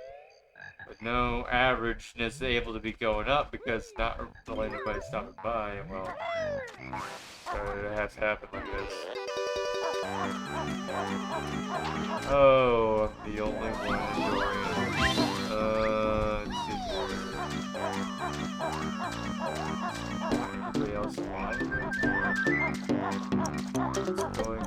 with no averageness able to be going up because not really anybody stopping by, and well, so it has to happen like this. Oh, I'm the only one enjoying. Let's see here. Anybody else alive? What's going on?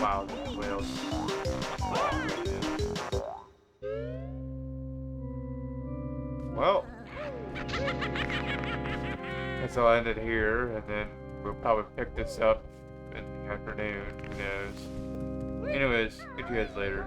Wow, whales. Well, guess I'll end it here, and then we'll probably pick this up in the afternoon. Who knows? Anyways, see you guys later.